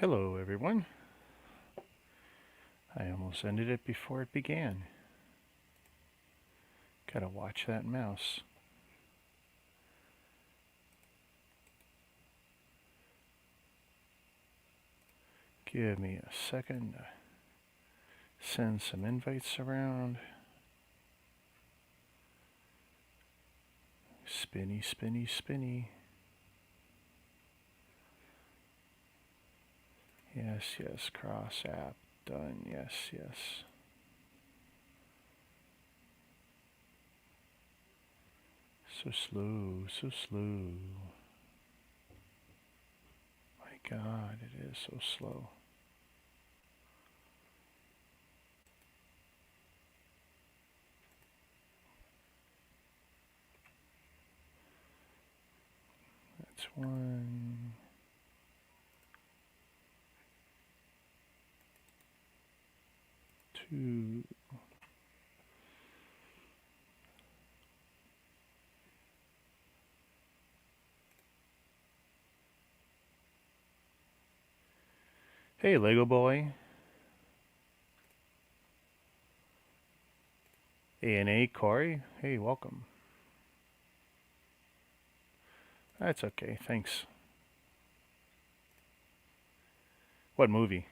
Hello everyone. I almost ended it before it began. Gotta watch that mouse. Give me a second to send some invites around. Spinny, spinny, spinny. Yes, yes, cross app. Done. Yes, yes. So slow, so slow. My God, it is so slow. That's one. Two. Hey, Lego boy. A&A Corey. Hey, welcome. That's okay, thanks. What movie?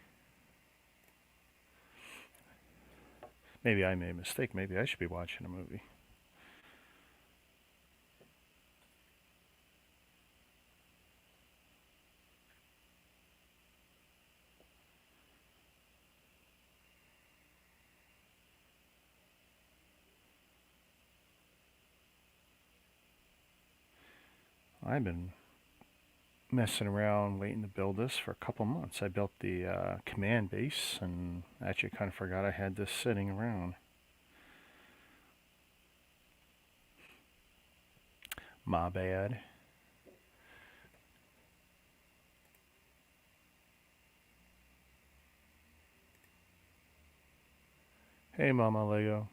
Maybe I made a mistake. Maybe I should be watching a movie. I've been messing around waiting to build this for a couple months. I built the command base and actually kind of forgot I had this sitting around. My bad. Hey Mama Lego.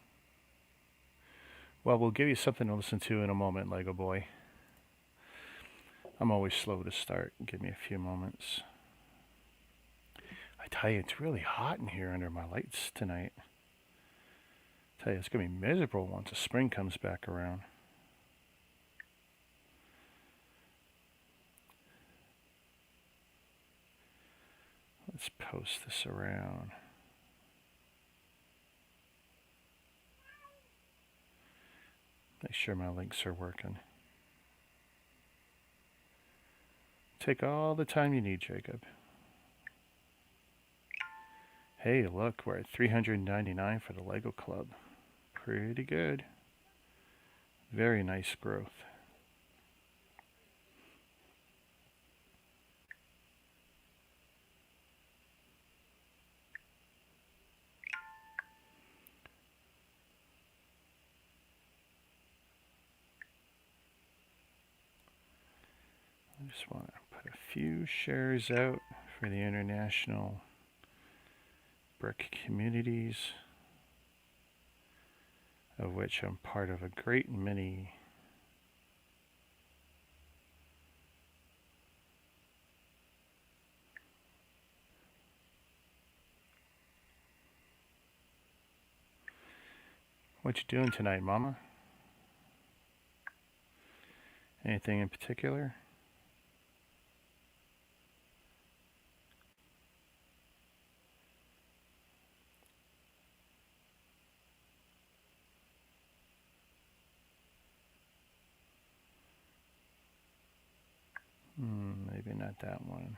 Well, we'll give you something to listen to in a moment, Lego boy. I'm always slow to start. Give me a few moments. I tell you, it's really hot in here under my lights tonight. I tell you, it's going to be miserable once the spring comes back around. Let's post this around. Make sure my links are working. Take all the time you need, Jacob. Hey, look, we're at 399 for the Lego Club. Pretty good. Very nice growth. I just want to put a few shares out for the international brick communities, of which I'm part of a great many. What you doing tonight, Mama? Anything in particular? Maybe not that one.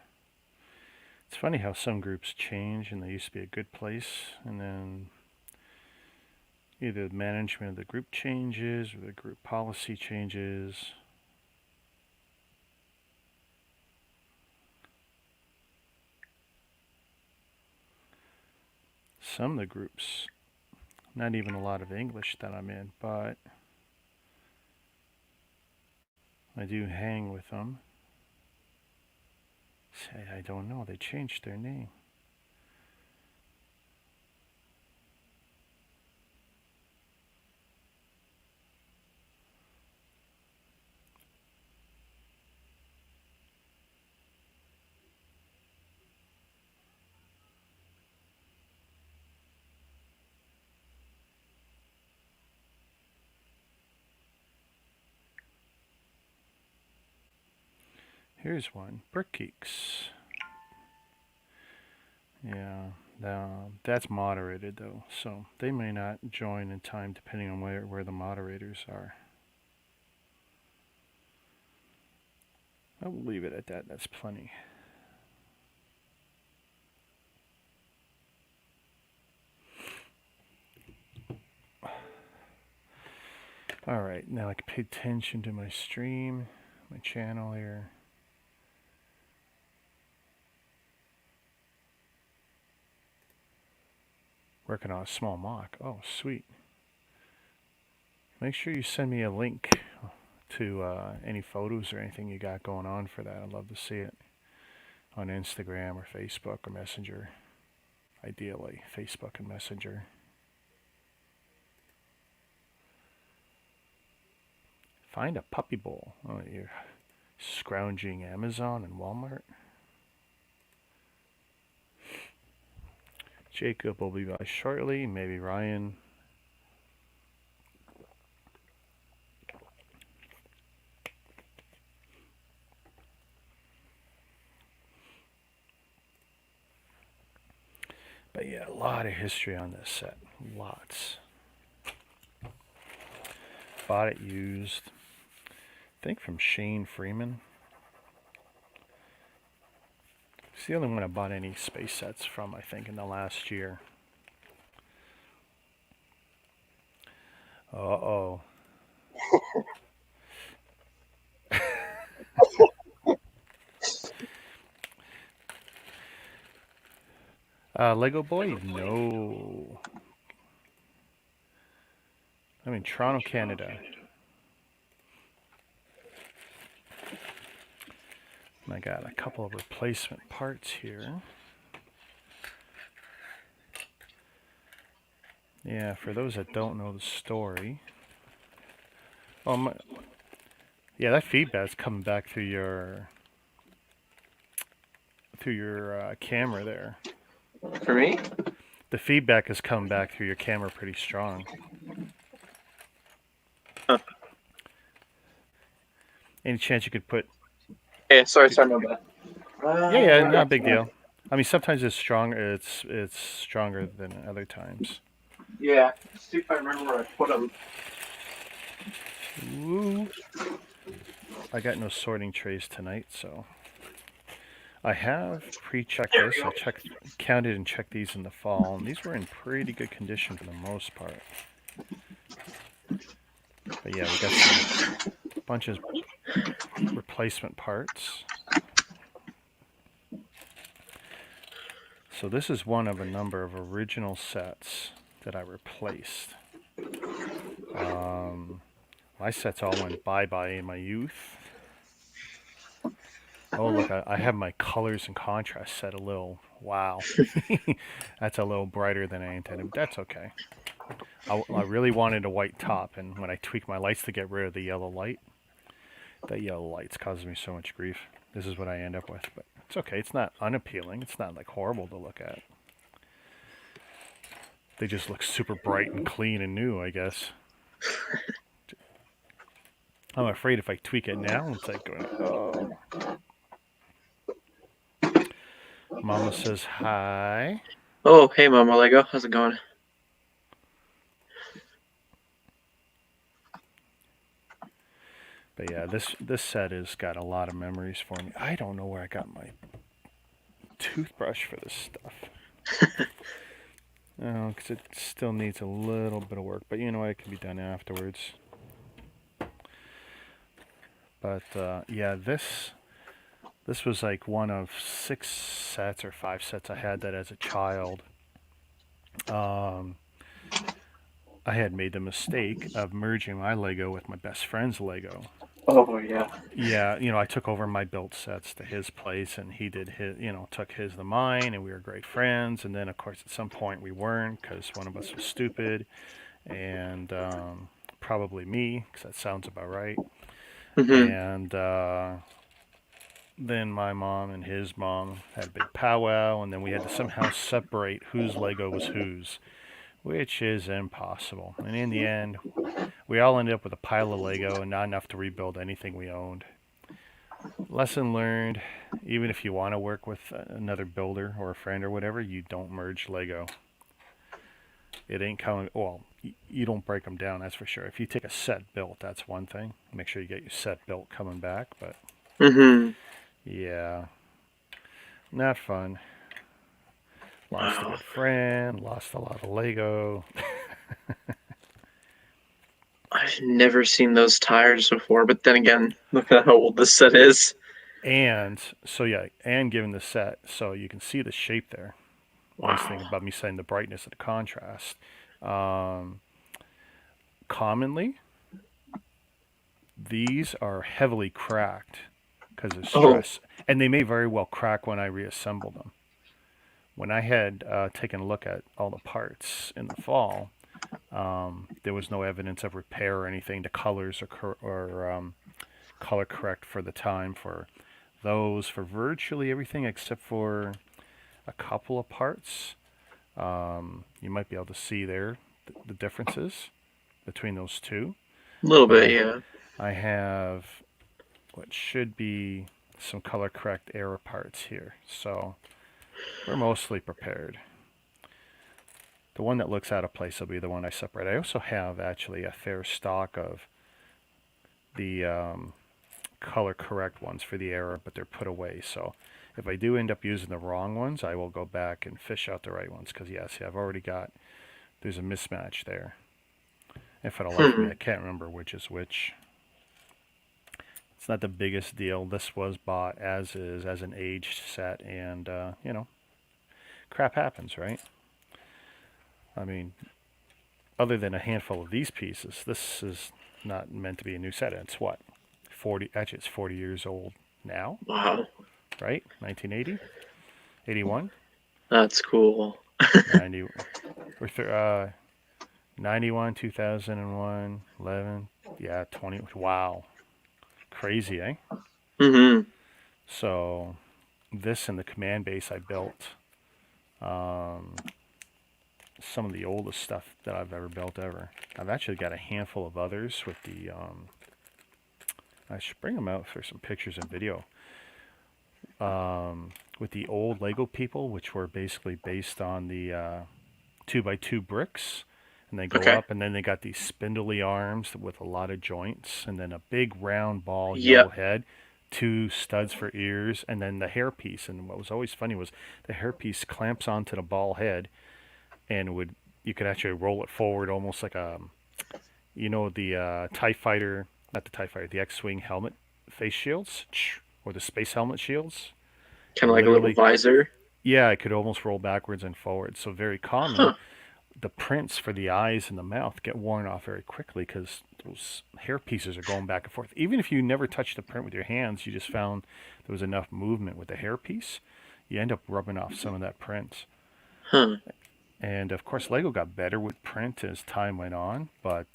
It's funny how some groups change and they used to be a good place, and then either the management of the group changes or the group policy changes. Some of the groups, not even a lot of English that I'm in, but I do hang with them. Say, I don't know, they changed their name. Here's one. Brick Geeks. Yeah, that's moderated though, so they may not join in time depending on where the moderators are. I'll leave it at that. That's plenty. Alright, now I can pay attention to my stream, my channel here. Working on a small mock. Oh, sweet. Make sure you send me a link to any photos or anything you got going on for that. I'd love to see it on Instagram or Facebook or Messenger. Ideally, Facebook and Messenger. Find a puppy bowl. Oh, you're scrounging Amazon and Walmart. Jacob will be by shortly. Maybe Ryan. But yeah, a lot of history on this set. Lots. Bought it used. I think from Shane Freeman. It's the only one I bought any space sets from, I think, in the last year. Uh-oh. Lego Boy? No. I mean, Toronto, Canada. And I got a couple of replacement parts here. Yeah, for those that don't know the story. Oh, yeah, that feedback's coming back through your camera there. For me? The feedback is coming back through your camera pretty strong. Huh. Any chance you could put... Yeah, sorry, my bad. Yeah, not a big deal. I mean, sometimes it's stronger. It's stronger than other times. Yeah, see if I remember where I put them. Ooh. I got no sorting trays tonight, so I have pre-checked this. I counted and checked these in the fall, and these were in pretty good condition for the most part. But yeah, we got some bunches of replacement parts. So this is one of a number of original sets that I replaced. My sets all went bye-bye in my youth. Oh, look, I have my colors and contrast set a little... Wow. That's a little brighter than I intended, but that's okay. I really wanted a white top, and when I tweaked my lights to get rid of the yellow light, that yellow light's causing me so much grief. This is what I end up with, but it's okay. It's not unappealing. It's not, like, horrible to look at. They just look super bright and clean and new, I guess. I'm afraid if I tweak it now, it's like going, oh. Mama says hi. Oh, hey, Mama Lego. How's it going? But yeah, this set has got a lot of memories for me. I don't know where I got my toothbrush for this stuff. No, because it still needs a little bit of work. But you know what? It can be done afterwards. But yeah, this was like one of 6 sets or 5 sets I had that as a child. I had made the mistake of merging my Lego with my best friend's Lego. Oh, yeah. Yeah, you know, I took over my built sets to his place, and he did his, you know, took his to mine, and we were great friends. And then, of course, at some point we weren't because one of us was stupid, and probably me, because that sounds about right. Mm-hmm. And then my mom and his mom had a big powwow, and then we had to somehow separate whose Lego was whose, which is impossible. And in the end, we all ended up with a pile of Lego and not enough to rebuild anything we owned. Lesson learned, even if you want to work with another builder or a friend or whatever, you don't merge Lego. It ain't coming, well, you don't break them down, that's for sure. If you take a set built, that's one thing. Make sure you get your set built coming back, but Mm-hmm. yeah, not fun. Lost a Wow. good friend, lost a lot of Lego. I've never seen those tires before, but then again, look at how old this set is. And so yeah, and given the set, so you can see the shape there. Nice thing Wow. about me saying the brightness and the contrast. Um, Commonly, these are heavily cracked because of Oh, stress, and they may very well crack when I reassemble them. When I had taken a look at all the parts in the fall, there was no evidence of repair or anything. The colors or color correct for the time for those for virtually everything except for a couple of parts. You might be able to see there the differences between those two. a little But bit, I yeah. I have what should be some color correct error parts here. So we're mostly prepared. The one that looks out of place will be the one I separate. I also have actually a fair stock of the color correct ones for the error, but they're put away. So if I do end up using the wrong ones, I will go back and fish out the right ones. Because yeah, see, I've already got, there's a mismatch there. And for the life of me, Hmm. I can't remember which is which. It's not the biggest deal. This was bought as is, as an aged set, and crap happens, right? I mean, other than a handful of these pieces, this is not meant to be a new set. It's what, 40? Actually, it's 40 years old now, Wow. right? 1980, 81, That's cool. 90. We're 91, 2001, 11. Yeah, 20. Wow, crazy, eh? Mm-hmm. So this and the command base I built. Um, some of the oldest stuff that I've ever built ever. I've actually got a handful of others with the. I should bring them out for some pictures and video. With the old Lego people, which were basically based on the 2x2 bricks, and they go Okay. up, and then they got these spindly arms with a lot of joints, and then a big round ball yellow Yep. head, two studs for ears, and then the hairpiece. And what was always funny was the hairpiece clamps onto the ball head, and would you could actually roll it forward almost like a the Tie Fighter, not the Tie Fighter, the X-wing helmet face shields or the space helmet shields. Kind And of like a little literally, visor. yeah, I could almost roll backwards and forwards. So very common. Huh. The prints for the eyes and the mouth get worn off very quickly because those hair pieces are going back and forth. Even if you never touched the print with your hands, you just found there was enough movement with the hair piece, you end up rubbing off some of that print. Huh. And of course, Lego got better with print as time went on, but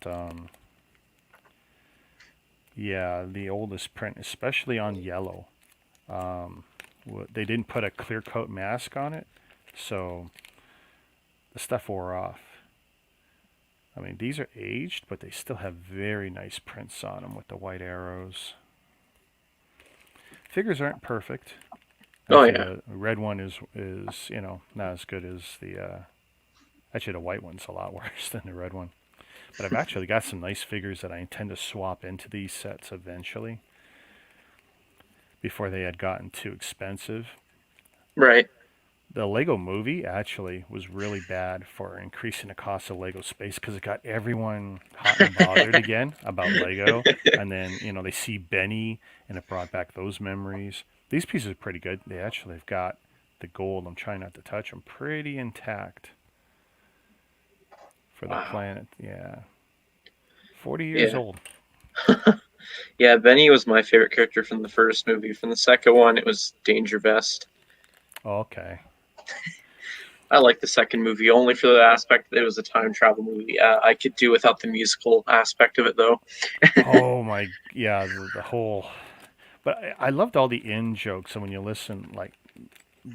yeah, the oldest print, especially on yellow, um, they didn't put a clear coat mask on it, so the stuff wore off. I mean, these are aged, but they still have very nice prints on them with the white arrows. Figures aren't perfect. Oh Actually, yeah. the red one is not as good as the. Actually, the white one's a lot worse than the red one. But I've actually got some nice figures that I intend to swap into these sets eventually before they had gotten too expensive. Right. The Lego movie actually was really bad for increasing the cost of Lego space because it got everyone hot and bothered again about Lego. And then, they see Benny and it brought back those memories. These pieces are pretty good. They actually have got the gold. I'm trying not to touch them. Pretty intact for the Wow. planet. Yeah. 40 years Yeah. old. Yeah, Benny was my favorite character from the first movie. From the second one, it was Danger Vest. Okay. I like the second movie only for the aspect that it was a time travel movie. I could do without the musical aspect of it, though. Oh my, yeah, the whole. But I loved all the in jokes. And when you listen, like,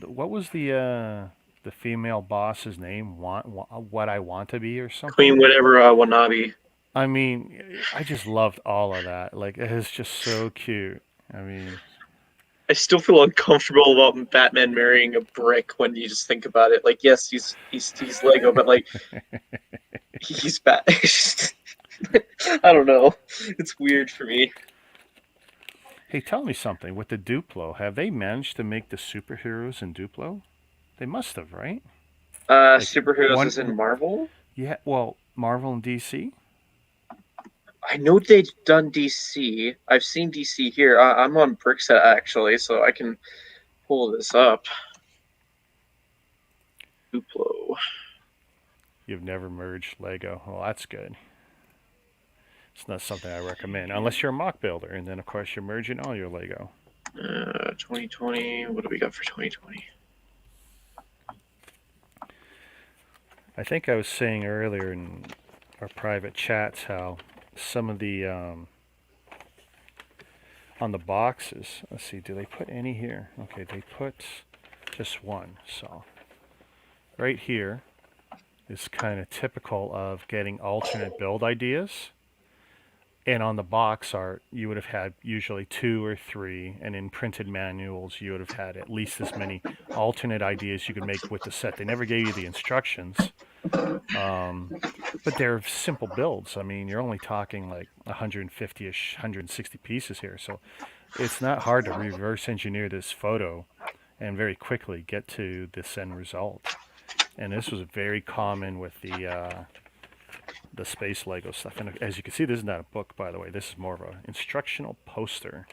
what was the female boss's name? What I want to be or something? Queen whatever Wanabe. I mean, I just loved all of that. Like, it's just so cute. I mean, I still feel uncomfortable about Batman marrying a brick when you just think about it. Like, yes, he's Lego, but like he's Bat. I don't know. It's weird for me. Hey, tell me something. With the Duplo, have they managed to make the superheroes in Duplo? They must have, right? Like Superheroes is in one, Marvel. yeah. Well, Marvel and DC. I know they've done DC. I've seen DC here. I'm on Brickset actually, so I can pull this up. Duplo. You've never merged Lego. Well, that's good. It's not something I recommend unless you're a mock builder, and then of course you're merging all your Lego. 2020. What do we got for 2020? I think I was saying earlier in our private chats how some of the on the boxes. Let's see, do they put any here? Okay, they put just one. So right here is kind of typical of getting alternate build ideas. And on the box art, you would have had usually 2 or 3, and in printed manuals, you would have had at least as many alternate ideas you could make with the set. They never gave you the instructions, but they're simple builds. I mean, you're only talking like 150-ish, 160 pieces here, so it's not hard to reverse engineer this photo and very quickly get to this end result. And this was very common with the space Lego stuff. And as you can see, this is not a book, by the way. This is more of an instructional poster.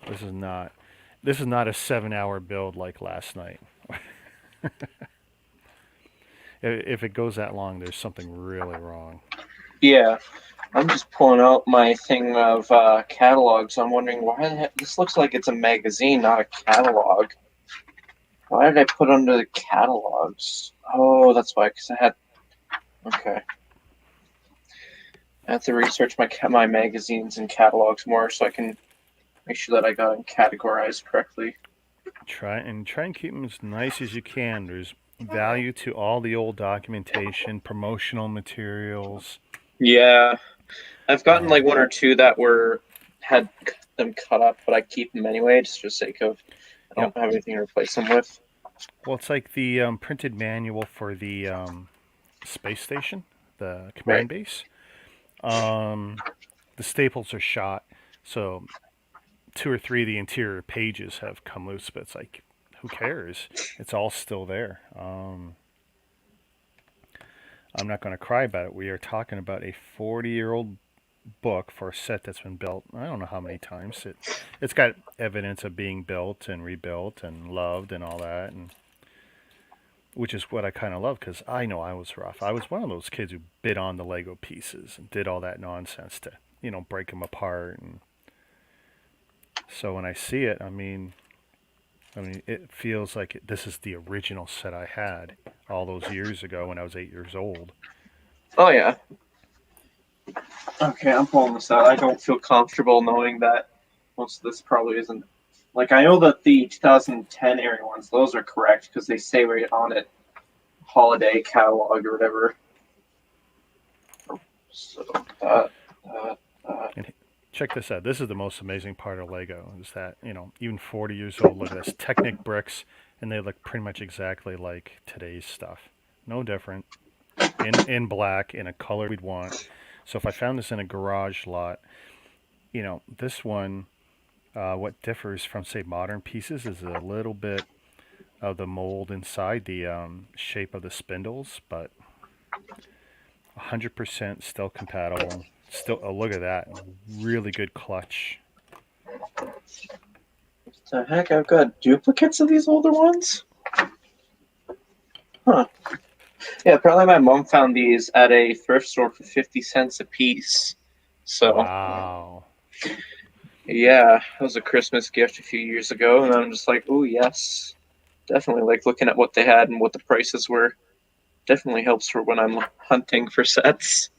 This is not a 7-hour build like last night. If it goes that long, there's something really wrong. Yeah, I'm just pulling out my thing of catalogs. I'm wondering why the heck this looks like it's a magazine, not a catalog. Why did I put under the catalogs? Oh, that's why. Because I had. Okay. I have to research my magazines and catalogs more so I can make sure that I got them categorized correctly. Try and keep them as nice as you can. There's value to all the old documentation, promotional materials. Yeah, I've gotten like 1 or 2 that had them cut up, but I keep them anyway, just for the sake of I don't have anything to replace them with. Well, it's like the printed manual for the space station, the command base. The staples are shot, so 2 or 3 of the interior pages have come loose, but it's like, who cares? It's all still there. I'm not going to cry about it. We are talking about a 40-year-old book for a set that's been built. I don't know how many times. It's got evidence of being built and rebuilt and loved and all that, and which is what I kind of love because I know I was rough. I was one of those kids who bit on the Lego pieces and did all that nonsense to break them apart. And so when I see it, I mean, it feels like this is the original set I had all those years ago when I was 8 years old. Oh yeah. Okay, I'm pulling this out. I don't feel comfortable knowing that most of this probably isn't. Like, I know that the 2010 area ones, those are correct because they say right on it, holiday catalog or whatever. So, And check this out. This is the most amazing part of Lego is that, even 40 years old, look at this. Technic Bricks, and they look pretty much exactly like today's stuff. No different. In black, in a color we'd want. So if I found this in a garage lot, this one, what differs from, say, modern pieces is a little bit of the mold inside, the shape of the spindles, but 100% still compatible. Still, oh, look at that. Really good clutch. what the heck? I've got duplicates of these older ones? Huh. Yeah, apparently my mom found these at a thrift store for 50 cents a piece. So, wow. Yeah, it was a Christmas gift a few years ago, and I'm just like, oh, yes. Definitely like looking at what they had and what the prices were. Definitely helps for when I'm hunting for sets.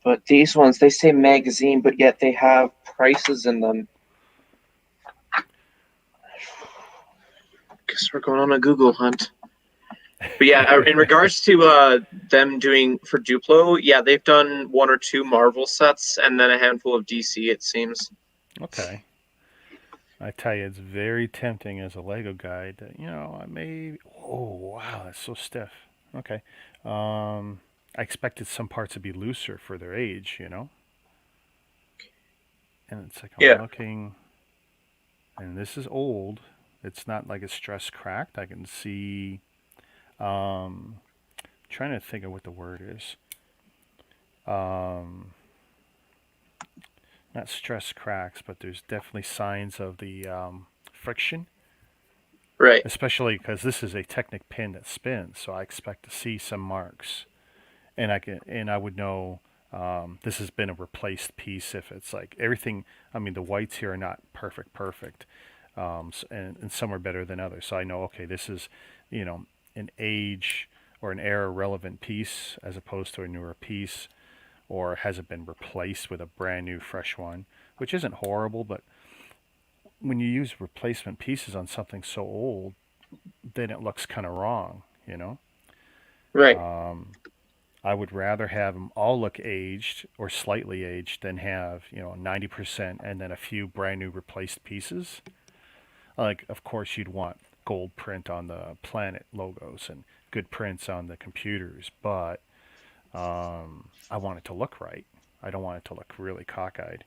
But these ones, they say magazine, but yet they have prices in them. Guess we're going on a Google hunt. But yeah, in regards to them doing for Duplo, yeah, they've done one or two Marvel sets and then a handful of DC, it seems. Okay. I tell you, it's very tempting as a Lego guy that, I may. Oh, wow, that's so stiff. Okay. I expected some parts to be looser for their age. And it's like I'm Yeah, looking, and this is old. It's not like it's stress cracked. I can see. Um, Trying to think of what the word is. Um, Not stress cracks, but there's definitely signs of the friction, right. especially because this is a Technic pin that spins. So I expect to see some marks, and I would know this has been a replaced piece if it's like everything. I mean, the whites here are not perfect, and some are better than others. So I know, okay, this is, you know, an age or an era relevant piece as opposed to a newer piece, or has it been replaced with a brand new fresh one, which isn't horrible, but when you use replacement pieces on something so old, then it looks kind of wrong. Right. Um, I would rather have them all look aged or slightly aged than have 90% and then a few brand new replaced pieces. Like, of course, you'd want gold print on the Planet logos and good prints on the computers, but I want it to look right. I don't want it to look really cockeyed.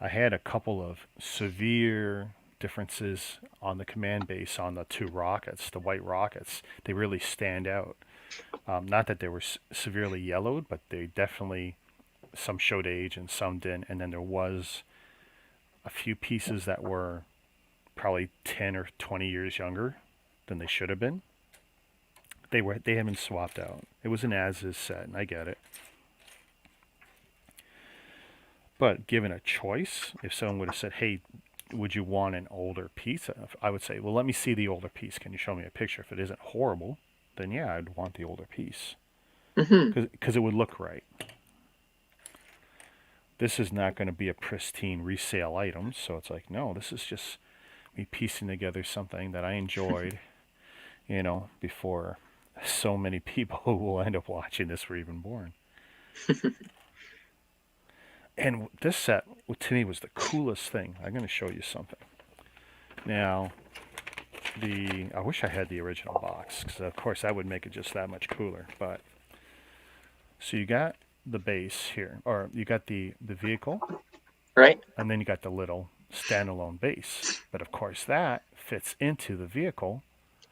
I had a couple of severe differences on the command base on the two rockets, the white rockets. They really stand out. Not that they were severely yellowed, but they definitely, some showed age and some didn't. And then there was a few pieces that were probably 10 or 20 years younger than they should have been. They haven't swapped out. It was an as-is set, and I get it. But given a choice, if someone would have said, "Hey, would you want an older piece?" I would say, "Well, let me see the older piece. Can you show me a picture? If it isn't horrible, then yeah, I'd want the older piece Hmm. because it would look right." This is not going to be a pristine resale item, so it's like, no, this is just me piecing together something that I enjoyed, before so many people who will end up watching this were even born. And this set, to me, was the coolest thing. I'm going to show you something. Now, I wish I had the original box, because of course that would make it just that much cooler. But so you got the base here, or you got the vehicle, Right. and then you got the little standalone base. But of course that fits into the vehicle.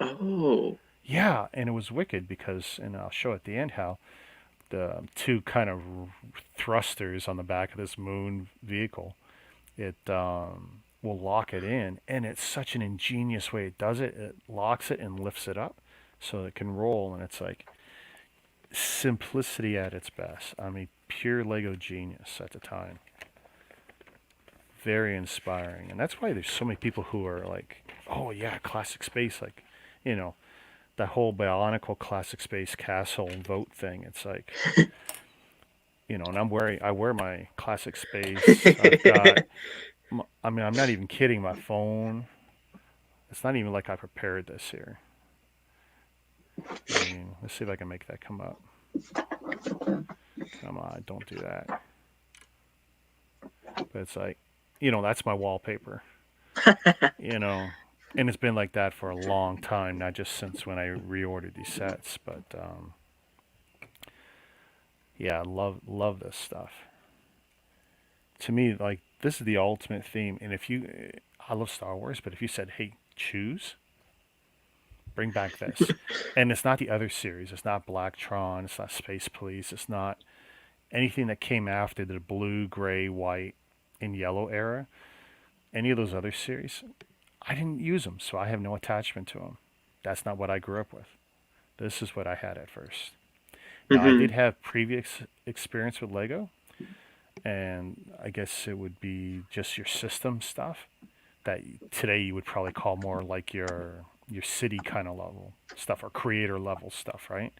Oh. Yeah, and it was wicked because, and I'll show at the end how the two kind of thrusters on the back of this moon vehicle, it will lock it in, and it's such an ingenious way it does it. It locks it and lifts it up so it can roll, and it's like simplicity at its best. I mean, pure Lego genius at the time. Very inspiring, and that's why there's so many people who are like, "Oh yeah, classic space," like, you know, that whole Bionicle classic space castle vote thing. It's like, and I wear my classic space. I've got, I mean, I'm not even kidding. My phone. It's not even like I prepared this here. I mean, let's see if I can make that come up. Come on, don't do that. But it's like, that's my wallpaper. You know, and it's been like that for a long time, not just since when I reordered these sets. But yeah, love this stuff. To me, like this is the ultimate theme. And I love Star Wars, but if you said, "Hey, choose," bring back this. And it's not the other series. It's not Black Tron. It's not Space Police. It's not anything that came after the blue, gray, white, and yellow era. Any of those other series, I didn't use them, so I have no attachment to them. That's not what I grew up with. This is what I had at first. Now, I Hmm. did have previous experience with Lego, and I guess it would be just your system stuff that today you would probably call more like your city kind of level stuff or creator level stuff, right?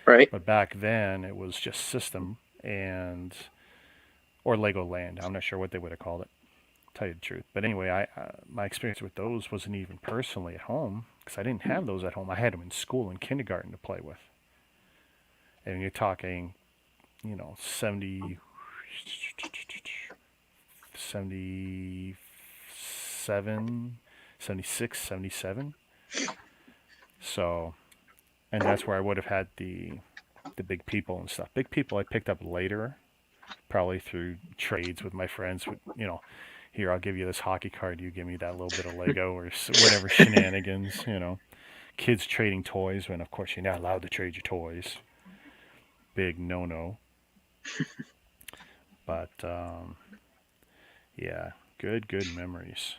Right. But back then it was just system and or Lego Land. I'm not sure what they would have called it. Tell you the truth. But anyway, my experience with those wasn't even personally at home. because I didn't have those at home. I had them in school in kindergarten to play with. And you're talking, 70, 77, 76, 77. So, and that's where I would have had the big people and stuff. Big people I picked up later, probably through trades with my friends. Here, I'll give you this hockey card. You give me that little bit of Lego or whatever shenanigans. Kids trading toys when, of course, you're not allowed to trade your toys. Big no-no. But yeah, good memories.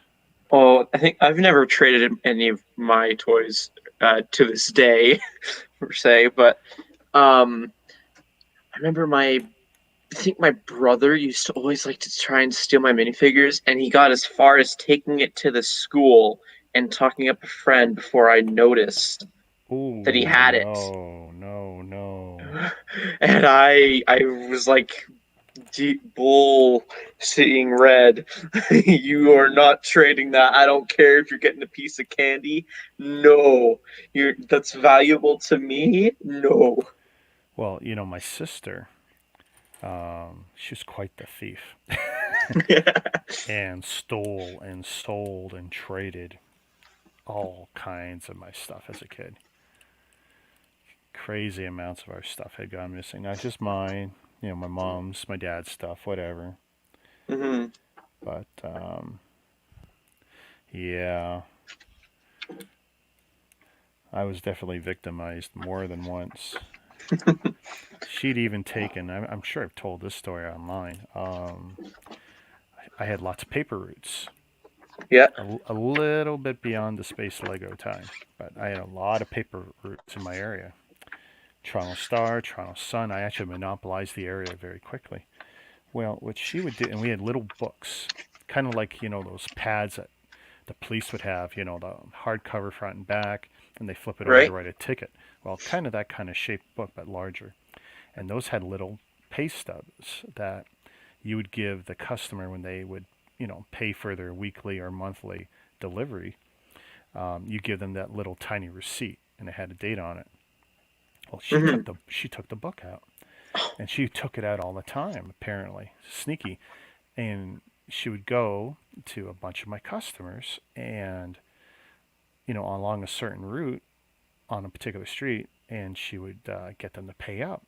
Well, I think I've never traded any of my toys to this day, per se. But I remember I think my brother used to always like to try and steal my minifigures, and he got as far as taking it to the school and talking up a friend before I noticed Ooh, that he had it. no. And I was like, deep bull seeing red. You are not trading that. I don't care if you're getting a piece of candy. No, that's valuable to me. No. Well, my sister, she's quite the thief. And stole and sold and traded all kinds of my stuff as a kid. Crazy amounts of our stuff had gone missing. Not just mine, my mom's, my dad's stuff, whatever. Mm-hmm. But yeah, I was definitely victimized more than once. She'd even taken, I'm sure I've told this story online. I had lots of paper routes. Yeah. A little bit beyond the Space Lego time, but I had a lot of paper routes in my area. Toronto Star, Toronto Sun. I actually monopolized the area very quickly. Well, what she would do, and we had little books, kind of like, those pads that the police would have, the hardcover front and back, and they flip it over to Right. write a ticket. Well, kind of that kind of shaped book, but larger. And those had little pay stubs that you would give the customer when they would, pay for their weekly or monthly delivery. You give them that little tiny receipt, and it had a date on it. Well, Mm-hmm. she took the book out, and she took it out all the time. Apparently, sneaky, and she would go to a bunch of my customers, and along a certain route on a particular street, and she would get them to pay up.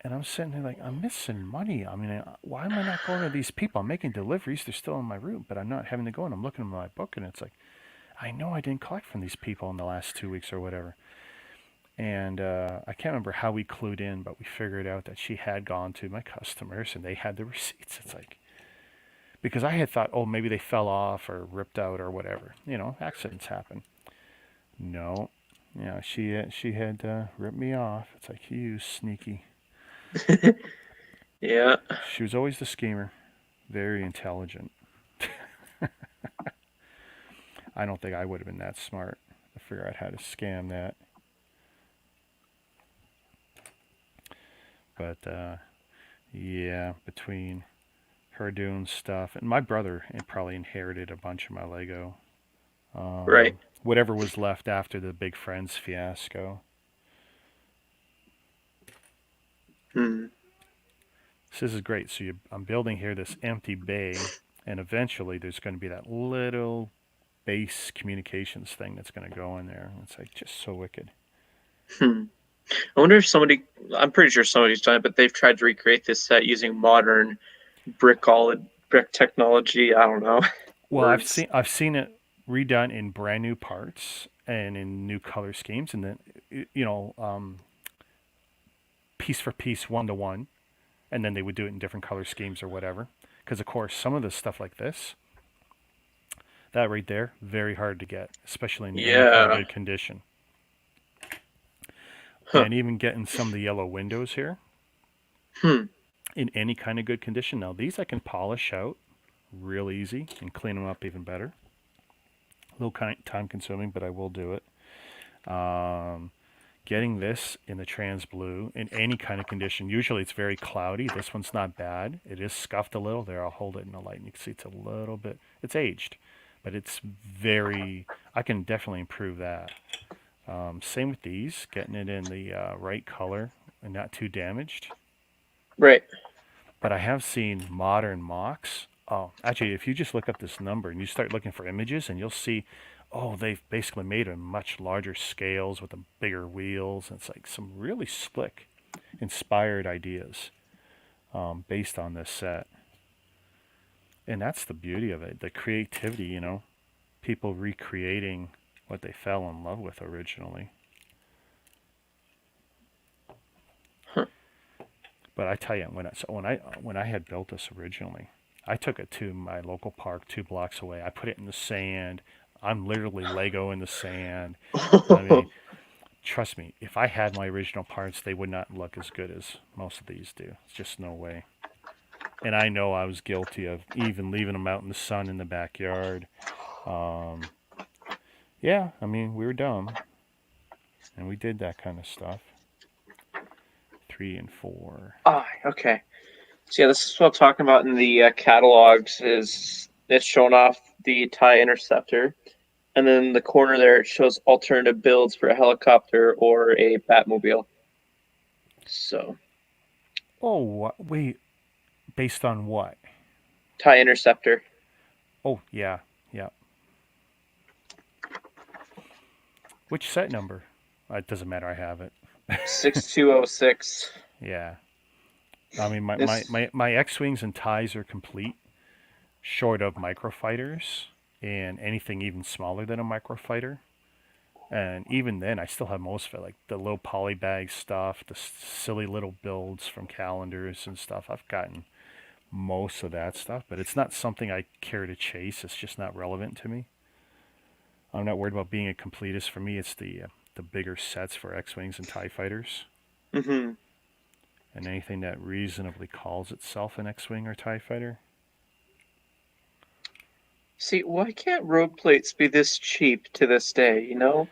And I'm sitting there like, I'm missing money. I mean, why am I not going to these people? I'm making deliveries. They're still on my route, but I'm not having to go. And I'm looking at my book, and it's like, I know I didn't collect from these people in the last 2 weeks or whatever. And I can't remember how we clued in, but we figured out that she had gone to my customers, and they had the receipts. It's like, because I had thought, oh, maybe they fell off or ripped out or whatever. Accidents happen. No. She had ripped me off. It's like, you sneaky. Yeah. She was always the schemer. Very intelligent. I don't think I would have been that smart to figure out how to scam that. But yeah, between her doing stuff and my brother probably inherited a bunch of my Lego. Right. Whatever was left after the Big Friends fiasco. Hmm. So this is great. So I'm building here this empty bay, and eventually there's going to be that little base communications thing that's going to go in there. It's like just so wicked. Hmm. I wonder if I'm pretty sure somebody's done it, but they've tried to recreate this set using modern brick technology. I don't know. Well, Words. I've seen it redone in brand new parts and in new color schemes, and then piece for piece, 1-to-1, and then they would do it in different color schemes or whatever. Because of course, some of the stuff like this, that right there, very hard to get, especially in any kind of Yeah. good condition. Huh. And even getting some of the yellow windows here Hmm. in any kind of good condition. Now these I can polish out real easy and clean them up even better. A little time consuming, but I will do it. Getting this in the trans blue in any kind of condition. Usually it's very cloudy. This one's not bad. It is scuffed a little. There, I'll hold it in the light and you can see it's a little bit, it's aged, but it's very. I can definitely improve that. Same with these, getting it in the right color and not too damaged. Right. But I have seen modern mocks. Oh, actually, if you just look up this number and you start looking for images, and you'll see, oh, they've basically made a much larger scales with the bigger wheels. And it's like some really slick, inspired ideas based on this set. And that's the beauty of it, the creativity, people recreating what they fell in love with originally. Huh. But I tell you, when I had built this originally, I took it to my local park 2 blocks away. I put it in the sand. I'm literally Lego in the sand. I mean, trust me, if I had my original parts, they would not look as good as most of these do. It's just no way. And I know I was guilty of even leaving them out in the sun in the backyard. Yeah, I mean, we were dumb, and we did that kind of stuff. 3 and 4. Ah, okay. So yeah, this is what I'm talking about in the catalogs. Is it's showing off the TIE Interceptor, and then in the corner there it shows alternative builds for a helicopter or a Batmobile. So Oh, wait, based on what? TIE Interceptor. Oh, yeah, yeah. Which set number? It doesn't matter, I have it. 6206. Yeah. I mean, This- my X-Wings and TIEs are complete, short of microfighters and anything even smaller than a microfighter. And even then, I still have most of it, like the little polybag stuff, the silly little builds from calendars and stuff. I've gotten most of that stuff, but it's not something I care to chase. It's just not relevant to me. I'm not worried about being a completist. For me, it's the bigger sets for X-Wings and TIE fighters. Mm-hmm. And anything that reasonably calls itself an X-Wing or TIE fighter. See, why can't road plates be this cheap to this day? You know,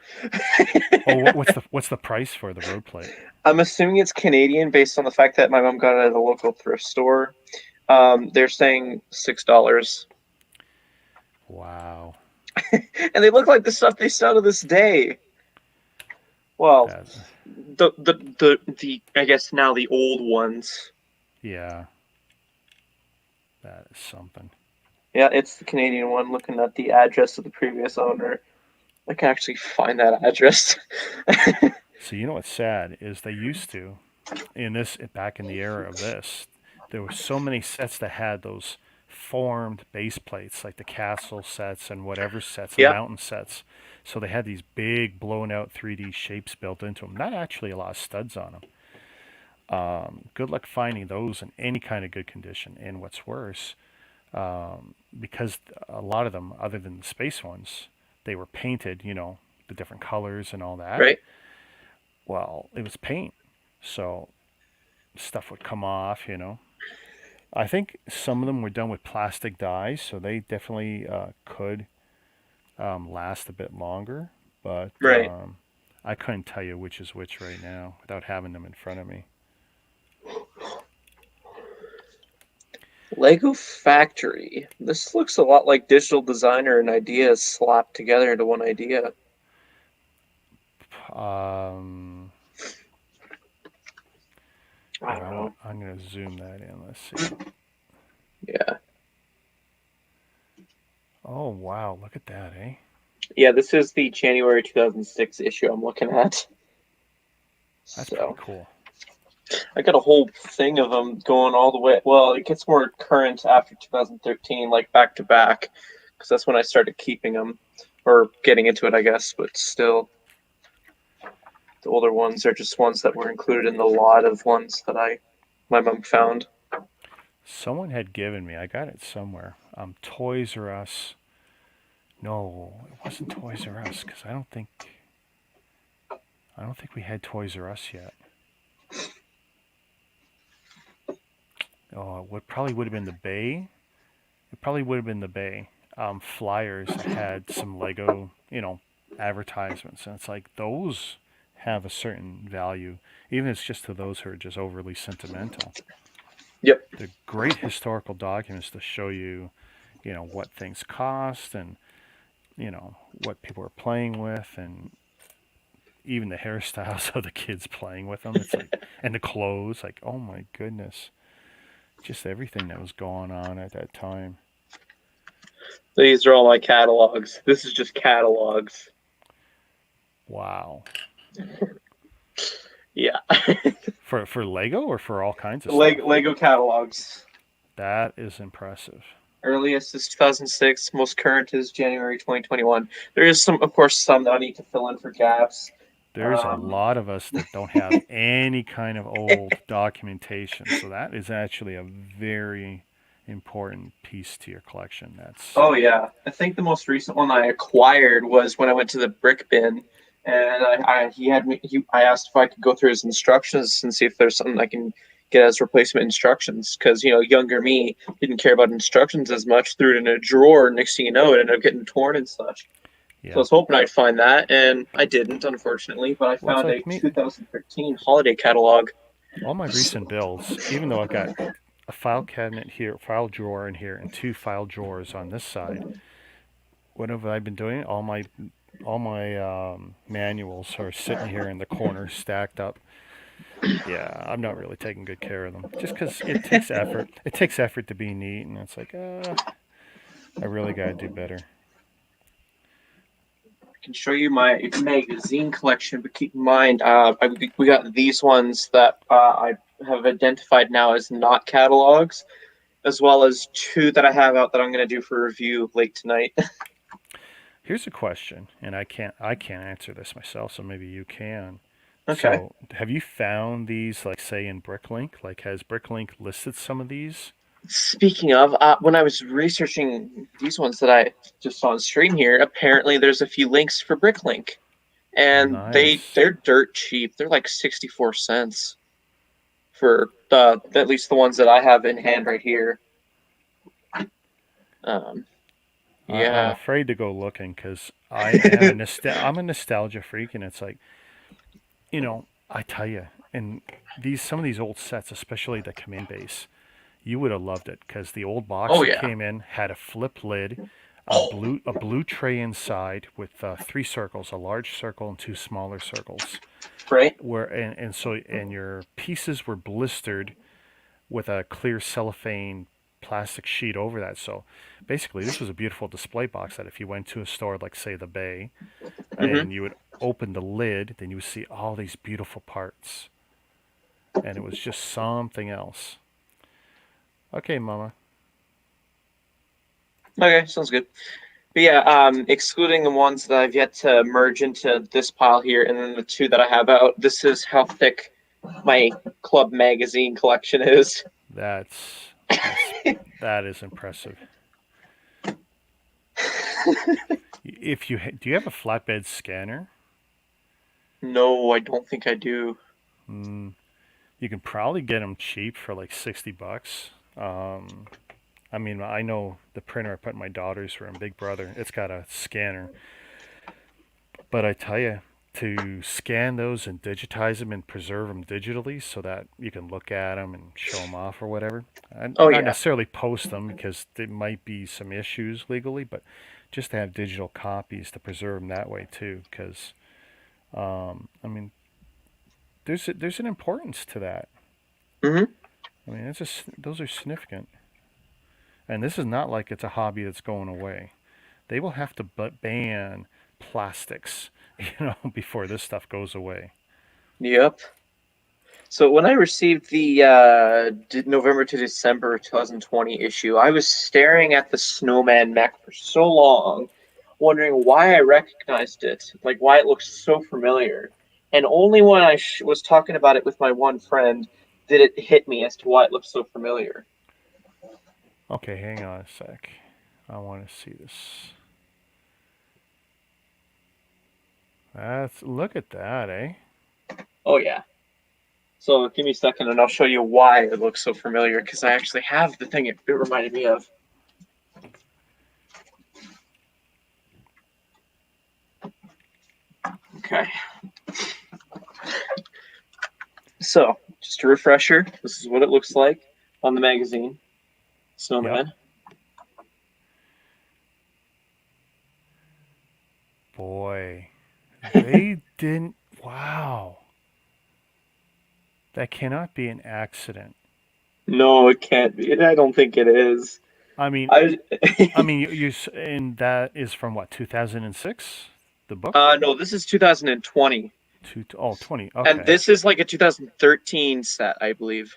Oh, what's the price for the road plate? I'm assuming it's Canadian based on the fact that my mom got it at a local thrift store. They're saying $6, Wow. and they look like the stuff they sell to this day. Well, That, the I guess now the old ones. yeah. That is something. Yeah, it's the Canadian one. Looking at the address of the previous owner, I can actually find that address. So you know what's sad is they used to, back in the era of this, there were so many sets that had those formed base plates, like the castle sets and whatever sets, the Yeah. mountain sets. So they had these big blown out 3D shapes built into them. Not actually a lot of studs on them. Good luck finding those in any kind of good condition. And what's worse, because a lot of them, other than the space ones, they were painted, the different colors and all that. Right. Well, it was paint, so stuff would come off. I think some of them were done with plastic dyes, so they definitely could last a bit longer. But Right. I couldn't tell you which is which right now without having them in front of me. Lego Factory. This looks a lot like Digital Designer and Ideas slapped together into one idea. Um, I don't know. I'm going to zoom that in. Let's see. Yeah. Oh, wow. Look at that, eh? Yeah, this is the January 2006 issue I'm looking at. That's So pretty cool. I got a whole thing of them going all the way. Well, it gets more current after 2013, like back to back, because that's when I started keeping them or getting into it, I guess. But still, the older ones are just ones that were included in the lot of ones that my mom found. Someone had given me, I got it somewhere, Toys R Us. No, it wasn't Toys R Us, because I don't think we had Toys R Us yet. Oh, probably would have been the Bay. It probably would have been the Bay. Flyers that had some Lego, advertisements, and it's like those have a certain value, even if it's just to those who are just overly sentimental. Yep. They're great historical documents to show you, what things cost, and what people are playing with, and even the hairstyles of the kids playing with them. It's like, and the clothes, like, oh my goodness, just everything that was going on at that time. These are all my catalogs. This is just catalogs. Wow. Yeah. For Lego or for all kinds of stuff? Lego catalogs. That is impressive. Earliest is 2006. Most current is January 2021. There is some, of course, some that I need to fill in for gaps. There's a lot of us that don't have any kind of old documentation, so that is actually a very important piece to your collection. That's Oh yeah, I think the most recent one I acquired was when I went to the brick bin, and I asked if I could go through his instructions and see if there's something I can get as replacement instructions, because younger me didn't care about instructions as much. Threw it in a drawer. Next thing you know, it ended up getting torn and such. So I yeah. was hoping I'd find that, and I didn't, unfortunately. But I Well, it's found a like me. 2013 holiday catalog. All my recent builds, even though I've got a file cabinet here, file drawer in here, and two file drawers on this side, what have I been doing? All my manuals are sitting here in the corner, stacked up. Yeah, I'm not really taking good care of them, just because it takes effort. It takes effort to be neat, and it's like, I really gotta do better. I can show you my magazine collection, but keep in mind, we got these ones that I have identified now as not catalogs, as well as two that I have out that I'm going to do for review late tonight. Here's a question, and I can't answer this myself, so maybe you can. Okay. So, have you found these, like, say, in Bricklink? Like, has Bricklink listed some of these? Speaking of, when I was researching these ones that I just saw on stream here, apparently there's a few links for Bricklink, and Nice. they're dirt cheap. They're like 64 cents for the at least the ones that I have in hand right here. Um, I'm yeah. afraid to go looking because I am I'm a nostalgia freak, and it's like, I tell you, and some of these old sets, especially the command base, you would have loved it because the old box Oh that yeah. came in had a flip lid, Oh, a blue tray inside with three circles, a large circle and two smaller circles, right. where and your pieces were blistered with a clear cellophane plastic sheet over that. So basically, this was a beautiful display box that if you went to a store like, say, the Bay, Mm-hmm. and you would open the lid, then you would see all these beautiful parts. And it was just something else. Okay, Mama. Okay, sounds good. But yeah, excluding the ones that I've yet to merge into this pile here, and then the two that I have out, this is how thick my club magazine collection is. That's that's that is impressive. If do you have a flatbed scanner? No, I don't think I do. Mm, you can probably get them cheap for like $60. I mean, I know the printer I put in my daughter's room, Big Brother. It's got a scanner, but I tell you, to scan those and digitize them and preserve them digitally so that you can look at them and show them off or whatever. And Oh not yeah. necessarily post them because there might be some issues legally, but just to have digital copies to preserve them that way too. Because I mean, there's an importance to that. Mm-hmm. I mean, those are significant, and this is not like it's a hobby that's going away. They will have to ban plastics, before this stuff goes away. Yep. So when I received the November to December 2020 issue, I was staring at the snowman mech for so long, wondering why I recognized it, like why it looked so familiar. And only when I was talking about it with my one friend did it hit me as to why it looked so familiar. Okay, hang on a sec. I want to see this. Look at that, eh? Oh yeah. So give me a second and I'll show you why it looks so familiar, because I actually have the thing it reminded me of. Okay. So, just a refresher, this is what it looks like on the magazine. Yep. Snowman. boy. They didn't. Wow. That cannot be an accident. No, it can't be. I don't think it is. I mean, I and that is from what, 2006? The book? no, this is 2020, Oh, 20. and Okay. this is like a 2013 set, I believe.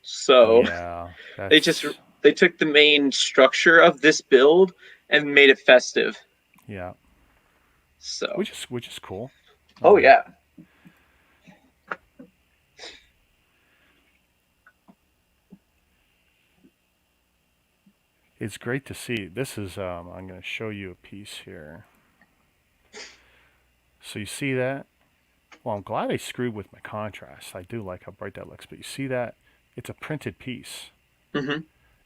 So Yeah, they just that's they took the main structure of this build and made it festive. yeah, So, which is cool. oh yeah. It's great to see. This is I'm going to show you a piece here. So you see that? Well, I'm glad I screwed with my contrast. I do like how bright that looks, but you see that? It's a printed piece. Hmm.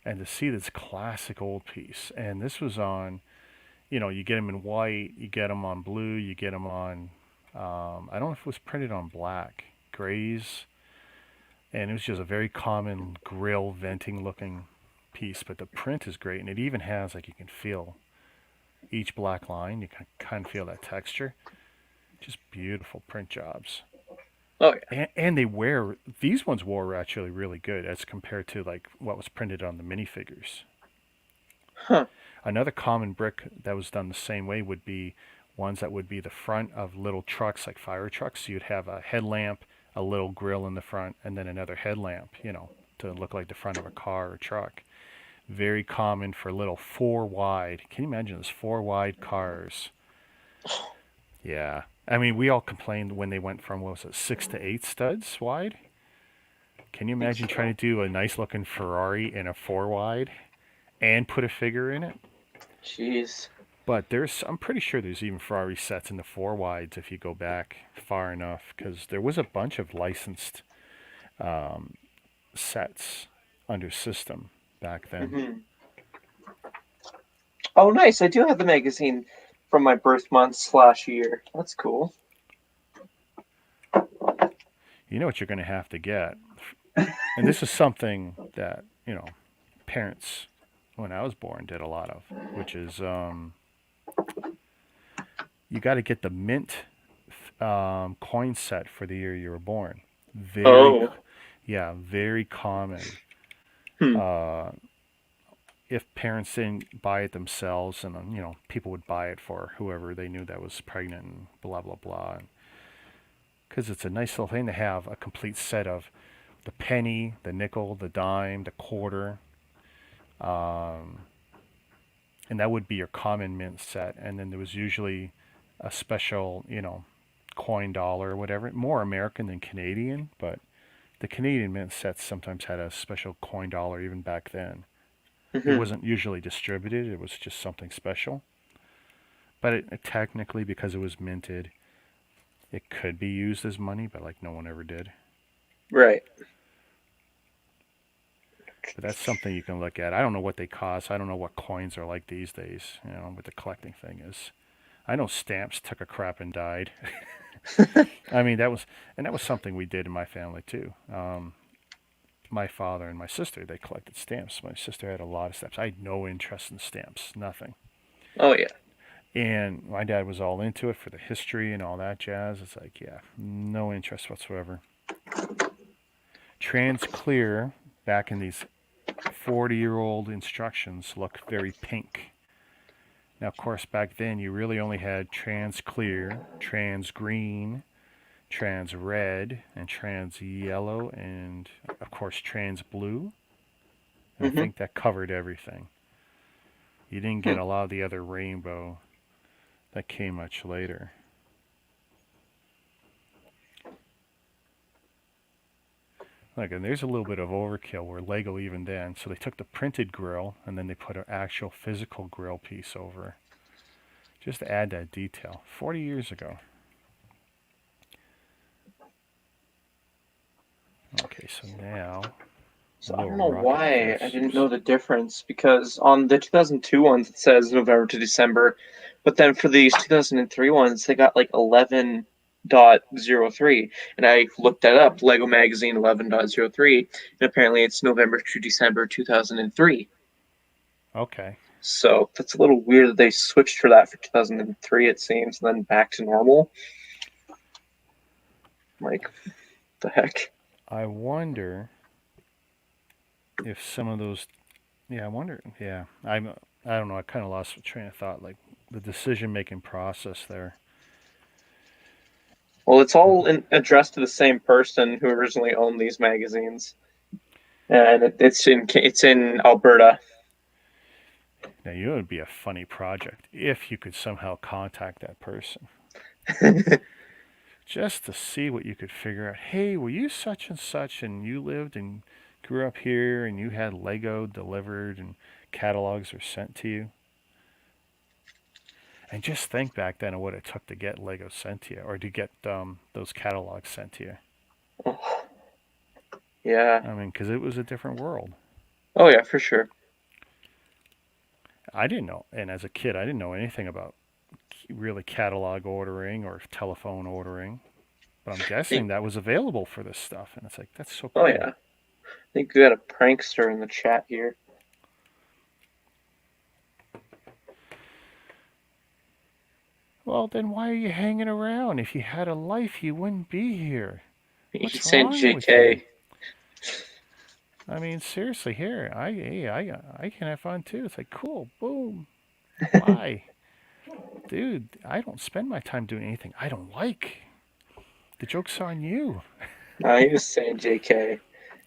And to see this classic old piece, and this was on, you get them in white, you get them on blue, you get them on, I don't know if it was printed on black, grays, and it was just a very common grill venting looking piece, but the print is great, and it even has, like, you can feel each black line, you can kind of feel that texture. Just beautiful print jobs. Oh yeah. And these ones wore actually really good as compared to like what was printed on the minifigures. Huh. Another common brick that was done the same way would be ones that would be the front of little trucks, like fire trucks. So you'd have a headlamp, a little grill in the front, and then another headlamp, to look like the front of a car or truck. Very common for little 4 wide. Can you imagine this 4 wide cars? Yeah. I mean, we all complained when they went from, what was it, 6 to 8 studs wide? Can you imagine trying to do a nice looking Ferrari in a 4 wide and put a figure in it? Jeez. But I'm pretty sure there's even Ferrari sets in the 4 wides if you go back far enough, because there was a bunch of licensed sets under system back then. Hmm. Oh, nice. I do have the magazine from my birth month/year. That's cool. You know what you're going to have to get. And this is something that, parents when I was born did a lot of, which is you got to get the mint coin set for the year you were born. Oh. Yeah, very common. Hmm. If parents didn't buy it themselves, and people would buy it for whoever they knew that was pregnant, and blah blah blah. Because it's a nice little thing to have a complete set of the penny, the nickel, the dime, the quarter, and that would be your common mint set. And then there was usually a special, coin dollar or whatever, more American than Canadian, but the Canadian mint sets sometimes had a special coin dollar even back then. It Hmm. wasn't usually distributed, it was just something special. But it technically, because it was minted, it could be used as money, but like no one ever did. Right. But that's something you can look at. I don't know what they cost. I don't know what coins are like these days, what the collecting thing is. I know stamps took a crap and died. I mean, that was something we did in my family too. My father and my sister, they collected stamps. My sister had a lot of stamps. I had no interest in stamps, nothing. Oh yeah. And my dad was all into it for the history and all that jazz. It's like, yeah, no interest whatsoever. Trans clear, back in these 40-year-old instructions, look very pink. Now, of course, back then you really only had trans clear, trans green, trans red, and trans yellow, and of course trans blue. And I Hmm. think that covered everything. You didn't get a lot of the other rainbow that came much later. Look, and there's a little bit of overkill where Lego even then. So they took the printed grill and then they put an actual physical grill piece over, just to add that detail. 40 years ago. Okay, so now So a I little don't know rocket why I didn't know racers. the difference, because on the 2002 ones it says November to December, but then for these 2003 ones they got like 11.03, and I looked that up, Lego Magazine 11.03, and apparently it's November to December 2003. Okay. So that's a little weird that they switched for that for 2003, it seems, and then back to normal. Like, the heck? I wonder if some of those. Yeah, I wonder. Yeah, I don't know. I kind of lost the train of thought. Like the decision-making process there. Well, it's all addressed to the same person who originally owned these magazines, and it's in Alberta. Now, you would be a funny project if you could somehow contact that person. Just to see what you could figure out. Hey, were you such and such, and you lived and grew up here, and you had Lego delivered, and catalogs were sent to you? And just think back then of what it took to get Lego sent to you, or to get those catalogs sent to you. Yeah. I mean, because it was a different world. Oh yeah, for sure. I didn't know, and as a kid, I didn't know anything about really catalog ordering or telephone ordering. But I'm guessing that was available for this stuff, and it's like, that's so cool. Oh yeah. I think we got a prankster in the chat here. Well, then why are you hanging around? If you had a life, you wouldn't be here. He's What's saying wrong with JK. you? I mean, seriously, here, I can have fun too. It's like, cool, boom. Why? Dude, I don't spend my time doing anything I don't like. The joke's on you. No, he was saying JK.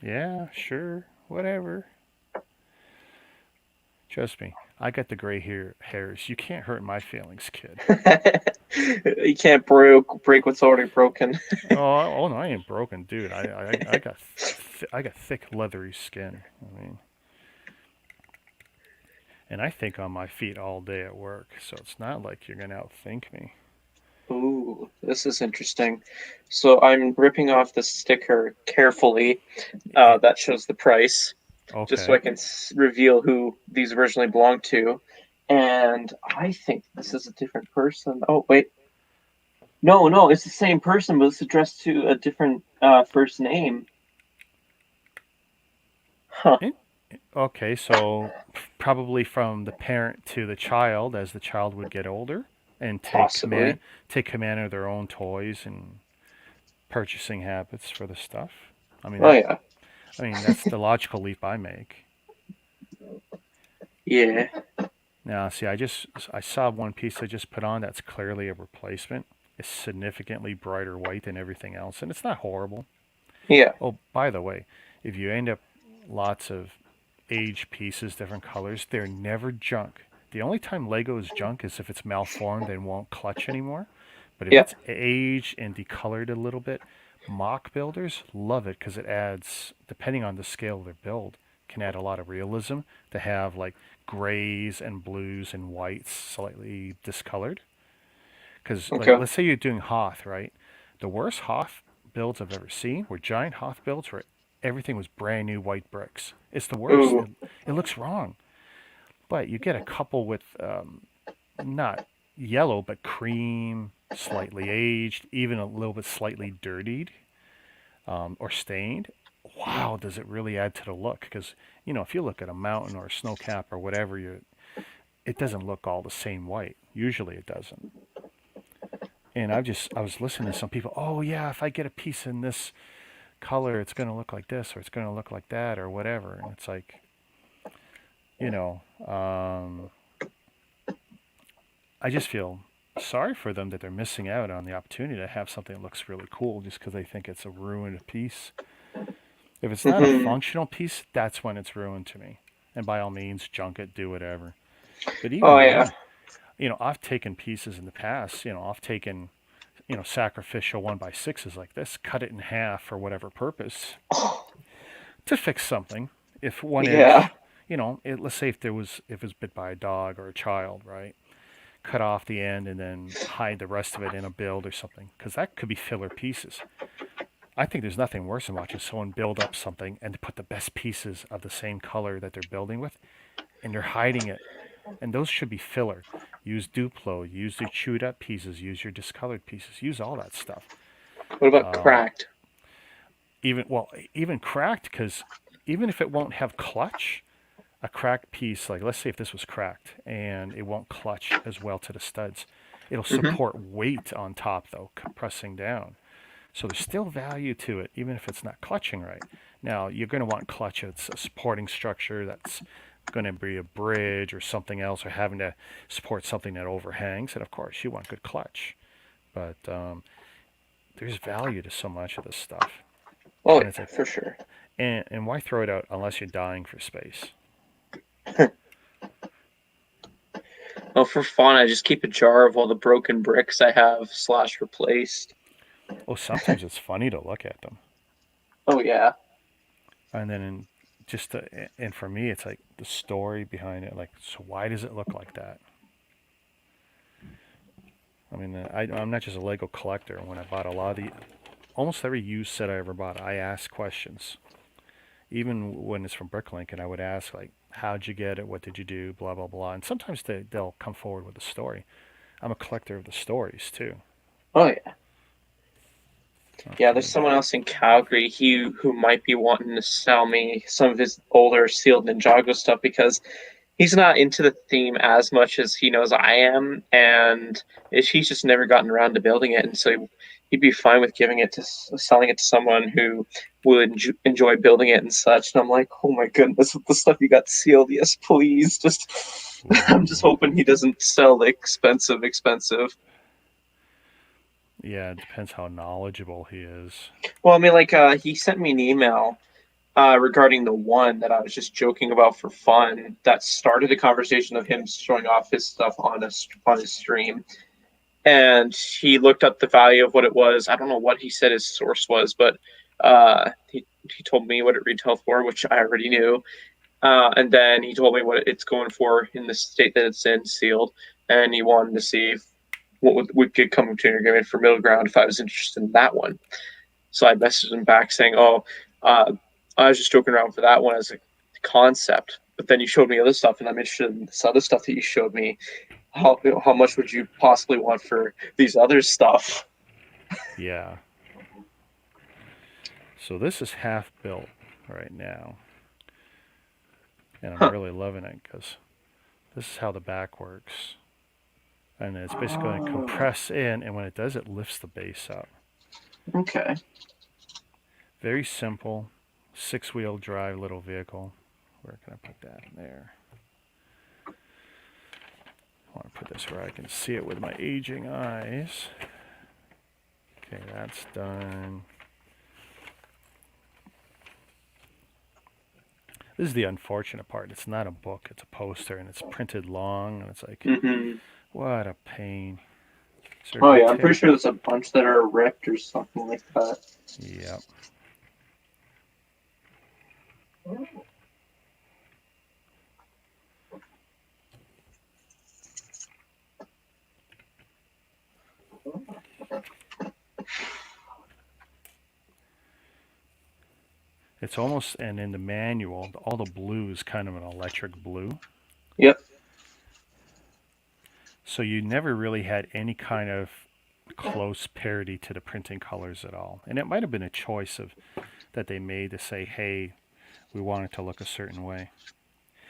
Yeah, sure, whatever. Trust me, I got the gray hairs. You can't hurt my feelings, kid. You can't break what's already broken. Oh no, I ain't broken, dude. I got thick, leathery skin. I mean, and I think on my feet all day at work, so it's not like you're gonna outthink me. Ooh, this is interesting. So I'm ripping off the sticker carefully. That shows the price, just so I Okay. can reveal who these originally belonged to. And I think this is a different person. Oh, wait. No, it's the same person, but it's addressed to a different first name. Huh, Okay, so probably from the parent to the child as the child would get older and possibly. take command of their own toys and purchasing habits for the stuff. I mean Oh, that yeah. I mean that's the logical leap I make. Yeah. Now, see, I saw one piece I just put on that's clearly a replacement. It's significantly brighter white than everything else, and it's not horrible. Yeah. Oh, by the way, if you end up lots of aged pieces, different colors, they're never junk. The only time Lego is junk is if it's malformed and won't clutch anymore. But if Yeah. it's aged and decolored a little bit, mock builders love it because it adds, depending on the scale of their build, can add a lot of realism to have like grays and blues and whites slightly discolored. Because like, Okay. let's say you're doing Hoth, right? The worst Hoth builds I've ever seen were giant Hoth builds where everything was brand new white bricks. It's the worst. Ooh. It looks wrong. But you get a couple with not yellow, but cream, slightly aged, even a little bit slightly dirtied or stained. Wow, does it really add to the look? Because if you look at a mountain or a snow cap or whatever, it doesn't look all the same white. Usually, it doesn't. And I was listening to some people. Oh yeah, if I get a piece in this color, it's going to look like this or it's going to look like that or whatever. And it's like, you know, I just feel sorry for them that they're missing out on the opportunity to have something that looks really cool just because they think it's a ruined piece. If it's not a Mm-hmm. functional piece, that's when it's ruined to me. And by all means, junk it, do whatever. But Oh, even yeah. then, I've taken pieces in the past. I've taken, sacrificial 1x6s like this, cut it in half for whatever purpose to fix something. If one Yeah. edge, let's say if it was bit by a dog or a child, right? Cut off the end and then hide the rest of it in a build or something, because that could be filler pieces. I think there's nothing worse than watching someone build up something and to put the best pieces of the same color that they're building with, and they're hiding it. And those should be filler. Use Duplo, use your chewed up pieces, use your discolored pieces, use all that stuff. What about Um, cracked? even cracked, because even if it won't have clutch, a cracked piece, like let's say if this was cracked and it won't clutch as well to the studs, it'll Mm-hmm. support weight on top though, pressing down. So there's still value to it, even if it's not clutching right. Now you're going to want clutch. It's a supporting structure that's going to be a bridge or something else, or having to support something that overhangs. And of course, you want good clutch. But there's value to so much of this stuff. Oh, And it's yeah, like, for sure. and why throw it out unless you're dying for space? Well, for fun, I just keep a jar of all the broken bricks I have / replaced. Oh, sometimes it's funny to look at them. Oh yeah. And then and for me, it's like the story behind it. Like, so why does it look like that? I mean, I'm not just a Lego collector. When I bought almost every used set I ever bought, I asked questions. Even when it's from Bricklink, and I would ask, like, how'd you get it? What did you do? Blah, blah, blah. And sometimes they'll come forward with a story. I'm a collector of the stories, too. Oh yeah. Yeah, there's Okay. someone else in Calgary who might be wanting to sell me some of his older sealed Ninjago stuff because he's not into the theme as much as he knows I am, and he's just never gotten around to building it, and so he'd be fine with selling it to someone who would enjoy building it and such. And I'm like, oh my goodness, with the stuff you got sealed, yes, please. Just I'm just Ooh. hoping he doesn't sell the expensive. Yeah, it depends how knowledgeable he is. Well, I mean, like he sent me an email regarding the one that I was just joking about for fun that started the conversation of him showing off his stuff on his stream. And he looked up the value of what it was. I don't know what he said his source was, but he told me what it retailed for, which I already knew. And then he told me what it's going for in the state that it's in, sealed. And he wanted to see if, what would get coming to an agreement for middle ground if I was interested in that one. So I messaged him back saying, "Oh, I was just joking around for that one as a concept, but then you showed me other stuff, and I'm interested in this other stuff that you showed me. How much would you possibly want for these other stuff?" Yeah. So this is half built right now. And I'm Huh. really loving it because this is how the back works. And it's basically going to Oh, compress in, and when it does, it lifts the base up. okay. Very simple, 6-wheel drive little vehicle. Where can I put that? There. I want to put this where I can see it with my aging eyes. Okay, that's done. This is the unfortunate part. It's not a book, it's a poster, and it's printed long, and it's like, Mm-hmm. what a pain. Is there a Oh good yeah, I'm pretty tip? sure there's a bunch that are ripped or something like that. Yep. It's almost, and in the manual, all the blue is kind of an electric blue. Yep. So you never really had any kind of close parity to the printing colors at all. And it might have been a choice of that they made to say, hey, we want it to look a certain way.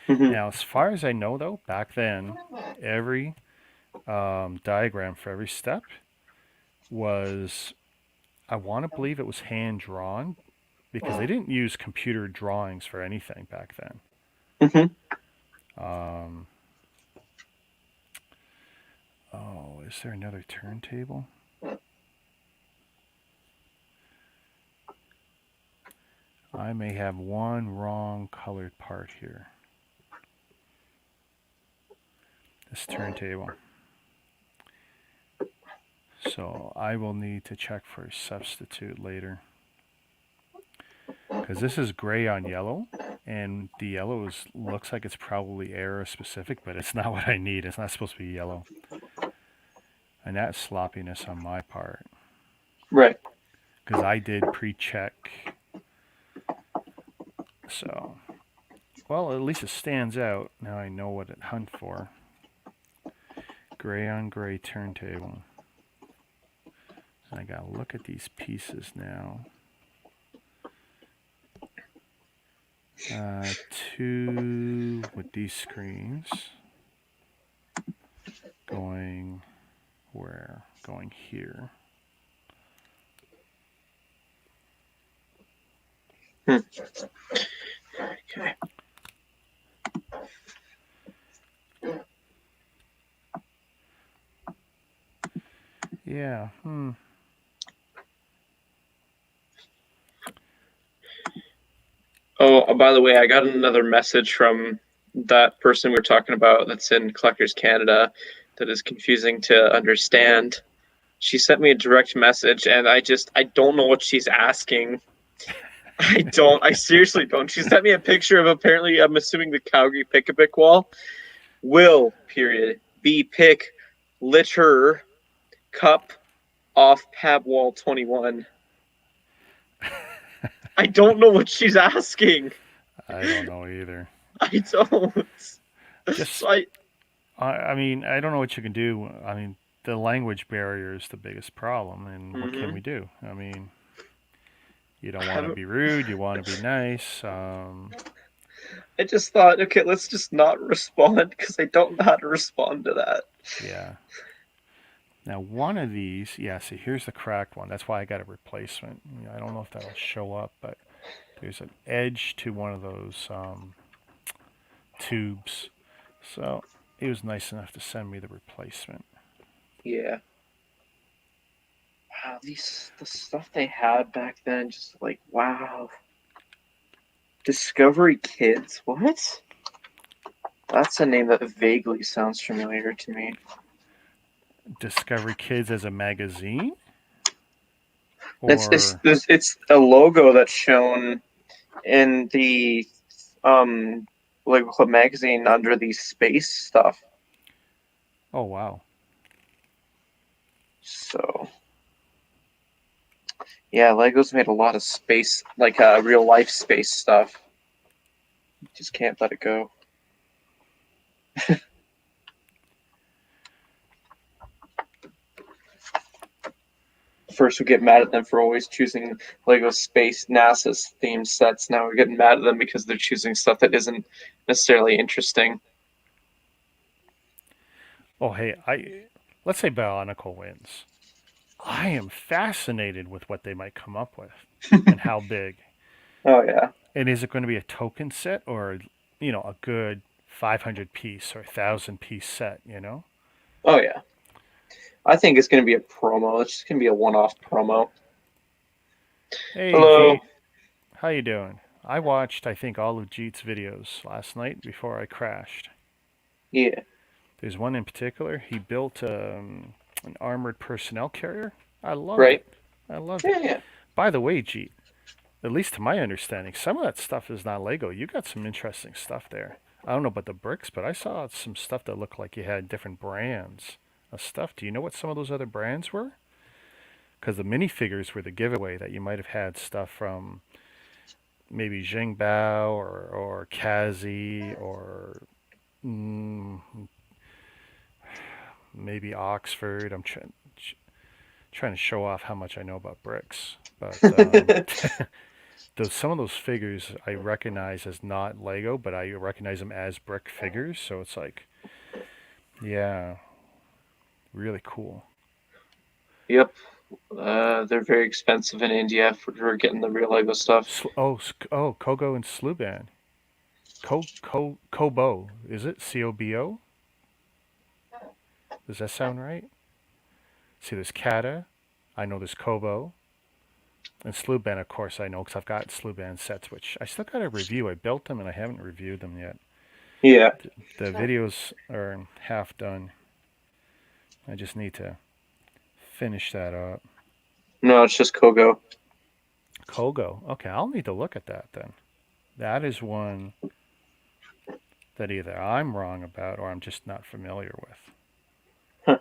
Mm-hmm. Now, as far as I know, though, back then, every diagram for every step was, I want to believe it was hand drawn because they didn't use computer drawings for anything back then. Mm-hmm. Um, oh, is there another turntable? I may have one wrong colored part here. This turntable. So I will need to check for a substitute later. Because this is gray on yellow, and the yellow looks like it's probably era specific, but it's not what I need. It's not supposed to be yellow. And that's sloppiness on my part. Right. Because I did pre-check. So, well, at least it stands out. Now I know what to hunt for. Gray on gray turntable. I gotta look at these pieces now. 2 these screens going where? Going here. Okay. Yeah. Oh, by the way, I got another message from that person we were talking about that's in Collectors Canada that is confusing to understand. She sent me a direct message, and I don't know what she's asking. I seriously don't. She sent me a picture of, apparently, I'm assuming, the Calgary Pick-a-Pick wall. Will, period, be pick, litter, cup, off pab wall 21. I don't know what she's asking. I don't know either. I don't. Just, So I mean, I don't know what you can do. I mean, the language barrier is the biggest problem, and what can we do? I mean, you don't want to be rude. You want to be nice. I just thought, okay, let's just not respond because I don't know how to respond to that. Yeah. Now, one of these, yeah, see, here's the cracked one. That's why I got a replacement. I don't know if that'll show up, but there's an edge to one of those tubes. So he was nice enough to send me the replacement. Yeah. Wow, the stuff they had back then, just like, wow. Discovery Kids? What? That's a name that vaguely sounds familiar to me. Discovery Kids as a magazine? Or... It's a logo that's shown in the Lego Club magazine under the space stuff. Oh, wow. So, yeah, Lego's made a lot of space, like real life space stuff. Just can't let it go. First, we get mad at them for always choosing Lego Space NASA's themed sets. Now we're getting mad at them because they're choosing stuff that isn't necessarily interesting. Oh, hey, let's say Bionicle wins. I am fascinated with what they might come up with and how big. Oh, yeah. And is it going to be a token set or, a good 500 piece or 1,000 piece set, Oh, yeah. I think it's going to be a promo. It's just going to be a one-off promo. Hey, Hello. Jeet. How you doing? I watched, I think, all of Jeet's videos last night before I crashed. Yeah. There's one in particular. He built an armored personnel carrier. I loved Right. it. I loved Yeah, it. yeah. By the way, Jeet, at least to my understanding, some of that stuff is not Lego. You got some interesting stuff there. I don't know about the bricks, but I saw some stuff that looked like you had different brands of stuff. Do you know what some of those other brands were? Because the minifigures were the giveaway that you might have had stuff from maybe Jingbao or Kazi or maybe Oxford. I'm trying to show off how much I know about bricks, but some of those figures I recognize as not Lego, but I recognize them as brick figures. So it's like, yeah, really cool. Yep. They're very expensive in India for getting the real Lego stuff. Kogo and Sluban. Kobo, is it? Cobo? Does that sound right? See, there's Kata. I know there's Kobo. And Sluban, of course, I know because I've got Sluban sets, which I still got to review. I built them and I haven't reviewed them yet. Yeah. The videos are half done. I just need to finish that up. No, it's just Kogo. Kogo. Okay, I'll need to look at that then. That is one that either I'm wrong about or I'm just not familiar with. Huh.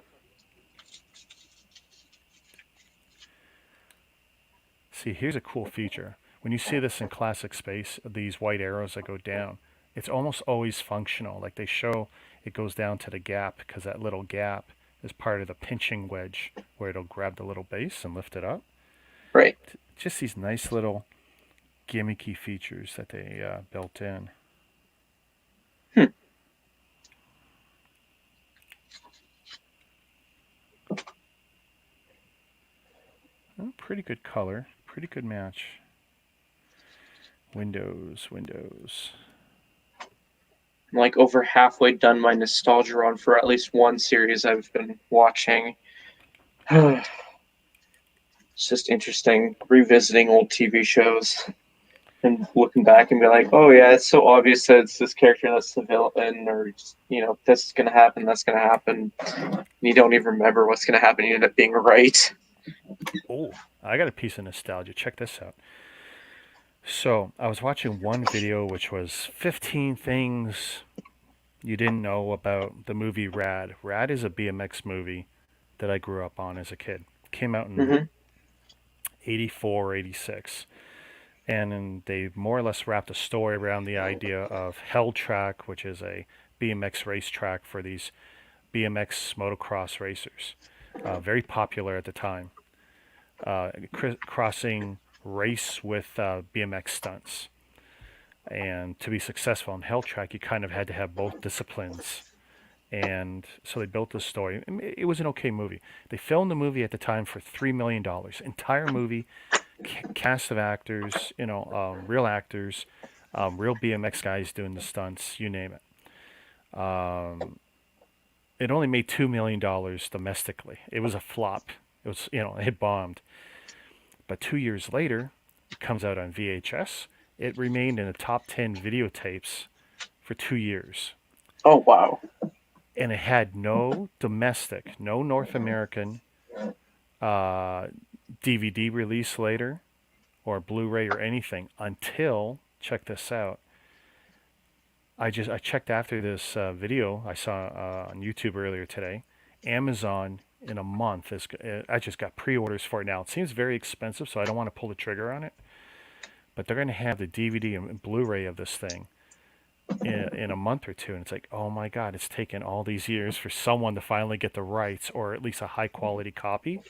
See, here's a cool feature. When you see this in Classic Space, these white arrows that go down, it's almost always functional. Like they show it goes down to the gap because that little gap is part of the pinching wedge where it'll grab the little base and lift it up. Right. Just these nice little gimmicky features that they built in. pretty good color, pretty good match. Windows. I'm like over halfway done my nostalgia run for at least one series I've been watching. It's just interesting revisiting old TV shows and looking back and be like, oh yeah, it's so obvious that it's this character that's the villain, or just, this is gonna happen, that's gonna happen. And you don't even remember what's gonna happen. You end up being right. Oh, I got a piece of nostalgia. Check this out. So I was watching one video which was 15 things you didn't know about the movie Rad. Rad is a BMX movie that I grew up on as a kid. Came out in Mm-hmm. 84, 86. And then they more or less wrapped a story around the idea of Hell Track, which is a BMX racetrack for these BMX motocross racers. Very popular at the time. Crossing race with BMX stunts. And to be successful in Hell Track, you kind of had to have both disciplines. And so they built this story. It was an okay movie. They filmed the movie at the time for $3 million. Entire movie, cast of actors, real actors, real BMX guys doing the stunts, you name it. It only made $2 million domestically. It was a flop. It was, it bombed. But 2 years later, it comes out on VHS. It remained in the top 10 videotapes for 2 years. Oh wow. And it had no domestic, no North American DVD release later or Blu-ray or anything until, check this out, I checked after this video I saw on YouTube earlier today. Amazon in a month I just got pre-orders for it now. It seems very expensive, so I don't want to pull the trigger on it. But they're going to have the DVD and Blu-ray of this thing in a month or two, and it's like, oh my God, it's taken all these years for someone to finally get the rights, or at least a high quality copy,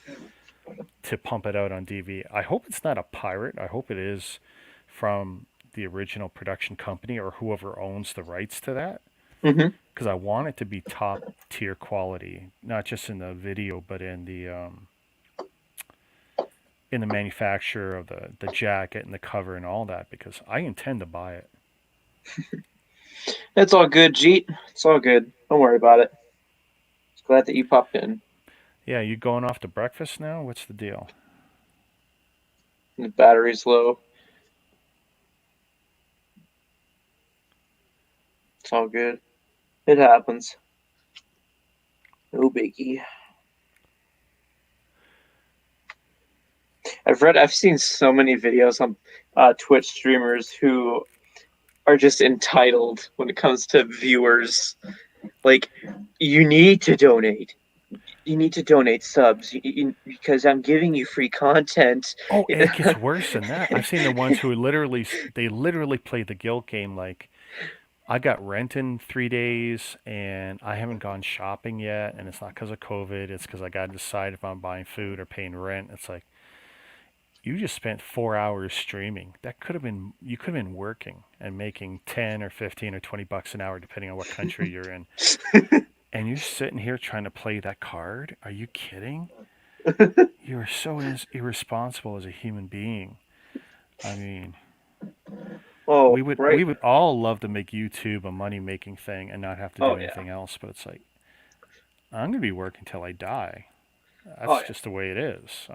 to pump it out on DVD. I hope it's not a pirate. I hope it is from the original production company or whoever owns the rights to that, Mm-hmm. because I want it to be top tier quality, not just in the video, but in the manufacture of the jacket and the cover and all that, because I intend to buy it. It's all good, Jeet. It's all good. Don't worry about it. Just glad that you popped in. Yeah, you going off to breakfast now? What's the deal? The battery's low. It's all good. It happens. No biggie. I've seen so many videos on Twitch streamers who are just entitled when it comes to viewers. Like, you need to donate. You need to donate subs because I'm giving you free content. Oh, and it gets worse than that. I've seen the ones who literally play the guilt game. Like, I got rent in 3 days, and I haven't gone shopping yet, and it's not because of COVID. It's because I got to decide if I'm buying food or paying rent. It's like, you just spent 4 hours streaming. You could have been working and making 10 or 15 or $20 an hour, depending on what country you're in. And you're sitting here trying to play that card? Are you kidding? You are so irresponsible as a human being. I mean, Oh, we would all love to make YouTube a money making thing and not have to do anything else. But it's like, I'm gonna be working till I die. That's just the way it is.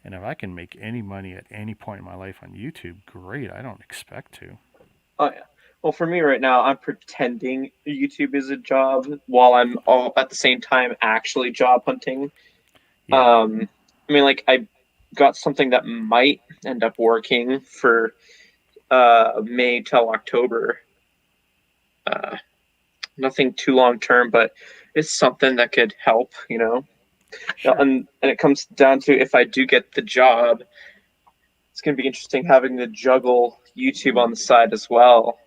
And if I can make any money at any point in my life on YouTube, great. I don't expect to. Oh yeah. Well, for me right now, I'm pretending YouTube is a job while I'm all at the same time actually job hunting. Yeah. I mean, like, I got something that might end up working for May till October. Nothing too long term, but it's something that could help, Sure. And it comes down to, if I do get the job, it's going to be interesting having to juggle YouTube on the side as well.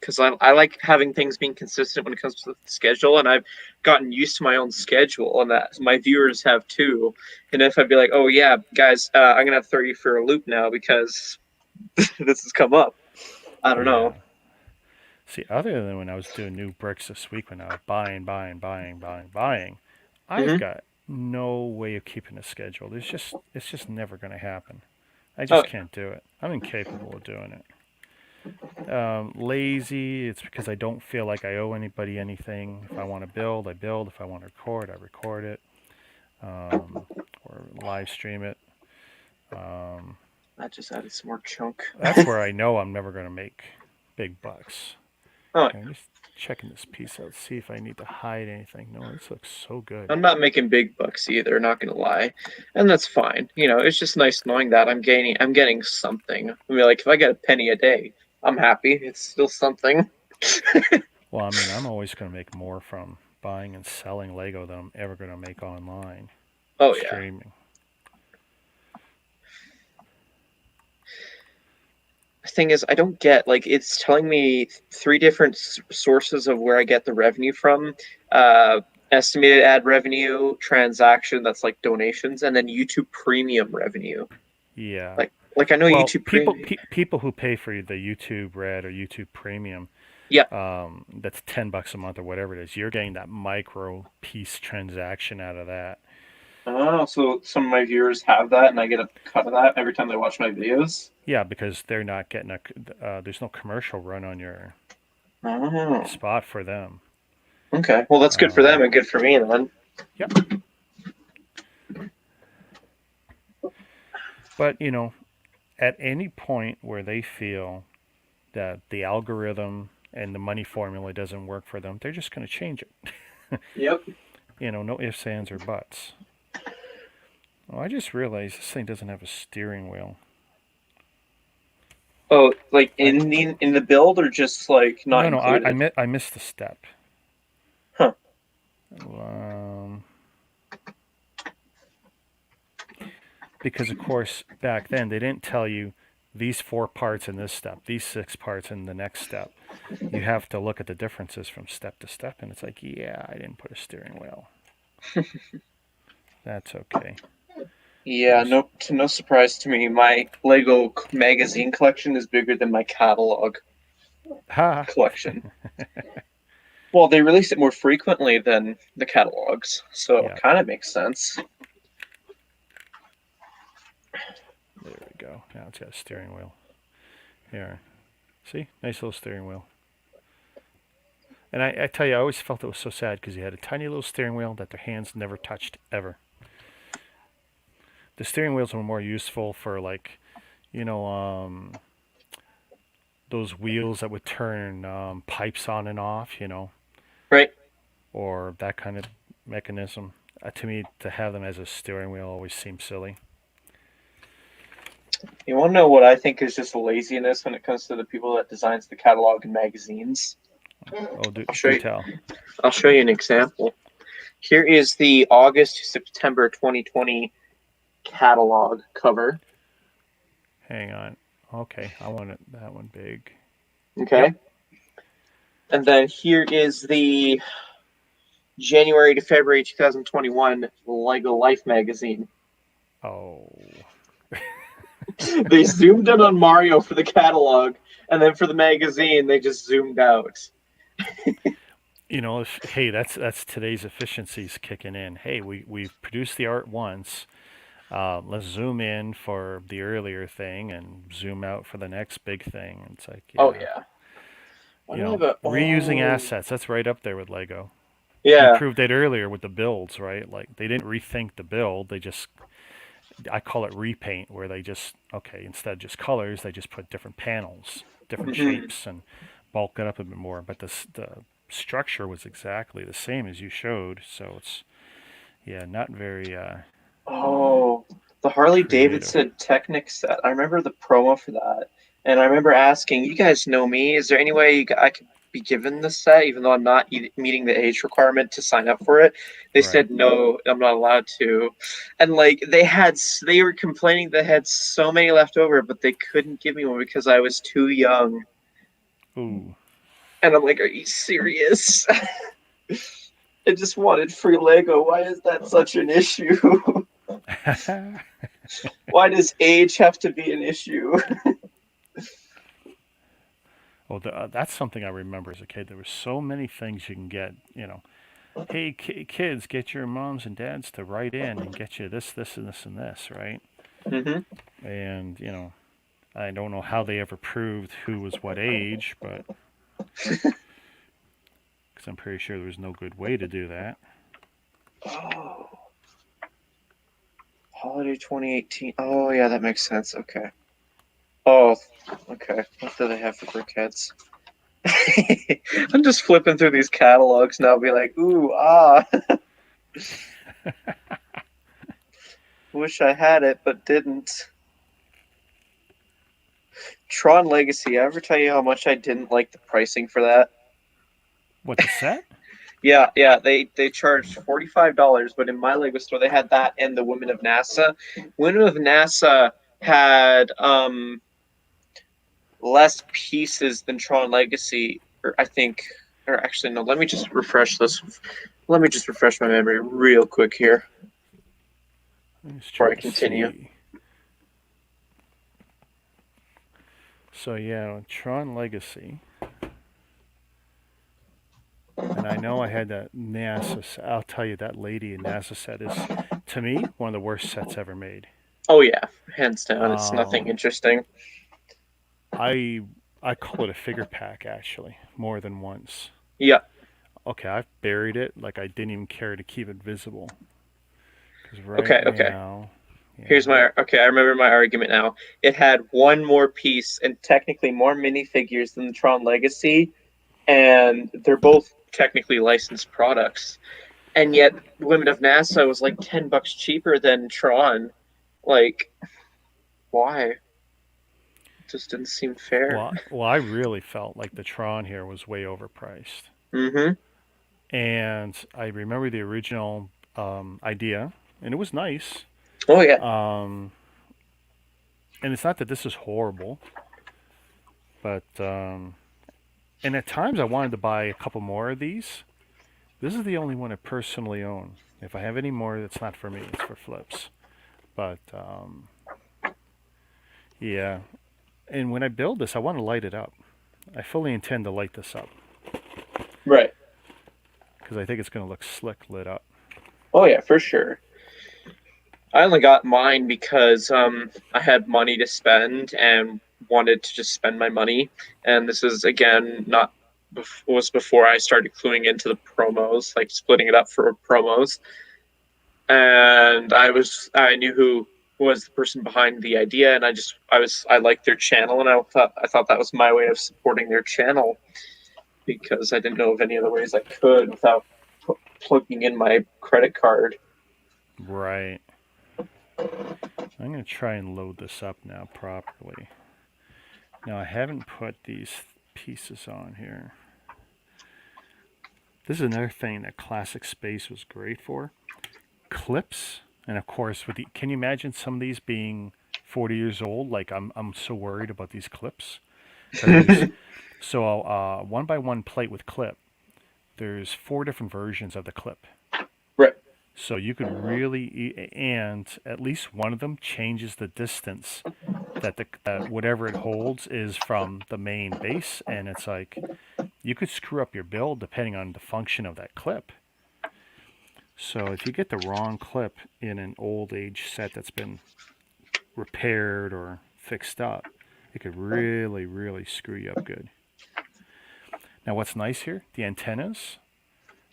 Because I like having things being consistent when it comes to the schedule, and I've gotten used to my own schedule, and that my viewers have too. And if I'd be like, oh yeah, guys, I'm going to have 30 for a loop now because this has come up. I don't know. See, other than when I was doing new bricks this week, when I was buying, I've Mm-hmm. got no way of keeping a schedule. It's just never going to happen. I Oh, just can't do it. I'm incapable of doing it. Lazy. It's because I don't feel like I owe anybody anything. If I want to build, I build. If I want to record, I record it, or live stream it. I just added some more chunk. That's where I know I'm never going to make big bucks. Oh, I'm just checking this piece out, see if I need to hide anything. No, this looks so good. I'm not making big bucks either, not gonna lie, and that's fine. It's just nice knowing that I'm getting something. I mean, like if I get a penny a day, I'm happy. It's still something. Well, I mean, I'm always going to make more from buying and selling Lego than I'm ever going to make online. Oh yeah. Streaming. The thing is, I don't get like it's telling me three different sources of where I get the revenue from. Estimated ad revenue, transaction that's like donations, and then YouTube Premium revenue. Yeah. Like I know Well, YouTube people Premium. people who pay for the YouTube Red or YouTube Premium, Yeah. that's $10 a month or whatever it is. You're getting that micro piece transaction out of that. Oh, so some of my viewers have that, and I get a cut of that every time they watch my videos. Yeah, because they're not getting there's no commercial run on your Oh, spot for them. Okay. Well, that's good for them and good for me then. Yep. But at any point where they feel that the algorithm and the money formula doesn't work for them, they're just going to change it. Yep. No ifs, ands, or buts. Oh, I just realized this thing doesn't have a steering wheel. Oh, like in the build or just like not No, included? I missed the step. Huh. Because of course back then they didn't tell you these 4 parts in this step, these 6 parts in the next step. You have to look at the differences from step to step, and it's like, yeah, I didn't put a steering wheel. That's okay. Yeah, no surprise to me. My Lego magazine collection is bigger than my catalog collection. Well, they release it more frequently than the catalogs, so Yeah. it kind of makes sense. There we go. Now it's got a steering wheel. Here. See? Nice little steering wheel. And I tell you, I always felt it was so sad because you had a tiny little steering wheel that their hands never touched ever. The steering wheels were more useful for those wheels that would turn pipes on and off, Right. or that kind of mechanism. To me, to have them as a steering wheel always seemed silly. You want to know what I think is just laziness when it comes to the people that designs the catalog and magazines? Oh, do you. tell. I'll show you an example. Here is the August to September 2020 catalog cover. Hang on. Okay, I want that one big. Okay. Yep. And then here is the January to February 2021 Lego Life magazine. Oh. They zoomed in on Mario for the catalog, and then for the magazine, they just zoomed out. Hey, that's today's efficiencies kicking in. Hey, we've produced the art once. Let's zoom in for the earlier thing and zoom out for the next big thing. It's like, yeah. Oh yeah. Reusing assets. That's right up there with Lego. Yeah. You proved it earlier with the builds, right? Like they didn't rethink the build. I call it repaint, where they just instead of just colors, they just put different panels, different shapes, and bulk it up a bit more. But the structure was exactly the same as you showed, so it's not very. The Harley Davidson Technic set. I remember the promo for that, and I remember asking, "You guys know me? Is there any way I could be given this set, even though I'm not meeting the age requirement to sign up for it?" They said, "No, I'm not allowed to." And they were complaining they had so many left over, but they couldn't give me one because I was too young. Ooh. And I'm like, "Are you serious?" I just wanted free Lego. Why is that such an issue? Why does age have to be an issue? Well, that's something I remember as a kid. There were so many things you can get, hey, kids, get your moms and dads to write in and get you this, this, and this, and this, right? Mm-hmm. And, I don't know how they ever proved who was what age, but because I'm pretty sure there was no good way to do that. Oh, holiday 2018. Oh, yeah, that makes sense. Okay. Oh, okay. What do they have for brickheads? I'm just flipping through these catalogs now, be like, ooh, ah. Wish I had it, but didn't. Tron Legacy. I ever tell you how much I didn't like the pricing for that? What, the set? Yeah. They charged $45, but in my Lego store they had that and the Women of NASA. Women of NASA had less pieces than Tron Legacy, or I think, or actually no. Let me just refresh this. Let me just refresh my memory real quick here Let me just before try I to continue. see. So, yeah, Tron Legacy. And I know I had that NASA. I'll tell you, that lady in NASA set is, to me, one of the worst sets ever made. Oh yeah, hands down. It's nothing Um, interesting. I I call it a figure pack actually, more than once. Yeah. Okay, I've buried it like I didn't even care to keep it visible. Because right Okay. now, Here's yeah, my okay. I remember my argument now. It had one more piece and technically more minifigures than the Tron Legacy, and they're both technically licensed products. And yet, Women of NASA was like $10 cheaper than Tron. Like, why? It just didn't seem fair. well, I really felt like the Tron here was way overpriced. Mm-hmm. And I remember the original idea, and it was nice. Oh yeah. Um, and it's not that this is horrible, but and at times I wanted to buy a couple more of these. This is the only one I personally own. If I have any more, it's not for me. It's for flips. But yeah, and when I build this, I want to light it up. I fully intend to light this up Right. because I think it's going to look slick lit up. Oh yeah, for sure. I only got mine because I had money to spend and wanted to just spend my money. And this is again not was before I started cluing into the promos, like splitting it up for promos. And I knew who was the person behind the idea, and I liked their channel, and I thought that was my way of supporting their channel because I didn't know of any other ways I could without plugging in my credit card. Right. I'm going to try and load this up now properly. Now I haven't put these pieces on here. This is another thing that Classic Space was great for. Clips, and of course, can you imagine some of these being 40 years old? Like I'm so worried about these clips because there's so 1x1 plate with clip. There's 4 different versions of the clip, Right. so you could really and at least one of them changes the distance that whatever it holds is from the main base, and it's like you could screw up your build depending on the function of that clip. So if you get the wrong clip in an old age set that's been repaired or fixed up, it could really, really screw you up good. Now what's nice here, the antennas,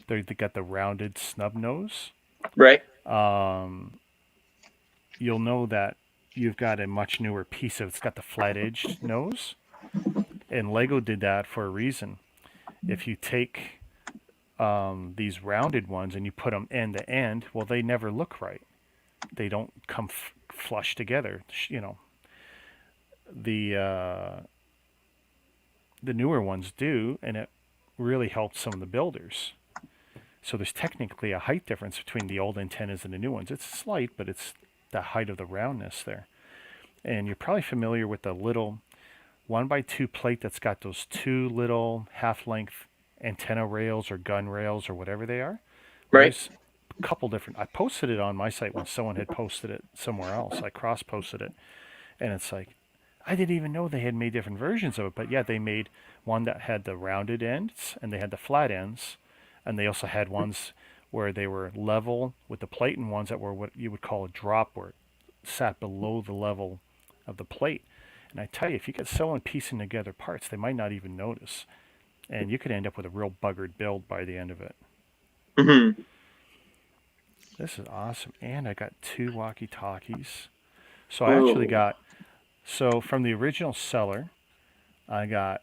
they got the rounded snub nose. Right. You'll know that you've got a much newer piece of it's got the flat edged nose. And Lego did that for a reason. If you take these rounded ones and you put them end to end, well, they never look right. They don't come flush together. The the newer ones do, and it really helps some of the builders. So there's technically a height difference between the old antennas and the new ones. It's slight, but it's the height of the roundness there. And you're probably familiar with the little 1x2 plate that's got those 2 little half-length antenna rails or gun rails or whatever they are. Well, Right. there's a couple different. I posted it on my site when someone had posted it somewhere else. I cross-posted it, and it's like I didn't even know they had made different versions of it. But yeah, they made one that had the rounded ends and they had the flat ends, and they also had ones where they were level with the plate, and ones that were what you would call a drop, where it sat below the level of the plate. And I tell you, if you get someone piecing together parts, they might not even notice, and you could end up with a real buggered build by the end of it. Mm-hmm. This is awesome, and I got 2 walkie-talkies. So I actually Whoa. got, so from the original seller, I got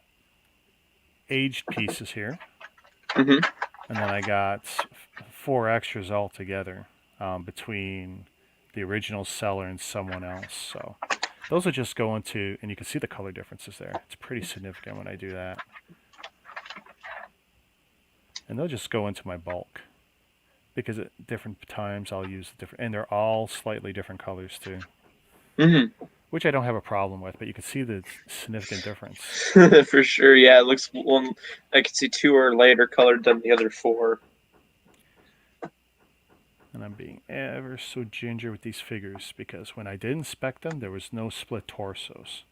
aged pieces here, Mm-hmm. and then I got 4 extras altogether between the original seller and someone else. So those will just go into, and you can see the color differences there. It's pretty significant when I do that. And they'll just go into my bulk, because at different times I'll use different, and they're all slightly different colors too, Mm-hmm. which I don't have a problem with, but you can see the significant difference. For sure, yeah. It looks one. I can see 2 are lighter colored than the other 4. And I'm being ever so ginger with these figures, because when I did inspect them, there was no split torsos.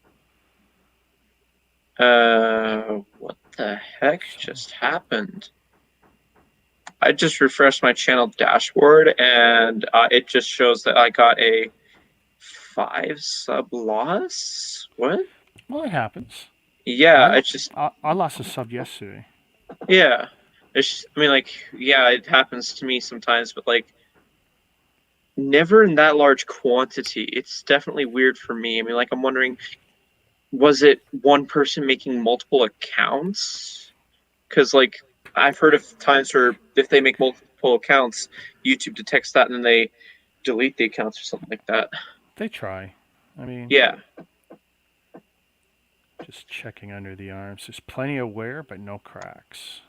What the heck just happened? I just refreshed my channel dashboard, and it just shows that I got a 5 sub loss. What? Well, it happens. Yeah, it's just I lost a sub yesterday. yeah. It's just, I mean, like, yeah, it happens to me sometimes, but like, never in that large quantity. It's definitely weird for me. I mean, like, I'm wondering, was it one person making multiple accounts? Because like, I've heard of times where if they make multiple accounts, YouTube detects that and then they delete the accounts or something like that. They try. I mean, Yeah. just checking under the arms. There's plenty of wear, but no cracks.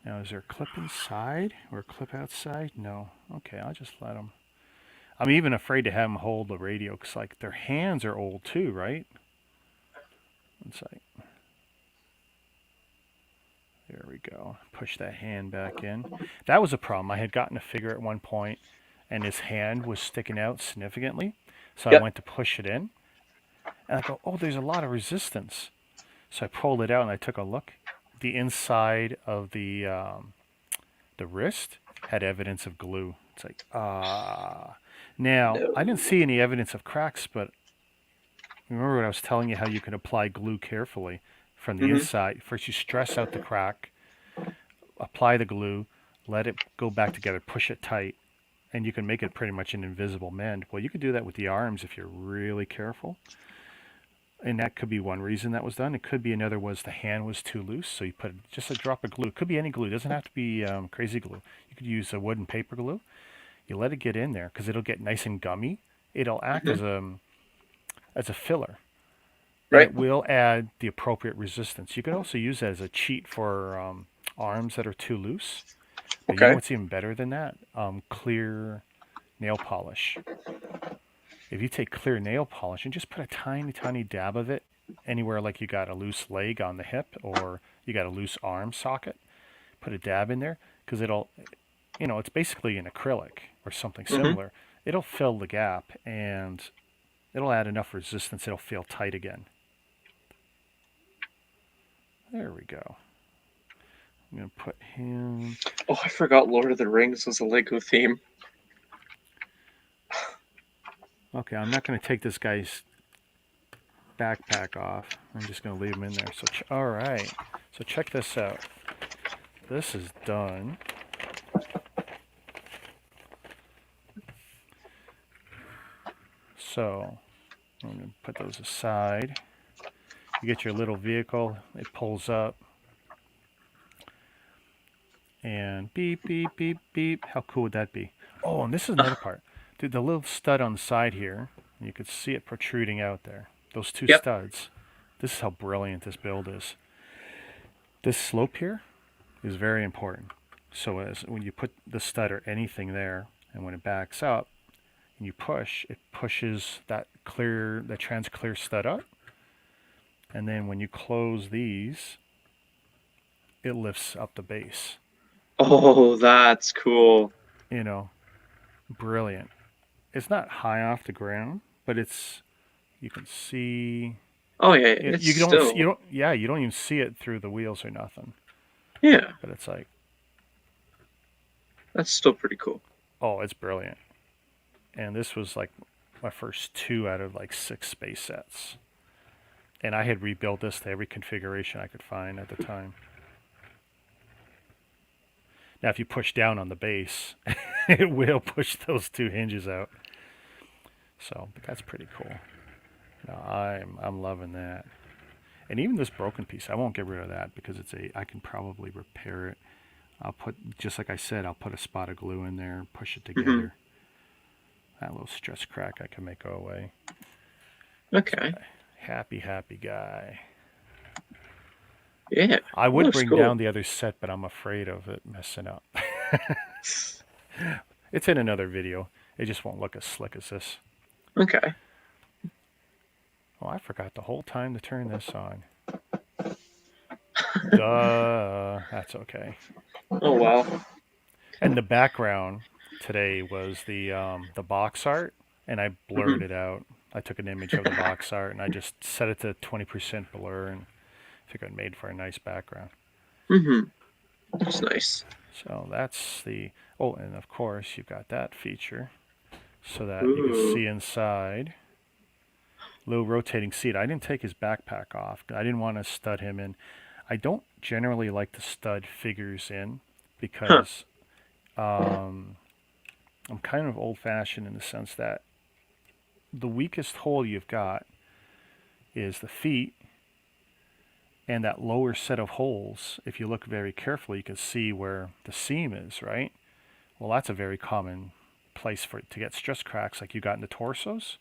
Now, is there a clip inside or a clip outside? No. Okay, I'll just let them. I'm even afraid to have them hold the radio, because like their hands are old too, right? It's like, there we go. Push that hand back in. That was a problem. I had gotten a figure at one point, and his hand was sticking out significantly. So I Yep. went to push it in, and I go, oh, there's a lot of resistance. So I pulled it out, and I took a look. The inside of the wrist had evidence of glue. It's like, Now, No. I didn't see any evidence of cracks, but remember what I was telling you, how you can apply glue carefully from the Mhm. inside. First, you stress out the crack, apply the glue, let it go back together, push it tight, and you can make it pretty much an invisible mend. Well, you can do that with the arms if you're really careful. And that could be one reason that was done. It could be another was the hand was too loose, so you put just a drop of glue. It could be any glue. It doesn't have to be crazy glue. You could use a wood and paper glue. You let it get in there because it'll get nice and gummy. It'll act as a filler. And Right. it will add the appropriate resistance. You could also use that as a cheat for arms that are too loose. But you know Okay. what's even better than that? Clear nail polish. If you take clear nail polish and just put a tiny, tiny dab of it anywhere, like you got a loose leg on the hip or you got a loose arm socket, put a dab in there, because it'll, it's basically an acrylic or something Mhm. similar. It'll fill the gap and it'll add enough resistance, it'll feel tight again. There we go. I'm going to put him. Oh, I forgot Lord of the Rings was a Lego theme. Okay, I'm not going to take this guy's backpack off. I'm just going to leave him in there. So, all right. So check this out. This is done. So I'm going to put those aside. You get your little vehicle. It pulls up. And beep, beep, beep, beep. How cool would that be? Oh, and this is another part. Dude, the little stud on the side here, you could see it protruding out there. Those 2 Yep. studs. This is how brilliant this build is. This slope here is very important. So when you put the stud or anything there, and when it backs up, and you push, it pushes that trans clear stud up. And then when you close these, it lifts up the base. Oh, that's cool. Brilliant. It's not high off the ground, but you can see Oh yeah, it. it's You still. don't even see it through the wheels or nothing. Yeah, But it's like, that's still pretty cool. oh, it's brilliant. And this was like my first 2 out of like 6 space sets. And I had rebuilt this to every configuration I could find at the time. Now, if you push down on the base, it will push those 2 hinges out. So, but that's pretty cool. No, I'm loving that. And even this broken piece, I won't get rid of that because I can probably repair it. I'll put, just like I said, I'll put a spot of glue in there, push it together. That little stress crack I can make go away. Okay. Happy guy. Yeah. I would Looks bring cool. down the other set, but I'm afraid of it messing up. It's in another video. It just won't look as slick as this. Okay. Oh, I forgot the whole time to turn this on. Duh. That's okay. Oh wow. And the background today was the box art, and I blurred it out. I took an image of the box art and I just set it to 20% blur, and figured it made for a nice background. That's nice. So that's the, oh, and of course you've got that feature so that Ooh. you can see inside. Little rotating seat. I didn't take his backpack off. I didn't want to stud him in. I don't generally like to stud figures in because I'm kind of old-fashioned in the sense that the weakest hole you've got is the feet, and that lower set of holes, if you look very carefully, you can see where the seam is, right? Well, that's a very common place to get stress cracks like you got in the torsos.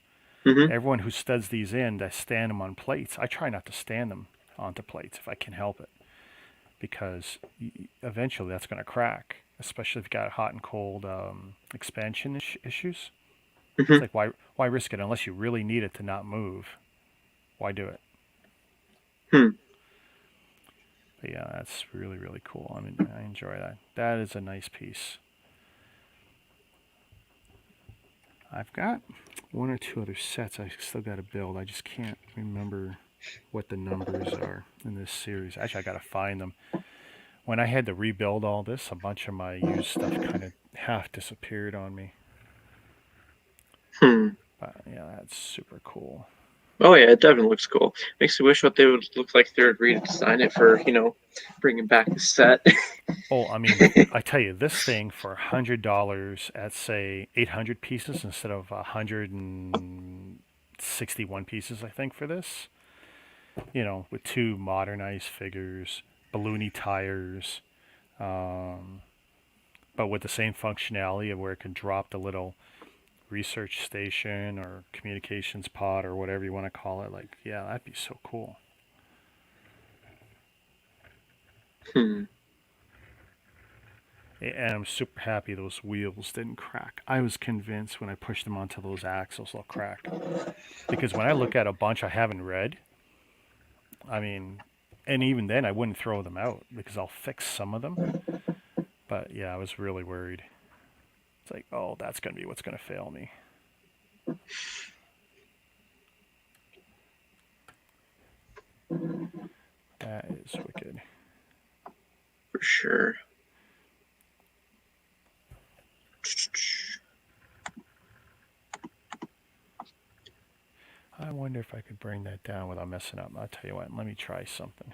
Everyone who studs these in, they stand them on plates. I try not to stand them onto plates if I can help it, because eventually that's going to crack, especially if you've got hot and cold expansion issues. It's like, why risk it unless you really need it to not move? Why do it? But yeah, that's really, really cool. I mean, I enjoy that. That is a nice piece. I've got 1 or 2 other sets I still got to build. I just can't remember what the numbers are in this series. Actually, I got to find them. When I had to rebuild all this, a bunch of my used stuff kind of half disappeared on me. But yeah, that's super cool. Oh yeah, it definitely looks cool. Makes me wish what they would look like if they would redesign it for, bringing back the set. Oh, I mean, I tell you, this thing for $100 at, say, 800 pieces instead of 161 pieces, I think, for this. With 2 modernized figures, balloony tires, but with the same functionality of where it can drop the little research station or communications pod or whatever you want to call it. Like, yeah, that'd be so cool. And I'm super happy those wheels didn't crack. I was convinced when I pushed them onto those axles they'll crack. Because when I look at a bunch I haven't read, I mean, and even then I wouldn't throw them out because I'll fix some of them. But yeah, I was really worried. It's like, oh, that's going to be what's going to fail me. That is wicked. For sure. I wonder if I could bring that down without messing up. I'll tell you what, let me try something.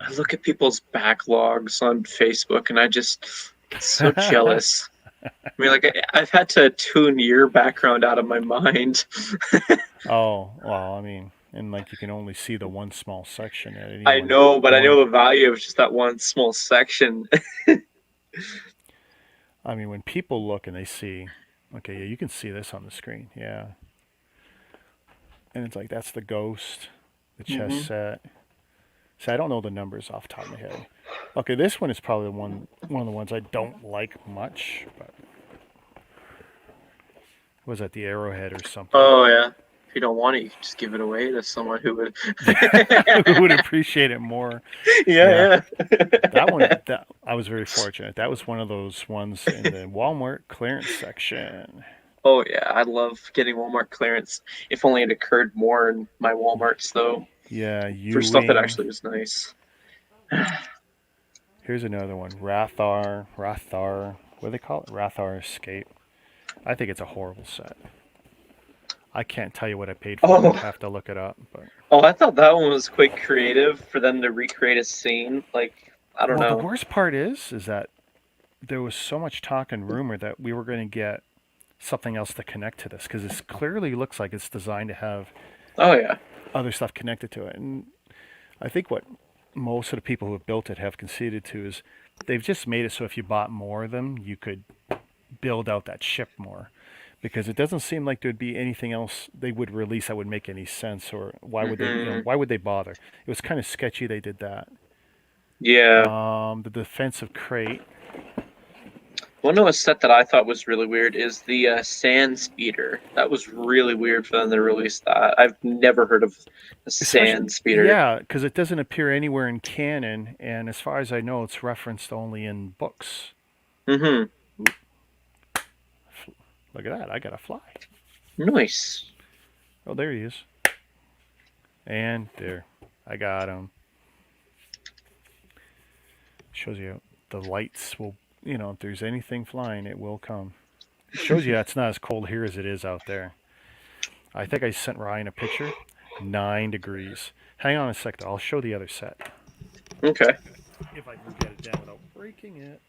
I look at people's backlogs on Facebook and I just get so jealous. I mean, like, I've had to tune your background out of my mind. Oh, well, I mean, and like you can only see the one small section at any I one know, but I know point. the value of just that one small section. I mean, when people look and they see, okay, yeah, you can see this on the screen, yeah. And it's like, that's the ghost, the chess set. So I don't know the numbers off the top of my head. Okay, this one is probably one of the ones I don't like much, but was that the Arrowhead or something? Oh yeah. If you don't want it, you can just give it away to someone who would who would appreciate it more. Yeah. That one, I was very fortunate. That was one of those ones in the Walmart clearance section. Oh yeah, I love getting Walmart clearance. If only it occurred more in my Walmarts though. Yeah, For stuff that Ewing. actually was nice. Here's another one. Rathar. What do they call it? Rathar Escape. I think it's a horrible set. I can't tell you what I paid for it. I'd Oh, have to look it up. But I thought that one was quite creative for them to recreate a scene. Like, I don't well, the know. worst part is that there was so much talk and rumor that we were going to get something else to connect to this because it clearly looks like it's designed to have Oh yeah. other stuff connected to it. And I think what most of the people who have built it have conceded to is they've just made it so if you bought more of them, you could build out that ship more. Because it doesn't seem like there'd be anything else they would release that would make any sense, or why would they, Hmm. why would they bother? It was kind of sketchy they did that. Yeah. The defensive crate. One of a set that I thought was really weird is the sand speeder. That was really weird for them to release that. I've never heard of a Especially, sand speeder. yeah, because it doesn't appear anywhere in canon, and as far as I know, it's referenced only in books. Mm-hmm. Look at that! I got a fly. Nice. Oh, there he is. And there, I got him. Shows you the lights will, if there's anything flying, it will come. It shows you it's not as cold here as it is out there. I think I sent Ryan a picture. 9 degrees. Hang on a sec, though. I'll show the other set. Okay. If I can get it down without breaking it.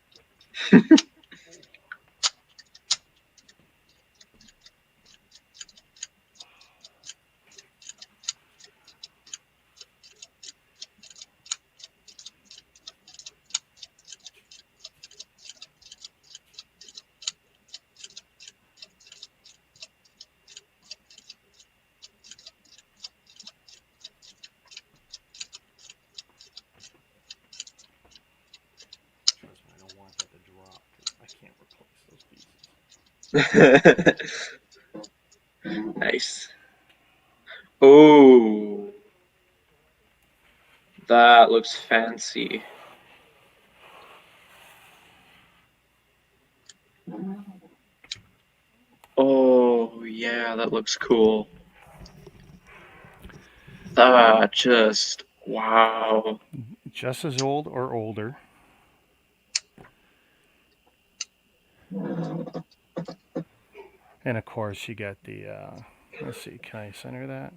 Trust me, I don't want that to drop. I can't replace those pieces. Nice. Oh, that looks fancy. Oh, yeah, that looks cool. That just, wow. Just as old or older. And of course, you get the. Let's see, can I center that?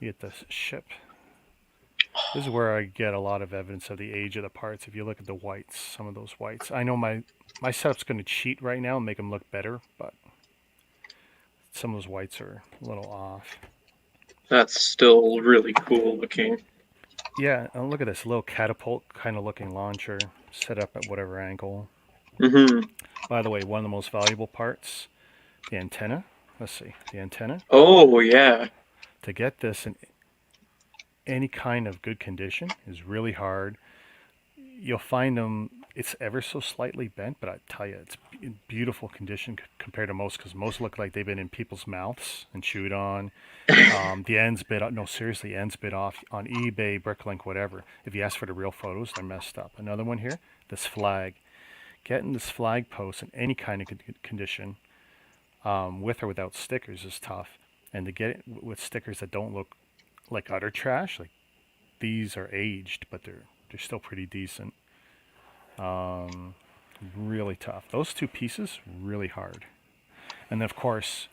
You get the ship. This is where I get a lot of evidence of the age of the parts. If you look at the whites, some of those whites. I know my setup's going to cheat right now and make them look better, but some of those whites are a little off. That's still really cool looking. Yeah, and look at this little catapult kind of looking launcher set up at whatever angle. Mm-hmm. By the way, one of the most valuable parts, the antenna. Let's see, the antenna. Oh, yeah. To get this in any kind of good condition is really hard. You'll find them, it's ever so slightly bent, but I tell you, it's in beautiful condition compared to most, because most look like they've been in people's mouths and chewed on. The ends bit off, no, seriously, ends bit off on eBay, Bricklink, whatever. If you ask for the real photos, they're messed up. Another one here, this flag. Getting this flag post in any kind of condition, with or without stickers, is tough. And to get it with stickers that don't look like utter trash, like these are aged, but they're still pretty decent. Really tough. Those two pieces, really hard. And of course,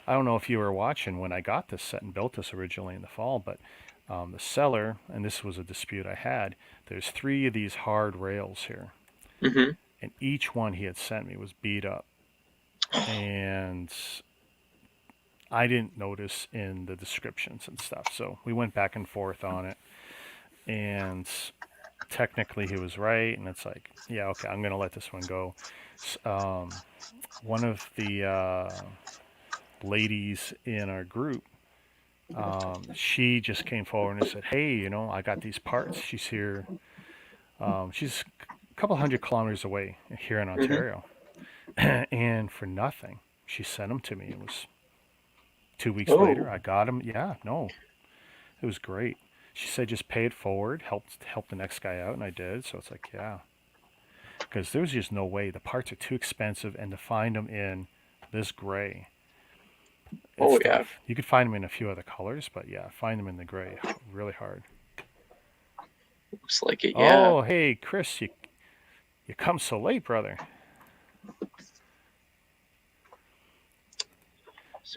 I don't know if you were watching when I got this set and built this originally in the fall, but the seller, and this was a dispute I had, there's 3 of these hard rails here. Mm-hmm. And each one he had sent me was beat up. And I didn't notice in the descriptions and stuff. So we went back and forth on it. And technically he was right. And it's like, yeah, okay, I'm going to let this one go. One of the ladies in our group, she just came forward and said, hey, I got these parts. She's here. She's a couple 100 kilometers away here in Mm-hmm. Ontario. And for nothing, she sent them to me. It was 2 weeks later. Oh, I got them. Yeah, no, it was great. She said just pay it forward, help the next guy out, and I did. So it's like, yeah, because there's just no way. The parts are too expensive, and to find them in this gray, it's oh yeah. tough. You could find them in a few other colors, but yeah, find them in the gray, really hard. Looks like it, yeah. Oh, hey, Chris, you come so late, brother.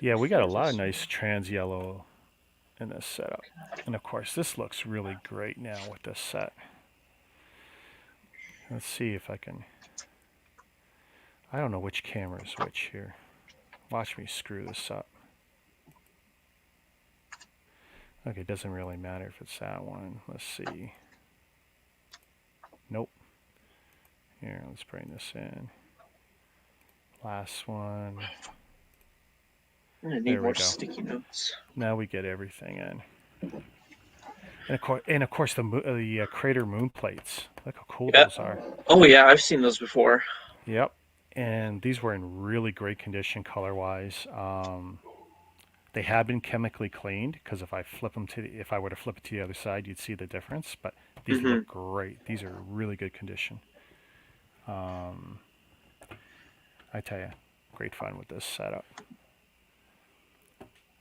Yeah, we got a lot of nice trans yellow in this setup. And of course, this looks really great now with this set. Let's see if I can... I don't know which camera is which here. Watch me screw this up. Okay, it doesn't really matter if it's that one. Let's see. Nope. Here, let's bring this in. Last one. I'm gonna need more sticky notes. Now we get everything in. And of course the crater moon plates. Look how cool those are. Oh yeah, I've seen those before. Yep. And these were in really great condition color-wise. They have been chemically cleaned because if I were to flip it to the other side, you'd see the difference. But these look great. These are really good condition. I tell you, great fun with this setup.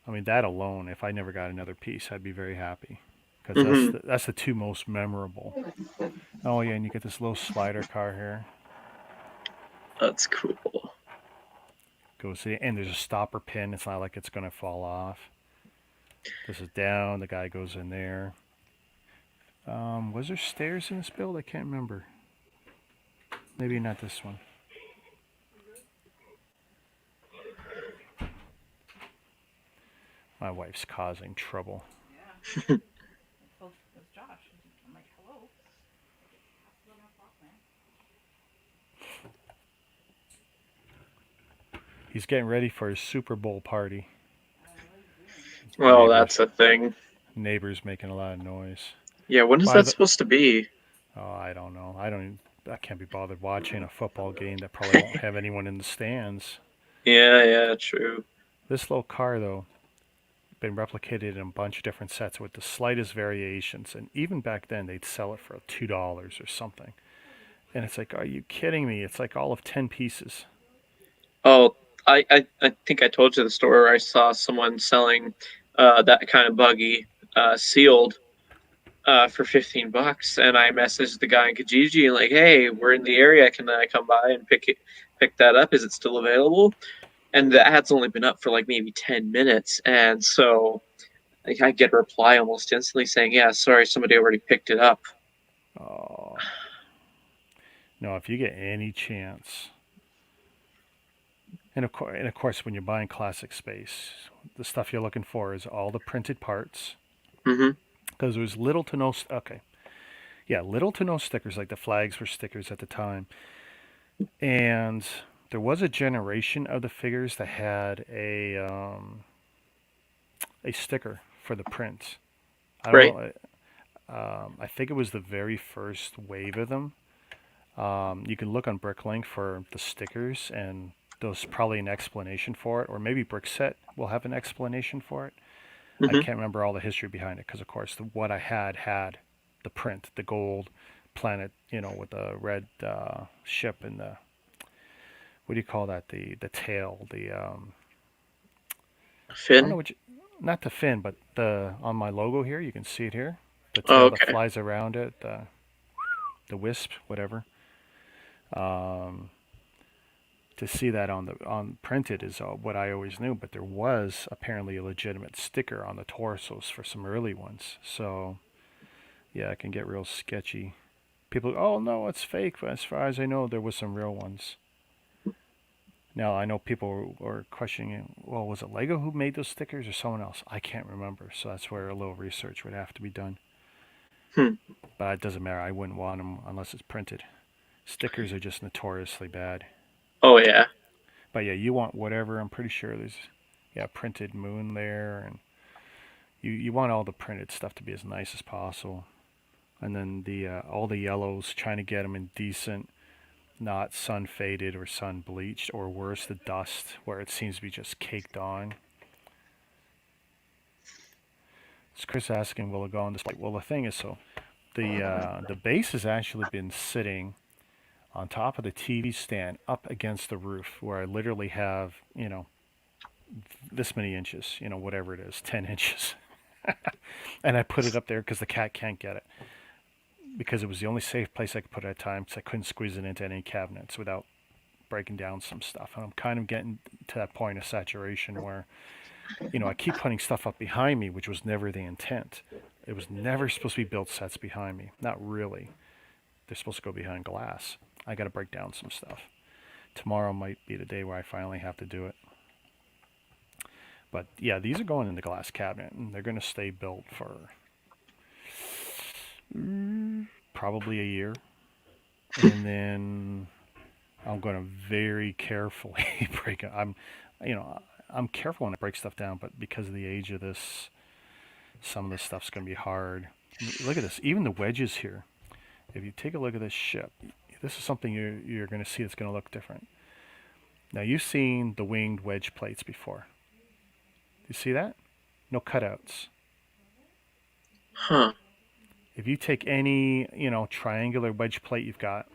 I mean, that alone, if I never got another piece, I'd be very happy. Because that's the two most memorable. Oh, yeah, and you get this little slider car here. That's cool. Goes in, and there's a stopper pin. It's not like it's going to fall off. This is down. The guy goes in there. Was there stairs in this build? I can't remember. Maybe not this one. My wife's causing trouble. Yeah. Well, it's Josh. I'm like, hello. It's 11 o'clock, man. He's getting ready for his Super Bowl party. Well, that's a thing. Neighbors making a lot of noise. Yeah, when is that supposed to be? Oh, I don't know. I can't be bothered watching a football game that probably won't have anyone in the stands. Yeah, true. This little car, though, been replicated in a bunch of different sets with the slightest variations, and even back then they'd sell it for $2 or something. And it's like, are you kidding me? It's like all of 10 pieces. Oh, I think I told you the story where I saw someone selling that kind of buggy sealed for $15, and I messaged the guy in Kijiji and like, hey, we're in the area. Can I come by and pick that up? Is it still available? And the ad's only been up for like maybe 10 minutes, and so I get a reply almost instantly saying, yeah, sorry, somebody already picked it up. Oh. No, if you get any chance. And of course, when you're buying Classic Space, the stuff you're looking for is all the printed parts. Because there's little to no stickers, like the flags were stickers at the time. And there was a generation of the figures that had a sticker for the print. I don't know. I think it was the very first wave of them. You can look on Bricklink for the stickers, and there's probably an explanation for it, or maybe Brickset will have an explanation for it. I can't remember all the history behind it because, of course, what I had the print, the gold planet, with the red ship and the, what do you call that? The tail, the fin. Not the fin, but on my logo here, you can see it here. The tail that flies around it, the wisp, whatever. To see that on printed is what I always knew, but there was apparently a legitimate sticker on the torsos for some early ones. So, yeah, it can get real sketchy. People, oh no, it's fake. But as far as I know, there was some real ones. Now I know people are questioning, well, was it Lego who made those stickers or someone else? I can't remember. So that's where a little research would have to be done. But it doesn't matter. I wouldn't want them unless it's printed. Stickers are just notoriously bad. Oh, yeah. But yeah, you want whatever. I'm pretty sure there's, printed moon there. And you want all the printed stuff to be as nice as possible. And then all the yellows, trying to get them in decent, not sun faded or sun bleached, or worse, the dust, where it seems to be just caked on. It's Chris asking, will it go on display? Well, the thing is, the base has actually been sitting on top of the TV stand up against the roof, where I literally have, this many inches, whatever it is, 10 inches. And I put it up there because the cat can't get it. because it was the only safe place I could put it at times. I couldn't squeeze it into any cabinets without breaking down some stuff. And I'm kind of getting to that point of saturation where, I keep putting stuff up behind me, which was never the intent. It was never supposed to be built sets behind me. Not really. They're supposed to go behind glass. I got to break down some stuff. Tomorrow might be the day where I finally have to do it. But yeah, these are going in the glass cabinet, and they're going to stay built for probably a year. And then I'm going to very carefully break it. I'm careful when I break stuff down, but because of the age of this, some of this stuff's going to be hard. Look at this. Even the wedges here. If you take a look at this ship, this is something you're going to see that's going to look different. Now, you've seen the winged wedge plates before. You see that? No cutouts. Huh. If you take any, triangular wedge plate you've got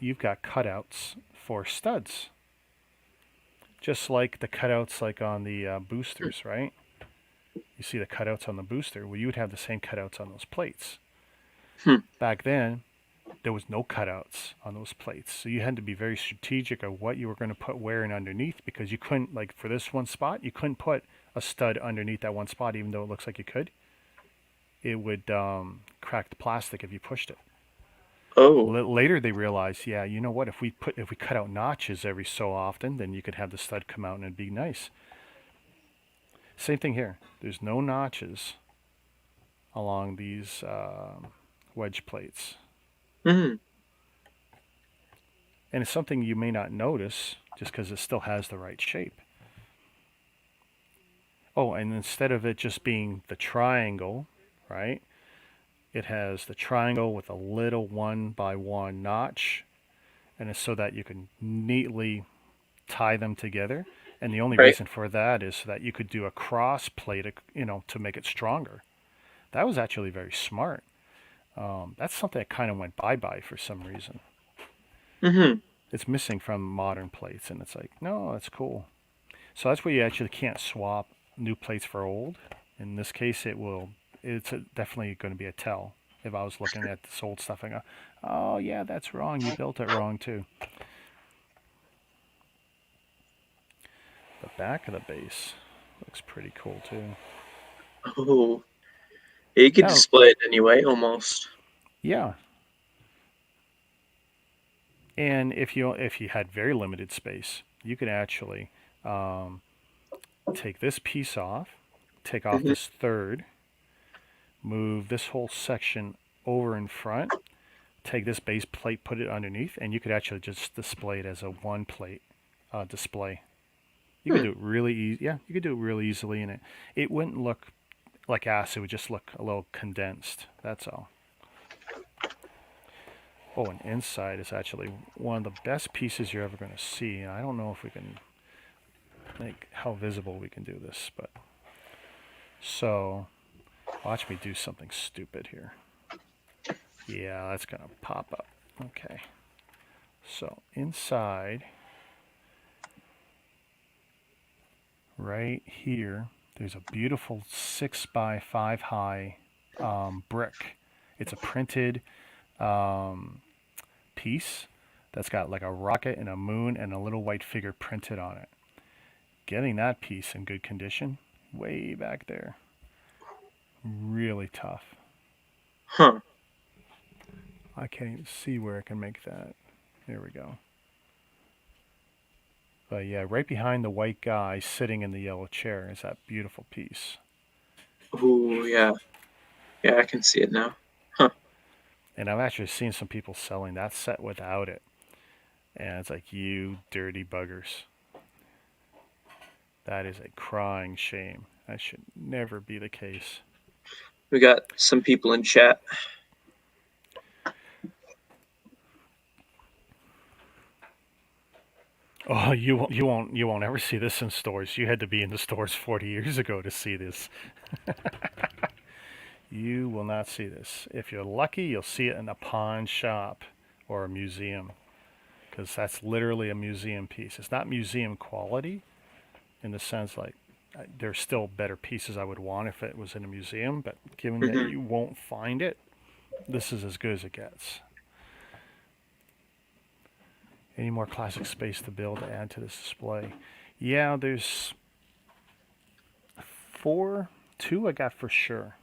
cutouts for studs. Just like the cutouts like on the boosters, right? You see the cutouts on the booster. Well, you would have the same cutouts on those plates. Back then, there was no cutouts on those plates. So you had to be very strategic of what you were going to put where and underneath, because you couldn't, like for this one spot, you couldn't put a stud underneath that one spot, even though it looks like you could. It would crack the plastic if you pushed it. Oh. Later they realized, yeah, you know what? If we cut out notches every so often, then you could have the stud come out and it'd be nice. Same thing here. There's no notches along these wedge plates. Mm-hmm. And it's something you may not notice just because it still has the right shape. Oh, and instead of it just being the triangle, right? It has the triangle with a little 1x1 notch, and it's so that you can neatly tie them together. And the only reason for that is so that you could do a cross plate, to make it stronger. That was actually very smart. That's something that kind of went bye-bye for some reason. Mm-hmm. It's missing from modern plates, and it's like, no, that's cool. So that's where you actually can't swap new plates for old. In this case, it's definitely going to be a tell. If I was looking at this old stuff, I go, oh yeah, that's wrong. You built it wrong too. The back of the base looks pretty cool too. Oh. You could display it anyway, almost. Yeah. And if you had very limited space, you could actually take this piece off, take off this third, move this whole section over in front, take this base plate, put it underneath, and you could actually just display it as a one plate display. You could do it really easy. Yeah, you could do it really easily, and it wouldn't look like ass. It would just look a little condensed. That's all. Oh, and inside is actually one of the best pieces you're ever going to see. And I don't know if we can how visible we can do this, but so watch me do something stupid here. Yeah, that's going to pop up. Okay. So inside, right here, there's a beautiful 6x5 high brick. It's a printed piece that's got like a rocket and a moon and a little white figure printed on it. Getting that piece in good condition, way back there, really tough. Huh. I can't even see where I can make that. There we go. But yeah, right behind the white guy sitting in the yellow chair is that beautiful piece. Oh, yeah. Yeah, I can see it now. Huh. And I've actually seen some people selling that set without it. And it's like, you dirty buggers. That is a crying shame. That should never be the case. We got some people in chat. Oh, you won't ever see this in stores. You had to be in the stores 40 years ago to see this. You will not see this. If you're lucky, you'll see it in a pawn shop or a museum, because that's literally a museum piece. It's not museum quality in the sense like there's still better pieces I would want if it was in a museum, but given that you won't find it, This is as good as it gets. Any more classic space to build to add to this display? Yeah, there's 4, 2 I got for sure,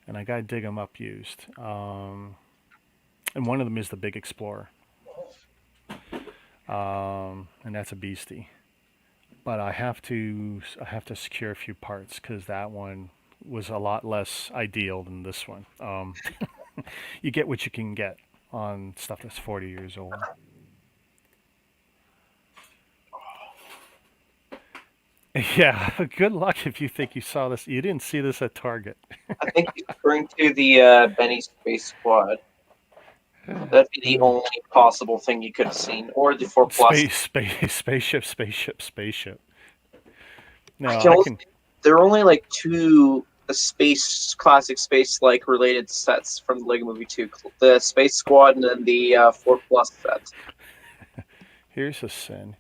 and I gotta dig them up used. And one of them is the Big Explorer, and that's a beastie. But I have to secure a few parts because that one was a lot less ideal than this one. You get what you can get on stuff that's 40 years old. Yeah, good luck if you think you saw this. You didn't see this at Target. I think he's referring to the Benny Space Squad. That'd be the only possible thing you could have seen, or the 4 Plus. Spaceship. No, I can I also, can. there are only like 2 classic space like related sets from the Lego Movie 2: the Space Squad and then the 4 Plus set. Here's a sin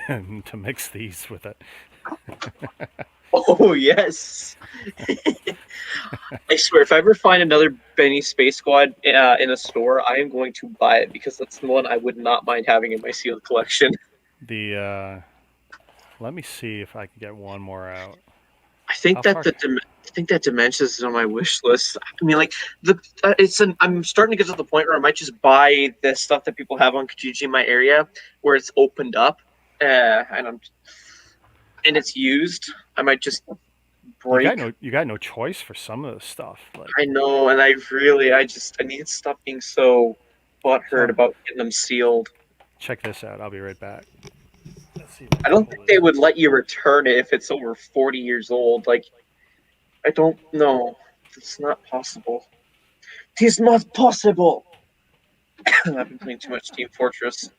to mix these with it. Oh yes. I swear, if I ever find another Benny Space Squad in a store, I am going to buy it because that's the one I would not mind having in my sealed collection. The let me see if I can get one more out. I think How that far? I think that Dimensions is on my wish list. I mean, like I'm starting to get to the point where I might just buy the stuff that people have on Kijiji in my area, where it's opened up, and it's used. I might just break. You got no choice for some of this stuff. Like, I know, and I need to stop being so butthurt so about getting them sealed. check this out. I'll be right back. Let's see if I I can don't pull think this they up. would let you return it if it's over 40 years old. Like, I don't know. It's not possible. It is not possible. I've been playing too much Team Fortress.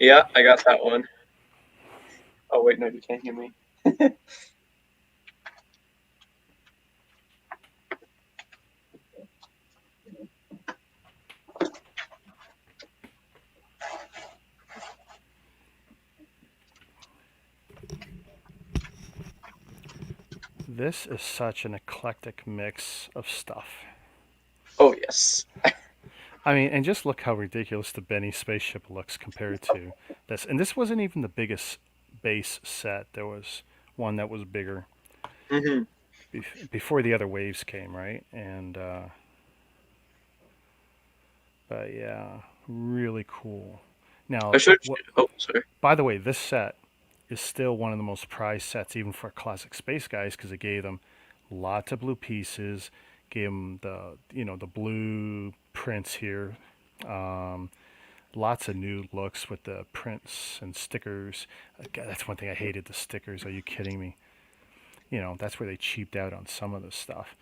Yeah, I got that one. Oh wait, no, you can't hear me. This is such an eclectic mix of stuff. Oh yes. I mean, and just look how ridiculous the Benny spaceship looks compared to this. And this wasn't even the biggest base set. There was one that was bigger Mm-hmm. before the other waves came, right? And but yeah, really cool. I Now, should. what? Oh, sorry. By the way, this set is still one of the most prized sets, even for classic space guys, because it gave them lots of blue pieces, gave them the blue prints here, um, lots of new looks with the prints and stickers. God, that's one thing I hated, the stickers. Are you kidding me? That's where they cheaped out on some of this stuff.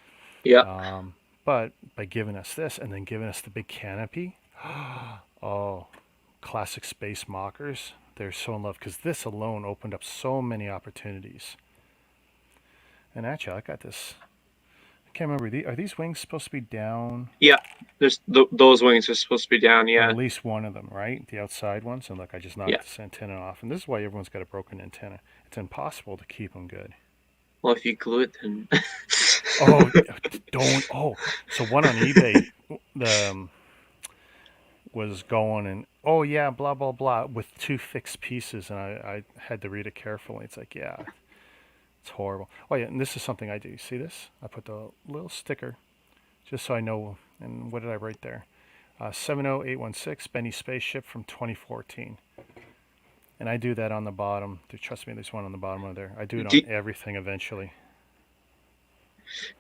Yeah. But by giving us this and then giving us the big canopy, oh, classic space mockers, they're so in love because this alone opened up so many opportunities. And actually, I got this. I can't remember. Are these wings supposed to be down? Yeah. There's those wings are supposed to be down. Or Yeah. at least one of them, right? The outside ones. And look, I just Yeah. knocked this antenna off. And this is why everyone's got a broken antenna. It's impossible to keep them good. Well, if you glue it, then. Oh, don't. Oh, so one on eBay, the was going and oh yeah, blah blah blah with 2 fixed pieces, and I had to read it carefully. It's like, yeah, it's horrible. Oh yeah, and this is something I do. See this? I put the little sticker just so I know. And what did I write there? 70816 Benny Spaceship from 2014. And I do that on the bottom. Trust me, there's one on the bottom of there. I do it on do, everything eventually.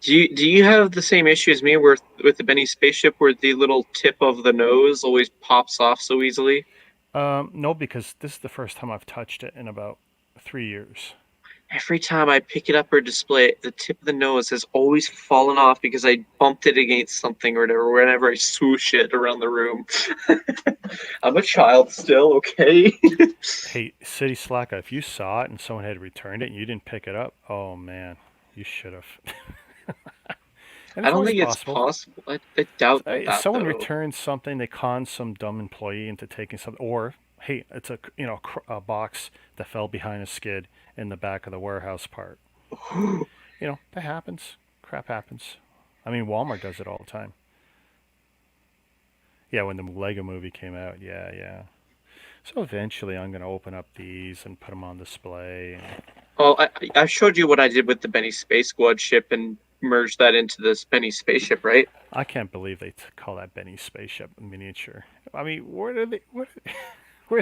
do you have the same issue as me where with the Benny spaceship where the little tip of the nose always pops off so easily? No, because this is the first time I've touched it in about 3 years. Every time I pick it up or display it, the tip of the nose has always fallen off because I bumped it against something or whatever whenever I swoosh it around the room. I'm a child still, okay? Hey, City Slacker, if you saw it and someone had returned it and you didn't pick it up, oh man, You should have. And I it's don't always think it's possible. possible. I doubt If that someone though. returns something, they con some dumb employee into taking something, or hey, it's a box that fell behind a skid in the back of the warehouse part. That happens. Crap happens. I mean, Walmart does it all the time. Yeah, when the Lego movie came out, yeah. So eventually, I'm gonna open up these and put them on display. Well, I showed you what I did with the Benny Space Squad ship and merged that into this Benny spaceship, right? I can't believe they call that Benny's spaceship a miniature. I mean, where do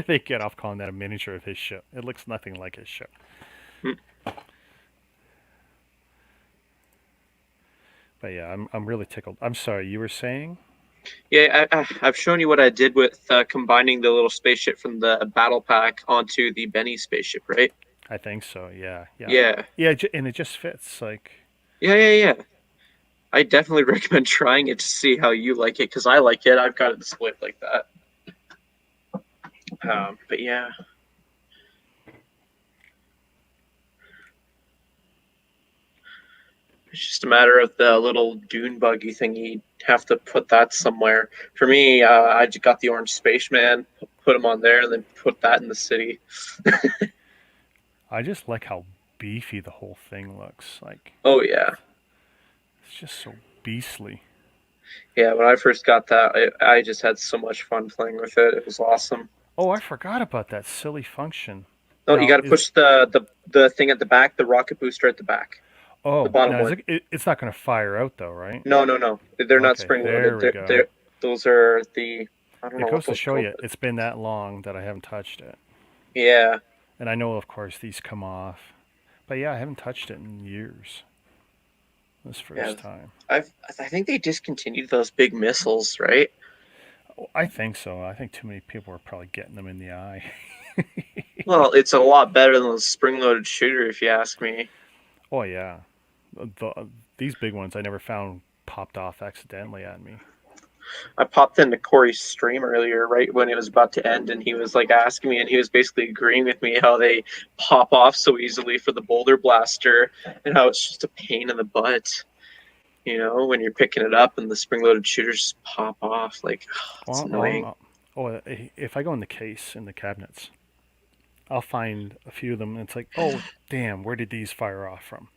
they get off calling that a miniature of his ship? It looks nothing like his ship. Hmm. But yeah, I'm really tickled. I'm sorry, you were saying? Yeah, I've shown you what I did with combining the little spaceship from the battle pack onto the Benny spaceship, right? I think so. Yeah. Yeah, Yeah, and it just fits. Like, yeah. I definitely recommend trying it to see how you like it because I like it. I've got it displayed like that. But yeah, it's just a matter of the little dune buggy thing. You have to put that somewhere. For me, I just got the orange spaceman, put him on there, and then put that in the city. I just like how beefy the whole thing looks. Like, Oh yeah, it's just so beastly. yeah. When I first got that, I just had so much fun playing with it. It was awesome. Oh, I forgot about that silly function. No, you Now, got to push the thing at the back, the rocket booster at the back, the bottom now one. it's not going to fire out though, right? No. They're not Okay, spring loaded. there we go. Those are the I don't It know what goes to those show called. you, it's been that long that I haven't touched it. Yeah, And I know, of course, these come off. But yeah, I haven't touched it in years. This yeah. first time. I think they discontinued those big missiles, right? Oh, I think so. I think too many people are probably getting them in the eye. Well, it's a lot better than the spring loaded shooter, if you ask me. Oh yeah, these big ones I never found popped off accidentally at me. I popped into Corey's stream earlier, right when it was about to end, and he was like asking me, and he was basically agreeing with me how they pop off so easily for the boulder blaster, and how it's just a pain in the butt. When you're picking it up and the spring-loaded shooters just pop off, like it's annoying. If I go in the case in the cabinets, I'll find a few of them, and it's like, oh damn, where did these fire off from?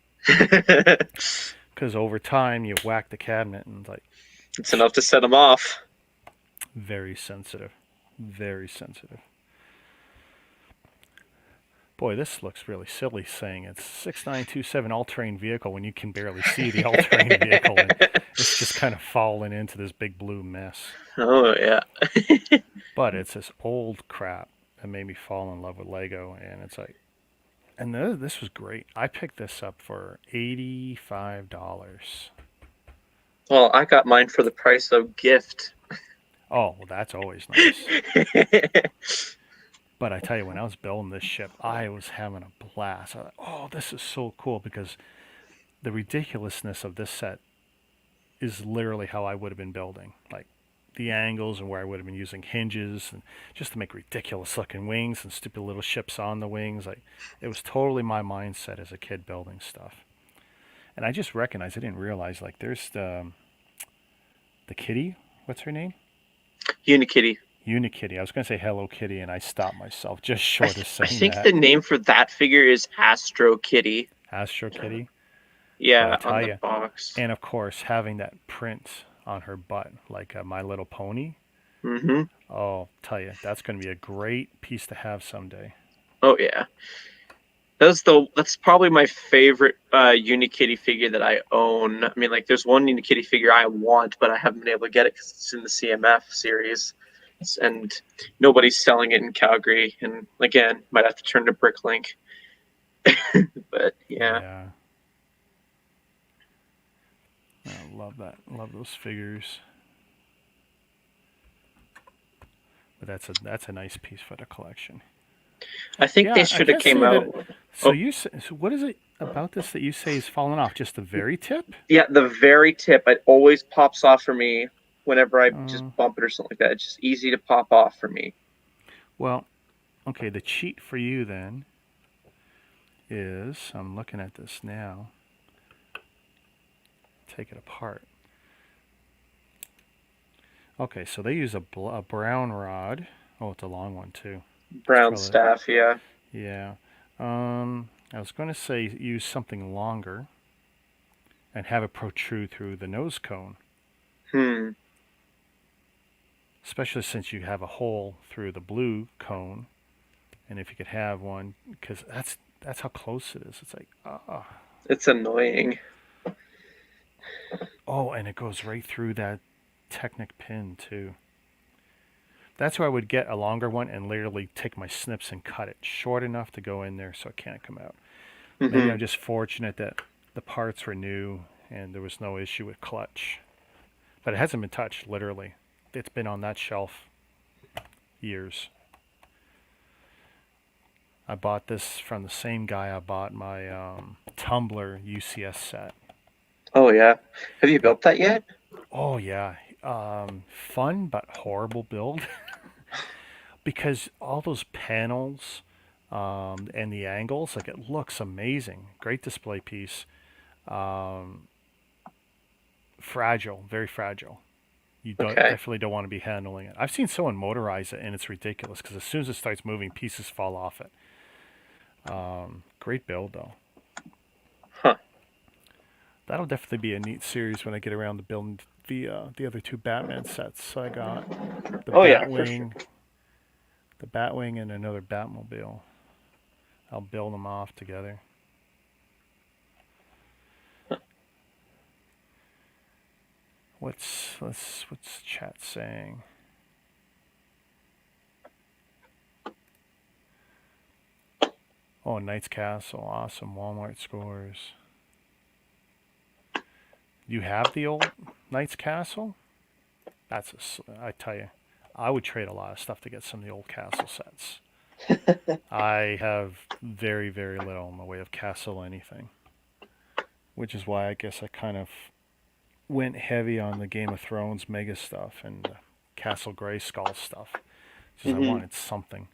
Because over time you whack the cabinet and it's like It's enough to set them off. very sensitive, very sensitive. Boy, this looks really silly saying it's 6927 all-terrain vehicle when you can barely see the all-terrain vehicle and it's just kind of falling into this big blue mess. Oh yeah. But it's this old crap that made me fall in love with Lego, and it's like, and this was great. I picked this up for $85. Well, I got mine for the price of gift. Oh, well, that's always nice. But I tell you, when I was building this ship, I was having a blast. I thought, oh, this is so cool because the ridiculousness of this set is literally how I would have been building. Like the angles and where I would have been using hinges and just to make ridiculous looking wings and stupid little ships on the wings. Like it was totally my mindset as a kid building stuff. And I just recognized, I didn't realize, like there's the kitty. What's her name? Unikitty. Unikitty. I was going to say Hello Kitty, and I stopped myself just short of I saying think that. the name for that figure is Astro Kitty. Astro Kitty. But I Yeah, tell on the you, box. and of course, having that print on her butt, like a My Little Pony. Mm-hmm. Oh, tell you, that's going to be a great piece to have someday. Oh yeah. That's probably my favorite Unikitty figure that I own. I mean, like, there's one Unikitty figure I want, but I haven't been able to get it because it's in the CMF series, and nobody's selling it in Calgary. And again, might have to turn to Bricklink. But yeah, Yeah. I love that. Love those figures. But that's a nice piece for the collection. I think they Yeah, I should have can't came say out. that. So Oh, so what is it about this that you say is falling off? Just the very tip? yeah, the very tip. It always pops off for me whenever I just Uh, bump it or something like that. It's just easy to pop off for me. well, okay. The cheat for you then is I'm looking at this now. take it apart. Okay, so they use a brown rod. Oh, it's a long one too. Brown probably- staff, yeah. Yeah. I was going to say use something longer and have it protrude through the nose cone, especially since you have a hole through the blue cone. And if you could have one, because that's how close it is. It's like, It's annoying. Oh, and it goes right through that Technic pin too. That's where I would get a longer one and literally take my snips and cut it short enough to go in there so it can't come out. Maybe I'm just fortunate that the parts were new and there was no issue with clutch. But it hasn't been touched, literally. It's been on that shelf years. I bought this from the same guy I bought my Tumbler UCS set. Oh, yeah. Have you built that yet? Oh, yeah. Fun but horrible build. Because all those panels and the angles, like it looks amazing. Great display piece. Fragile, very fragile. You definitely don't want to be handling it. I've seen someone motorize it and it's ridiculous because as soon as it starts moving, pieces fall off it. Great build though. Huh. That'll definitely be a neat series when I get around to building the other two Batman sets I got. The Batwing, the Batwing, and another Batmobile. I'll build them off together. What's chat saying? Oh, Knight's Castle, awesome. Walmart scores. You have the old Knight's Castle? I tell you, I would trade a lot of stuff to get some of the old castle sets. I have very, very little in the way of castle anything. Which is why I guess I kind of went heavy on the Game of Thrones mega stuff and the Castle Grayskull stuff. Because I wanted something.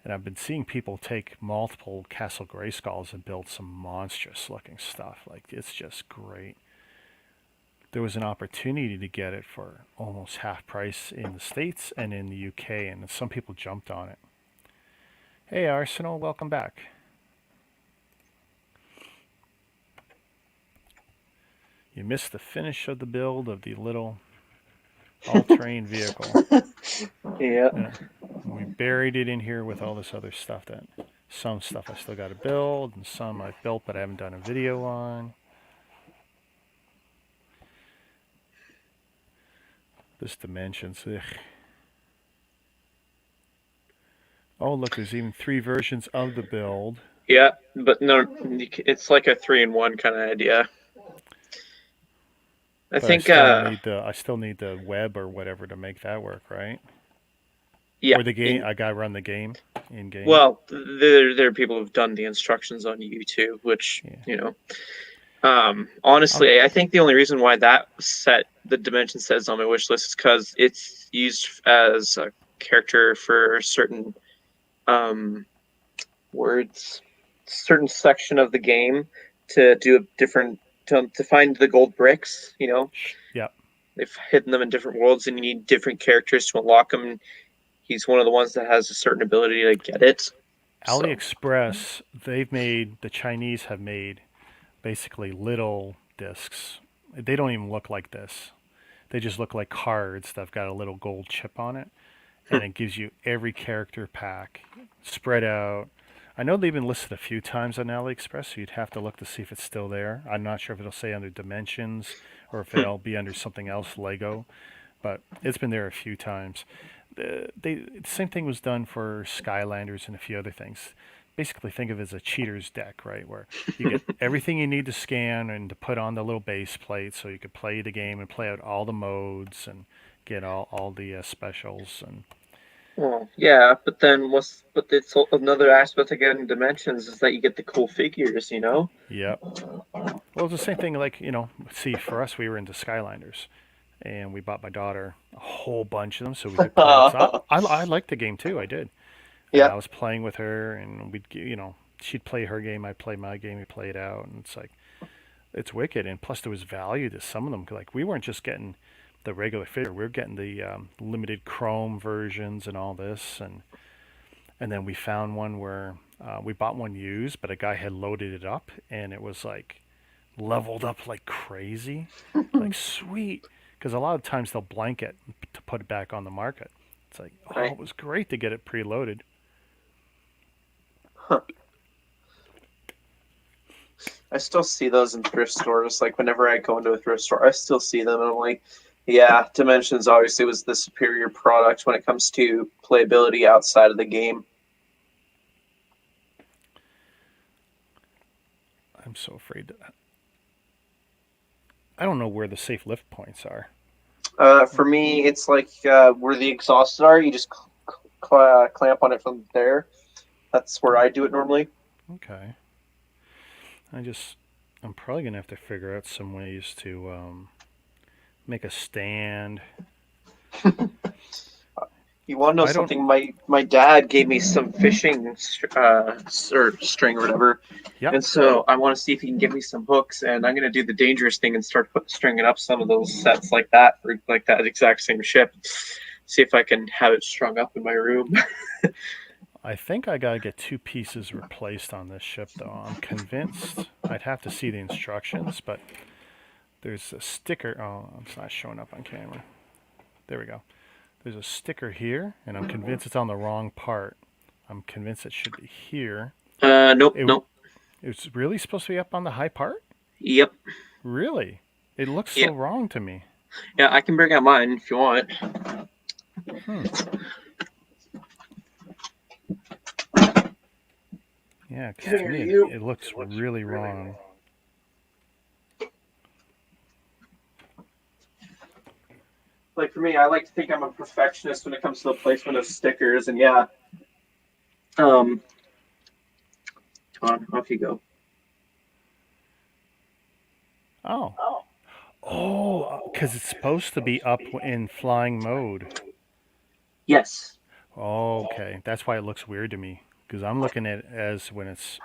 And I've been seeing people take multiple Castle Grayskulls and build some monstrous looking stuff. Like, it's just great. There was an opportunity to get it for almost half price in the States and in the UK, and some people jumped on it. Hey, Arsenal, welcome back. You missed the finish of the build of the little all-terrain vehicle. Yeah. We buried it in here with all this other stuff some stuff I still got to build, and some I've built but I haven't done a video on. This Dimensions, ugh. Oh, look, there's even 3 versions of the build. Yeah, but no, it's like a 3-in-1 kind of idea. I still need the web or whatever to make that work, right? Yeah. Or the game. I gotta run the game in game. Well, there are people who've done the instructions on YouTube, which honestly, I think the only reason why that set, the Dimension set, is on my wish list is because it's used as a character for certain certain section of the game to do a different to find the gold bricks. Yep. They've hidden them in different worlds, and you need different characters to unlock them. He's one of the ones that has a certain ability to get it. AliExpress, the Chinese have made basically little discs. They don't even look like this. They just look like cards that have got a little gold chip on it. And it gives you every character pack spread out. I know they've been listed a few times on AliExpress, so you'd have to look to see if it's still there. I'm not sure if it'll say under Dimensions or if it'll be under something else, Lego. But it's been there a few times. The same thing was done for Skylanders and a few other things. Basically, think of it as a cheater's deck, right? Where you get everything you need to scan and to put on the little base plate so you could play the game and play out all the modes and get all the specials. And well, yeah, but it's another aspect of getting Dimensions is that you get the cool figures, Yep. Well, it's the same thing. Like see, for us, we were into Skylanders. And we bought my daughter a whole bunch of them so we could play. So I liked the game too. I did. Yeah. I was playing with her, and she'd play her game, I'd play my game, we played out, and it's like, it's wicked, and plus there was value to some of them. Like we weren't just getting the regular figure, we were getting the limited chrome versions and all this, and then we found one where we bought one used, but a guy had loaded it up, and it was like leveled up like crazy, like sweet. Because a lot of times they'll blanket to put it back on the market. It's like, oh, Right. it was great to get it preloaded. Huh. I still see those in thrift stores. Like whenever I go into a thrift store, I still see them, and I'm like, yeah, Dimensions obviously was the superior product when it comes to playability outside of the game. I'm so afraid to. I don't know where the safe lift points are. For me, it's like where the exhausts are. You just clamp on it from there. That's where I do it normally. Okay. I'm probably gonna have to figure out some ways to make a stand. You want to know I don't- something? My dad gave me some fishing string or whatever, Yep. and so I want to see if he can give me some hooks. And I'm gonna do the dangerous thing and start stringing up some of those sets like that for like that exact same ship. See if I can have it strung up in my room. I think I gotta get 2 pieces replaced on this ship, though. I'm convinced. I'd have to see the instructions, but there's a sticker. Oh, it's not showing up on camera. There we go. There's a sticker here, and I'm convinced it's on the wrong part. I'm convinced it should be here. Nope, It- nope. It's really supposed to be up on the high part? Yep. Really? It looks so Yep. wrong to me. Yeah, I can bring out mine if you want. Yeah, 'cause to Here, me you- it looks really wrong. Like for me, I like to think I'm a perfectionist when it comes to the placement of stickers, and yeah. Come on, off you go. Oh, because it's supposed to be up in flying mode. Yes. Oh, okay, that's why it looks weird to me. Because I'm looking at it as when it's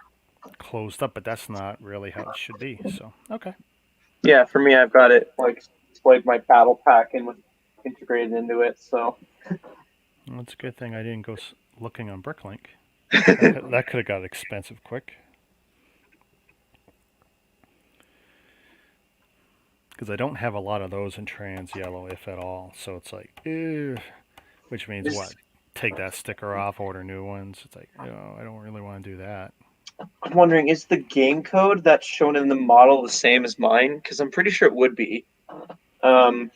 closed up, but that's not really how it should be. So, okay. Yeah, for me, I've got it like displayed my battle pack and with integrated into it. So Well, it's a good thing I didn't go looking on Bricklink. That could have got expensive quick. Because I don't have a lot of those in trans yellow, if at all. So it's like, ew. Which means what? Take that sticker off, order new ones. It's like, oh, I don't really want to do that. I'm wondering, is the game code that's shown in the model the same as mine? Because I'm pretty sure it would be. I'm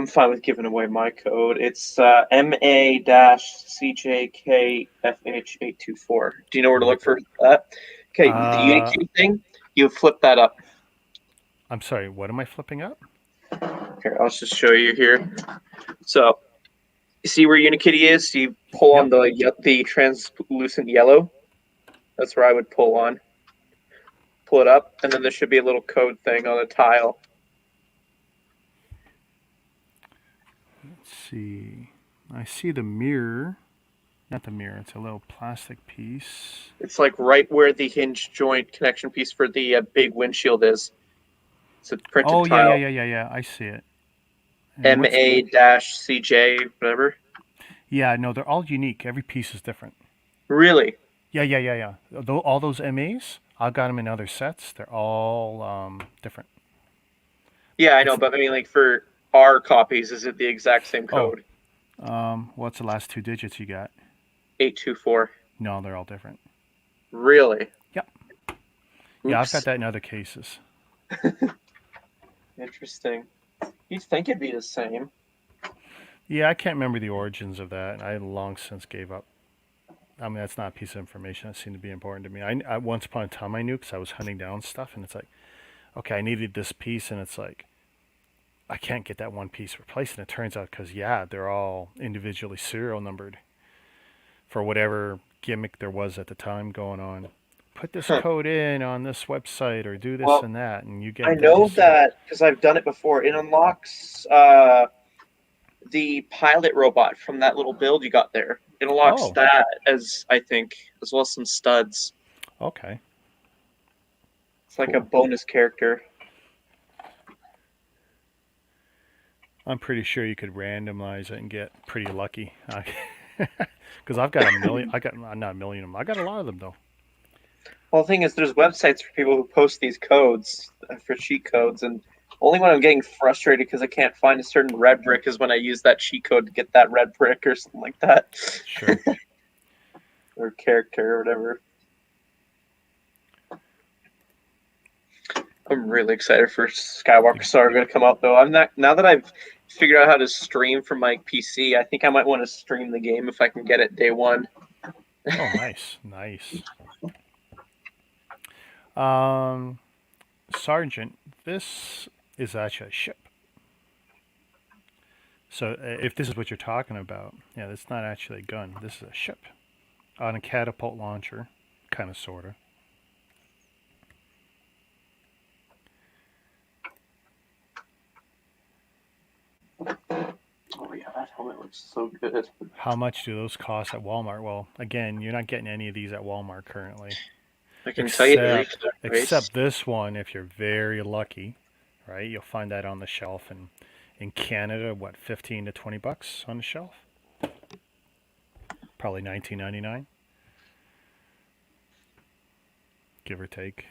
fine with giving away my code. It's MA-CJKFH824. Do you know where to look for that? Okay, the Unity thing, you flip that up. I'm sorry, what am I flipping up? Here, I'll just show you here. So, you see where Unikitty is? You pull on the translucent yellow. That's where I would pull on. Pull it up, and then there should be a little code thing on a tile. Let's see. I see the mirror. Not the mirror, it's a little plastic piece. It's like right where the hinge joint connection piece for the big windshield is. It's a printed Oh, tile. yeah. I see it. And MA-CJ, whatever. Yeah, no, they're all unique. Every piece is different. Really? Yeah. All those MAs, I've got them in other sets. They're all different. Yeah, I know, but I mean, like for our copies, is it the exact same code? What's the last 2 digits you got? 824. No, they're all different. Really? Yep. Yeah, I've Oops. got that in other cases. Interesting. You'd think it'd be the same. Yeah, I can't remember the origins of that. I long since gave up. I mean, that's not a piece of information that seemed to be important to me. I once upon a time I knew because I was hunting down stuff, and it's like, okay, I needed this piece, and it's like, I can't get that one piece replaced. And it turns out because, yeah, they're all individually serial numbered for whatever gimmick there was at the time going on. Put this code in on this website or do this and that, and you get. I know that because I've done it before. It unlocks the pilot robot from that little build you got there. It unlocks that as I think, as well as some studs. Okay. It's like Cool. a bonus character. I'm pretty sure you could randomize it and get pretty lucky. Because I've got a million. I got not a million of them. I got a lot of them though. Well, the thing is, there's websites for people who post these codes for cheat codes, and only when I'm getting frustrated because I can't find a certain red brick is when I use that cheat code to get that red brick or something like that. Sure. Or character or whatever. I'm really excited for Skywalker Saga to come out, though. Now that I've figured out how to stream from my PC. I think I might want to stream the game if I can get it day one. Oh, nice, nice. Sergeant, this is actually a ship. So if this is what you're talking about, yeah, that's not actually a gun. This is a ship on a catapult launcher, kind of, sort of. Oh yeah, that helmet looks so good. How much do those cost at Walmart? Well, again, you're not getting any of these at Walmart currently. I can tell you the Except, retail price. except this one, if you're very lucky, right? You'll find that on the shelf in Canada, what, 15 to 20 bucks on the shelf? Probably $19.99, give or take.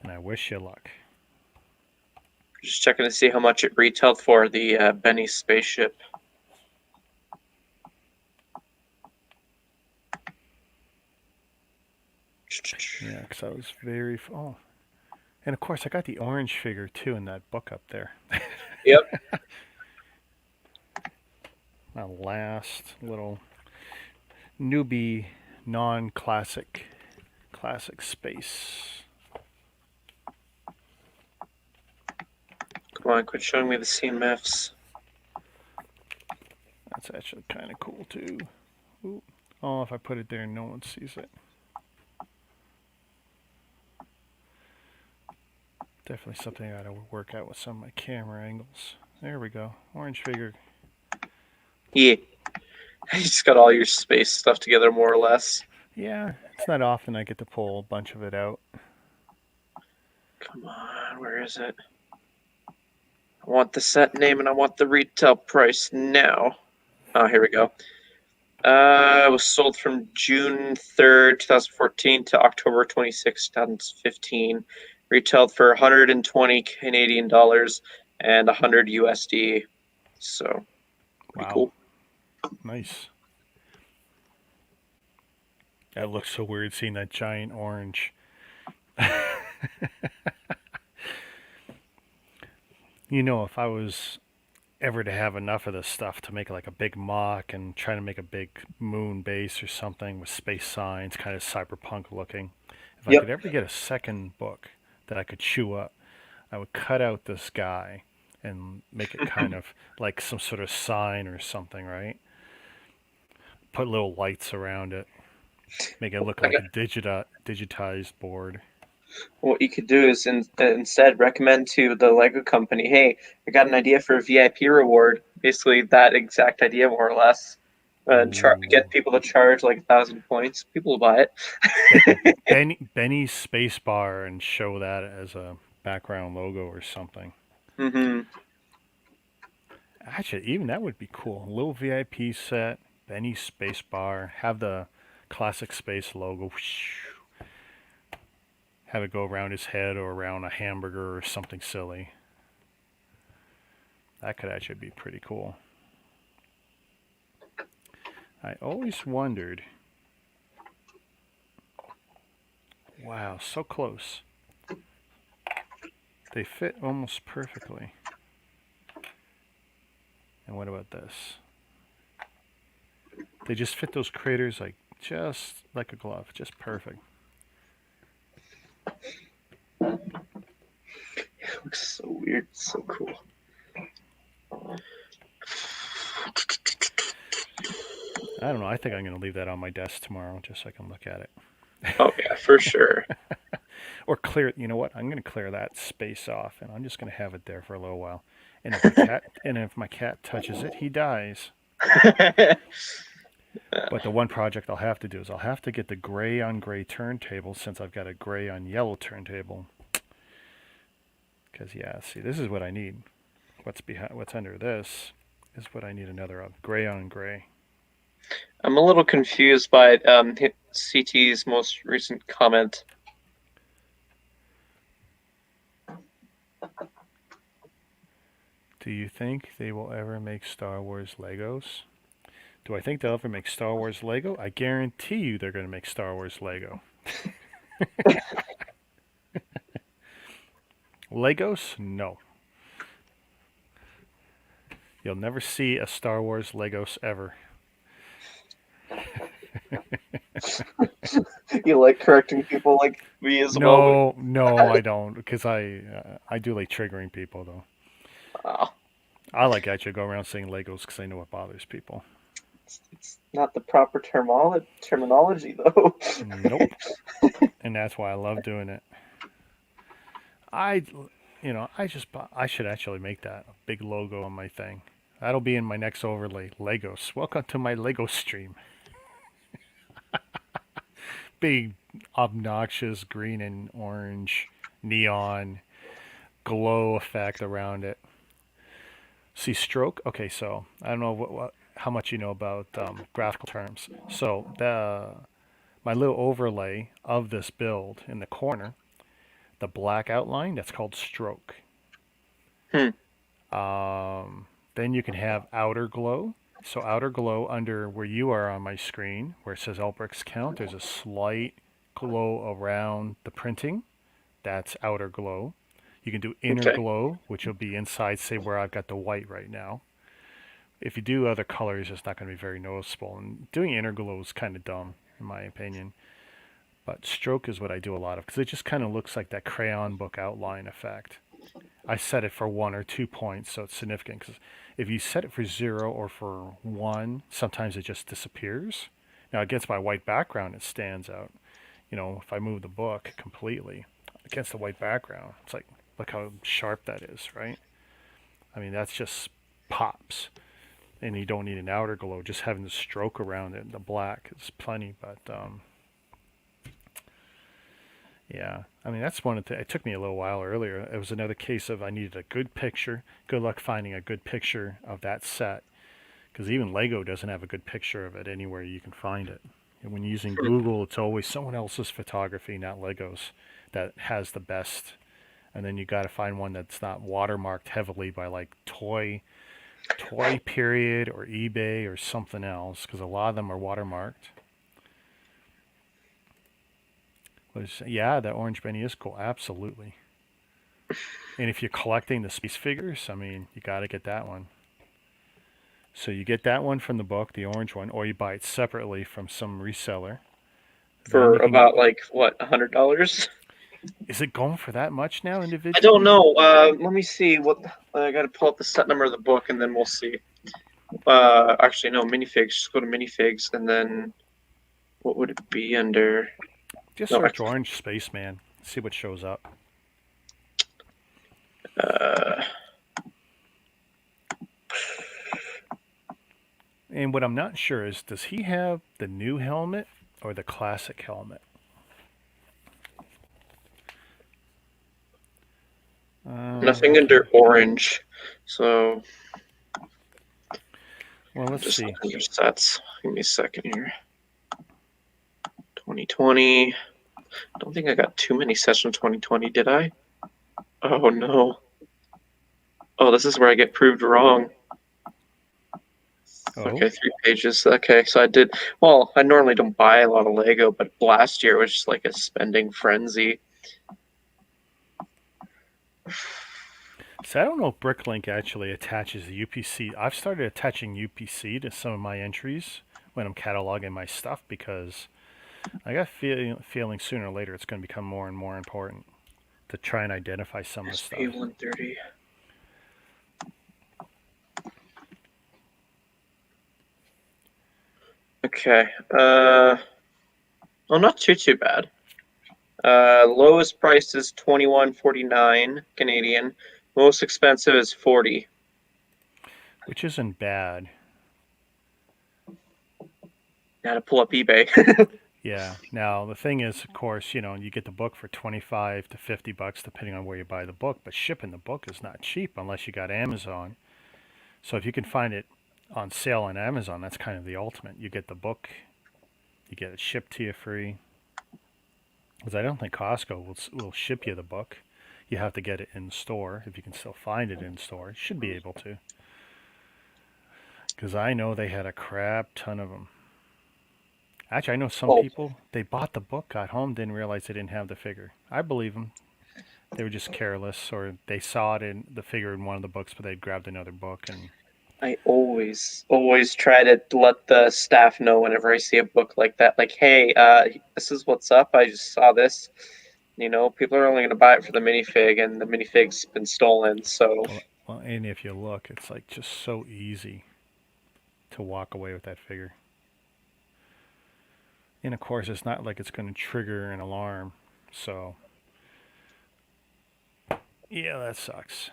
And I wish you luck. Just checking to see how much it retailed for the Benny spaceship. Yeah, because I was very. Oh. And of course, I got the orange figure too in that book up there. Yep. My last little newbie, non-classic, classic space. Come on, quit showing me the CMFs. That's actually kind of cool too. Ooh. Oh, if I put it there, no one sees it. Definitely something I gotta work out with some of my camera angles. There we go. Orange figure. Yeah. You just got all your space stuff together, more or less. Yeah, it's not often I get to pull a bunch of it out. Come on, where is it? I want the set name and I want the retail price now. Oh, here we go. It was sold from June 3rd, 2014 to October 26, 2015. Retailed for 120 Canadian dollars and 100 USD. So, pretty Wow. cool. Nice. That looks so weird seeing that giant orange. You know, if I was ever to have enough of this stuff to make like a big mock and try to make a big moon base or something with space signs, kind of cyberpunk looking, if I Yep. could ever get a second book that I could chew up, I would cut out this guy and make it kind of like some sort of sign or something, right? Put little lights around it, make it look like a digitized board. What you could do is instead recommend to the Lego company, hey, I got an idea for a VIP reward. Basically, that exact idea, more or less. Get people to charge like 1,000 points. People will buy it. Benny's space bar and show that as a background logo or something. Mm-hmm. Actually, even that would be cool. A little VIP set, Benny's space bar, have the classic space logo. Have it go around his head or around a hamburger or something silly. That could actually be pretty cool. I always wondered. Wow, so close. They fit almost perfectly. And what about this? They just fit those craters like just like a glove, just perfect. It looks so weird, so cool. I don't know. I think I'm going to leave that on my desk tomorrow just so I can look at it. Oh yeah, for sure. Or clear, you know what? I'm going to clear that space off and I'm just going to have it there for a little while. And if my cat touches it, he dies. But the one project I'll have to do is I'll have to get the gray on gray turntable since I've got a gray on yellow turntable. Because yeah, see, this is what I need. What's under this is what I need another of. Gray on gray. I'm a little confused by CT's most recent comment. Do you think they will ever make Star Wars Legos? Do I think they'll ever make Star Wars Lego? I guarantee you they're going to make Star Wars Lego. Legos? No. You'll never see a Star Wars Legos ever. You like correcting people like me as well? No, I don't, because I do like triggering people though. Oh, I like actually go around saying Legos because I know it bothers people. it's not the proper terminology though. Nope. And that's why I love doing it. I should actually make that a big logo on my thing. That'll be in my next overlay. Legos. Welcome to my Lego stream. Big, obnoxious green and orange neon glow effect around it. See, stroke. Okay, so I don't know how much you know about graphical terms. So my little overlay of this build in the corner, the black outline, that's called stroke. Then you can have outer glow. So outer glow under where you are on my screen, where it says all bricks count, there's a slight glow around the printing. That's outer glow. You can do inner glow, which will be inside, say, where I've got the white right now. If you do other colors, it's not going to be very noticeable. And doing inner glow is kind of dumb, in my opinion. But stroke is what I do a lot of, because it just kind of looks like that crayon book outline effect. I set it for 1 or 2 points, so it's significant. Because if you set it for 0 or for 1, sometimes it just disappears. Now, against my white background, it stands out. You know, if I move the book completely against the white background, it's like, look how sharp that is, right? I mean, that's just pops. And you don't need an outer glow. Just having the stroke around it, the black, is plenty. But, yeah, I mean, that's one of the, it took me a little while earlier. It was another case of I needed a good picture. Good luck finding a good picture of that set. Because even Lego doesn't have a good picture of it anywhere you can find it. And when using Google, it's always someone else's photography, not Lego's, that has the best. And then you got to find one that's not watermarked heavily by like Toy Period or eBay or something else, because a lot of them are watermarked. Yeah, that orange Benny is cool. Absolutely. And if you're collecting the space figures, I mean, you got to get that one. So you get that one from the book, the orange one, or you buy it separately from some reseller. For about like what, $100? Is it going for that much now individually? I don't know. Let me see. What I got to pull up the set number of the book, and then we'll see. Actually, no, minifigs. Just go to minifigs, and then what would it be under? Just search Orange Spaceman. See what shows up. And what I'm not sure is, does he have the new helmet or the classic helmet? Nothing under orange. So, well, let's see. Under sets. Give me a second here. 2020. I don't think I got too many sets from 2020, did I? Oh, no. Oh, this is where I get proved wrong. Oh. Okay, 3 pages. Okay, so I did. Well, I normally don't buy a lot of Lego, but last year was just like a spending frenzy. So I don't know if Bricklink actually attaches the UPC. I've started attaching UPC to some of my entries when I'm cataloging my stuff, because I got feeling sooner or later it's going to become more and more important to try and identify some of the stuff. SP130. Okay. Well, not too bad. Lowest price is $21.49 Canadian. Most expensive is $40. which isn't bad. Gotta pull up eBay. Yeah. Now the thing is, of course, you get the book for 25 to $50 depending on where you buy the book, but shipping the book is not cheap unless you got Amazon. So if you can find it on sale on Amazon, that's kind of the ultimate. You get the book, you get it shipped to you free. Because I don't think Costco will ship you the book. You have to get it in store. If you can still find it in store, you should be able to. Because I know they had a crap ton of them. Actually, I know some Oh, people, they bought the book, got home, didn't realize they didn't have the figure. I believe them. They were just careless, or they saw it in the figure in one of the books, but they grabbed another book. And I always try to let the staff know whenever I see a book like that. Like, hey, this is what's up. I just saw this. People are only going to buy it for the minifig, and the minifig's been stolen. So, well, and if you look, it's like just so easy to walk away with that figure. And of course, it's not like it's going to trigger an alarm. So, yeah, that sucks.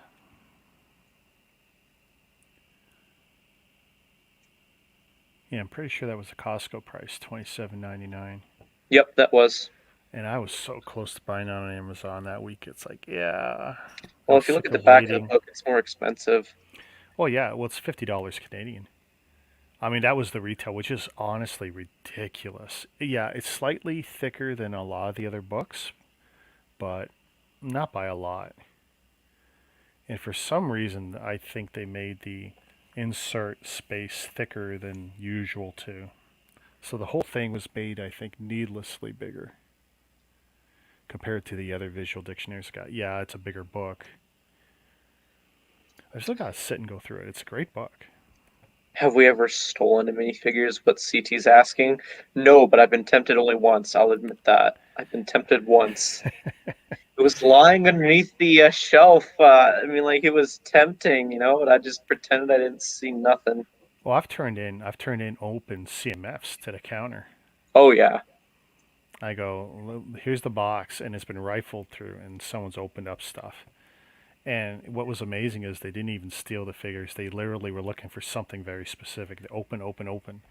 Yeah, I'm pretty sure that was the Costco price, $27.99. yep, that was. And I was so close to buying it on Amazon that week. It's like, yeah, I Well, was if you look sick at the of back of the waiting. book, it's more expensive. Well, yeah, well, it's $50 Canadian. I mean, that was the retail, which is honestly ridiculous. Yeah, it's slightly thicker than a lot of the other books, but not by a lot. And for some reason, I think they made the insert space thicker than usual too. So the whole thing was made, I think, needlessly bigger compared to the other visual dictionaries. Yeah, it's a bigger book. I still gotta sit and go through it. It's a great book. Have we ever stolen a minifigures? What CT's asking? No, but I've been tempted only once. I'll admit that. I've been tempted once. It was lying underneath the shelf. Like it was tempting, but I just pretended I didn't see nothing. Well, I've turned in open CMFs to the counter. Oh yeah, I go, here's the box, and it's been rifled through, and someone's opened up stuff. And what was amazing is they didn't even steal the figures. They literally were looking for something very specific. They open, open, open.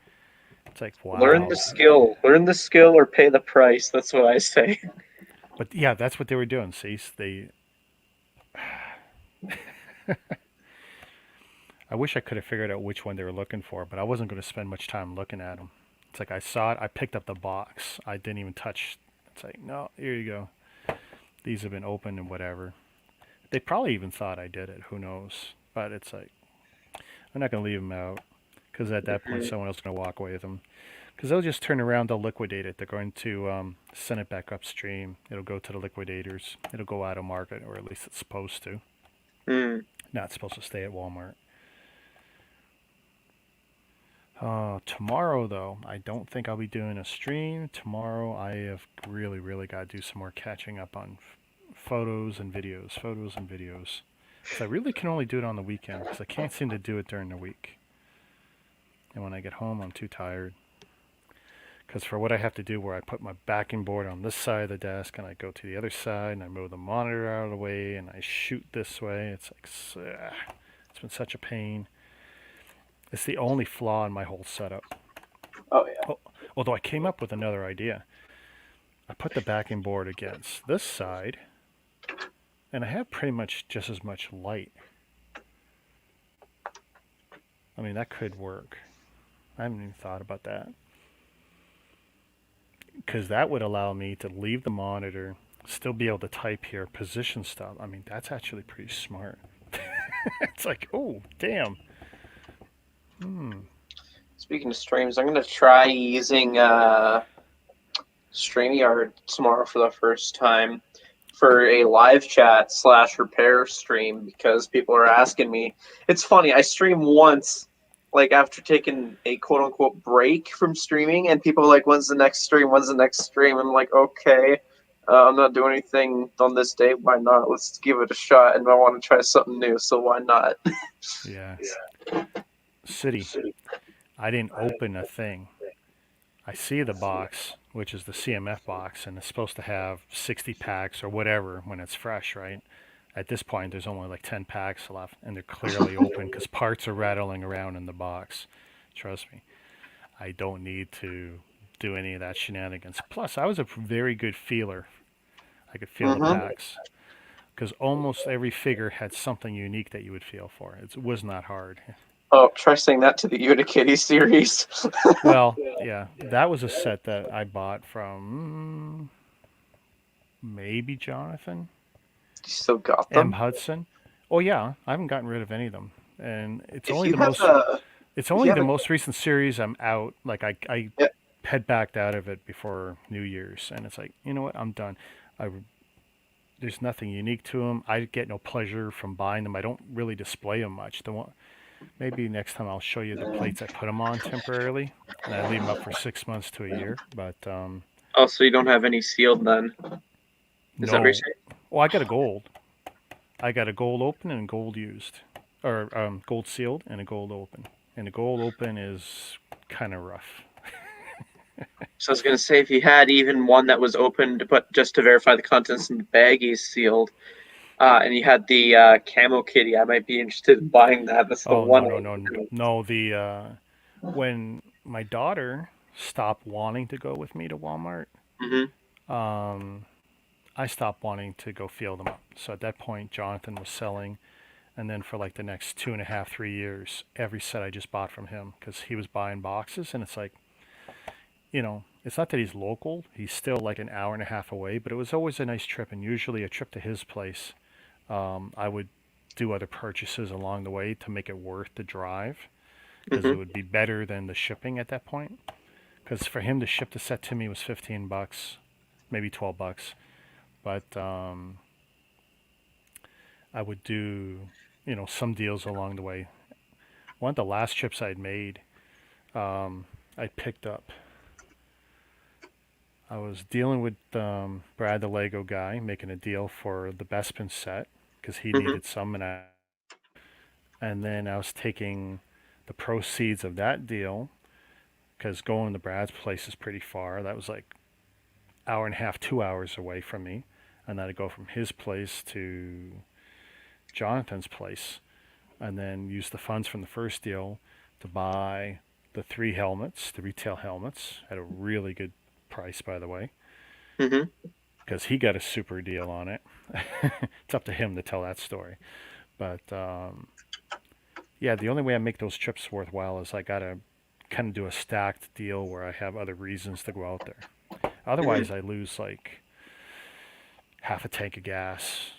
It's like, learn wow. the skill. Learn the skill or pay the price. That's what I say. But yeah, that's what they were doing. See, I wish I could have figured out which one they were looking for, but I wasn't going to spend much time looking at them. It's like I saw it, I picked up the box. I didn't even touch. It's like, no, here you go. These have been opened and whatever. They probably even thought I did it. Who knows? But it's like, I'm not going to leave them out because at that point, someone else is going to walk away with them. Because they'll just turn around, they'll liquidate it. They're going to send it back upstream. It'll go to the liquidators. It'll go out of market, or at least it's supposed to. Mm. Not supposed to stay at Walmart. Tomorrow, though, I don't think I'll be doing a stream. Tomorrow, I have really, really got to do some more catching up on photos and videos. Photos and videos. So I really can only do it on the weekend because I can't seem to do it during the week. And when I get home, I'm too tired. Because for what I have to do, where I put my backing board on this side of the desk and I go to the other side and I move the monitor out of the way and I shoot this way, it's like, it's been such a pain. It's the only flaw in my whole setup. Oh yeah. Although I came up with another idea. I put the backing board against this side and I have pretty much just as much light. I mean, that could work. I haven't even thought about that. Because that would allow me to leave the monitor, still be able to type here, position stuff. I mean, that's actually pretty smart. It's like, oh, damn. Speaking of streams, I'm gonna try using StreamYard tomorrow for the first time for a live chat / repair stream because people are asking me. It's funny, I stream once, like after taking a quote unquote break from streaming, and people are like, "When's the next stream? When's the next stream?" I'm like, "Okay, I'm not doing anything on this day. Why not? Let's give it a shot." And I want to try something new, so why not? Yeah. City. I didn't open a thing. I see the box, which is the CMF box, and it's supposed to have 60 packs or whatever when it's fresh, right? At this point, there's only like 10 packs left, and they're clearly open because parts are rattling around in the box. Trust me, I don't need to do any of that shenanigans. Plus, I was a very good feeler. I could feel the Mm-hmm. packs because almost every figure had something unique that you would feel for. It was not hard. Oh, try saying that to the Unikitty series. Well, yeah, that was a set that I bought from maybe Jonathan. You still got M. them? Hudson. Oh yeah, I haven't gotten rid of any of them, and it's If only you the have most. a, It's if only you have the a, most recent series I'm out. Like I yeah, had backed out of it before New Year's, and it's like, you know what, I'm done. I There's nothing unique to them. I get no pleasure from buying them. I don't really display them much. Maybe next time I'll show you the plates I put them on temporarily, and I leave them up for 6 months to a year. But oh, so you don't have any sealed then? Is that what you're no. saying? Well, I got a gold. I got a gold open and a gold used, or gold sealed and a gold open. And the gold open is kind of rough. So I was gonna say, if you had even one that was open to put just to verify the contents in the baggies sealed, and you had the camo kitty, I might be interested in buying that. That's the Oh one. no! When my daughter stopped wanting to go with me to Walmart, Mm-hmm. um, I stopped wanting to go feel them up. So at that point, Jonathan was selling, and then for like the next 2.5, 3 years, every set I just bought from him because he was buying boxes, and it's like, it's not that he's local; he's still like an hour and a half away, but it was always a nice trip, and usually a trip to his place. I would do other purchases along the way to make it worth the drive because it Mm-hmm. would be better than the shipping at that point. Because for him to ship the set to me was $15, maybe $12. But I would do, some deals along the way. One of the last trips I'd made, I picked up. I was dealing with Brad, the Lego guy, making a deal for the Bespin set because he Mm-hmm. needed some, and then I was taking the proceeds of that deal because going to Brad's place is pretty far. That was like hour and a half, 2 hours away from me, and then I'd go from his place to Jonathan's place, and then use the funds from the first deal to buy the 3 helmets, the retail helmets, at a really good price, by the way, Mm-hmm. because he got a super deal on it. It's up to him to tell that story, but yeah, the only way I make those trips worthwhile is I gotta kind of do a stacked deal where I have other reasons to go out there. Mm-hmm. Otherwise, I lose like half a tank of gas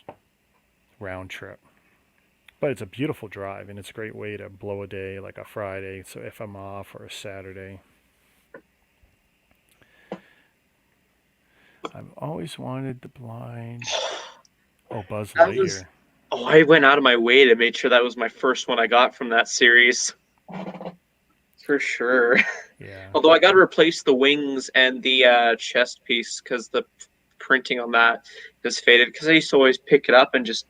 round trip. But it's a beautiful drive, and it's a great way to blow a day, like a Friday. So if I'm off or a Saturday, I've always wanted the blind. Oh, Buzz That was. Lightyear. Oh, I went out of my way to make sure that was my first one I got from that series. For sure. Yeah. Although I got to replace the wings and the chest piece because the printing on that is faded. Because I used to always pick it up and just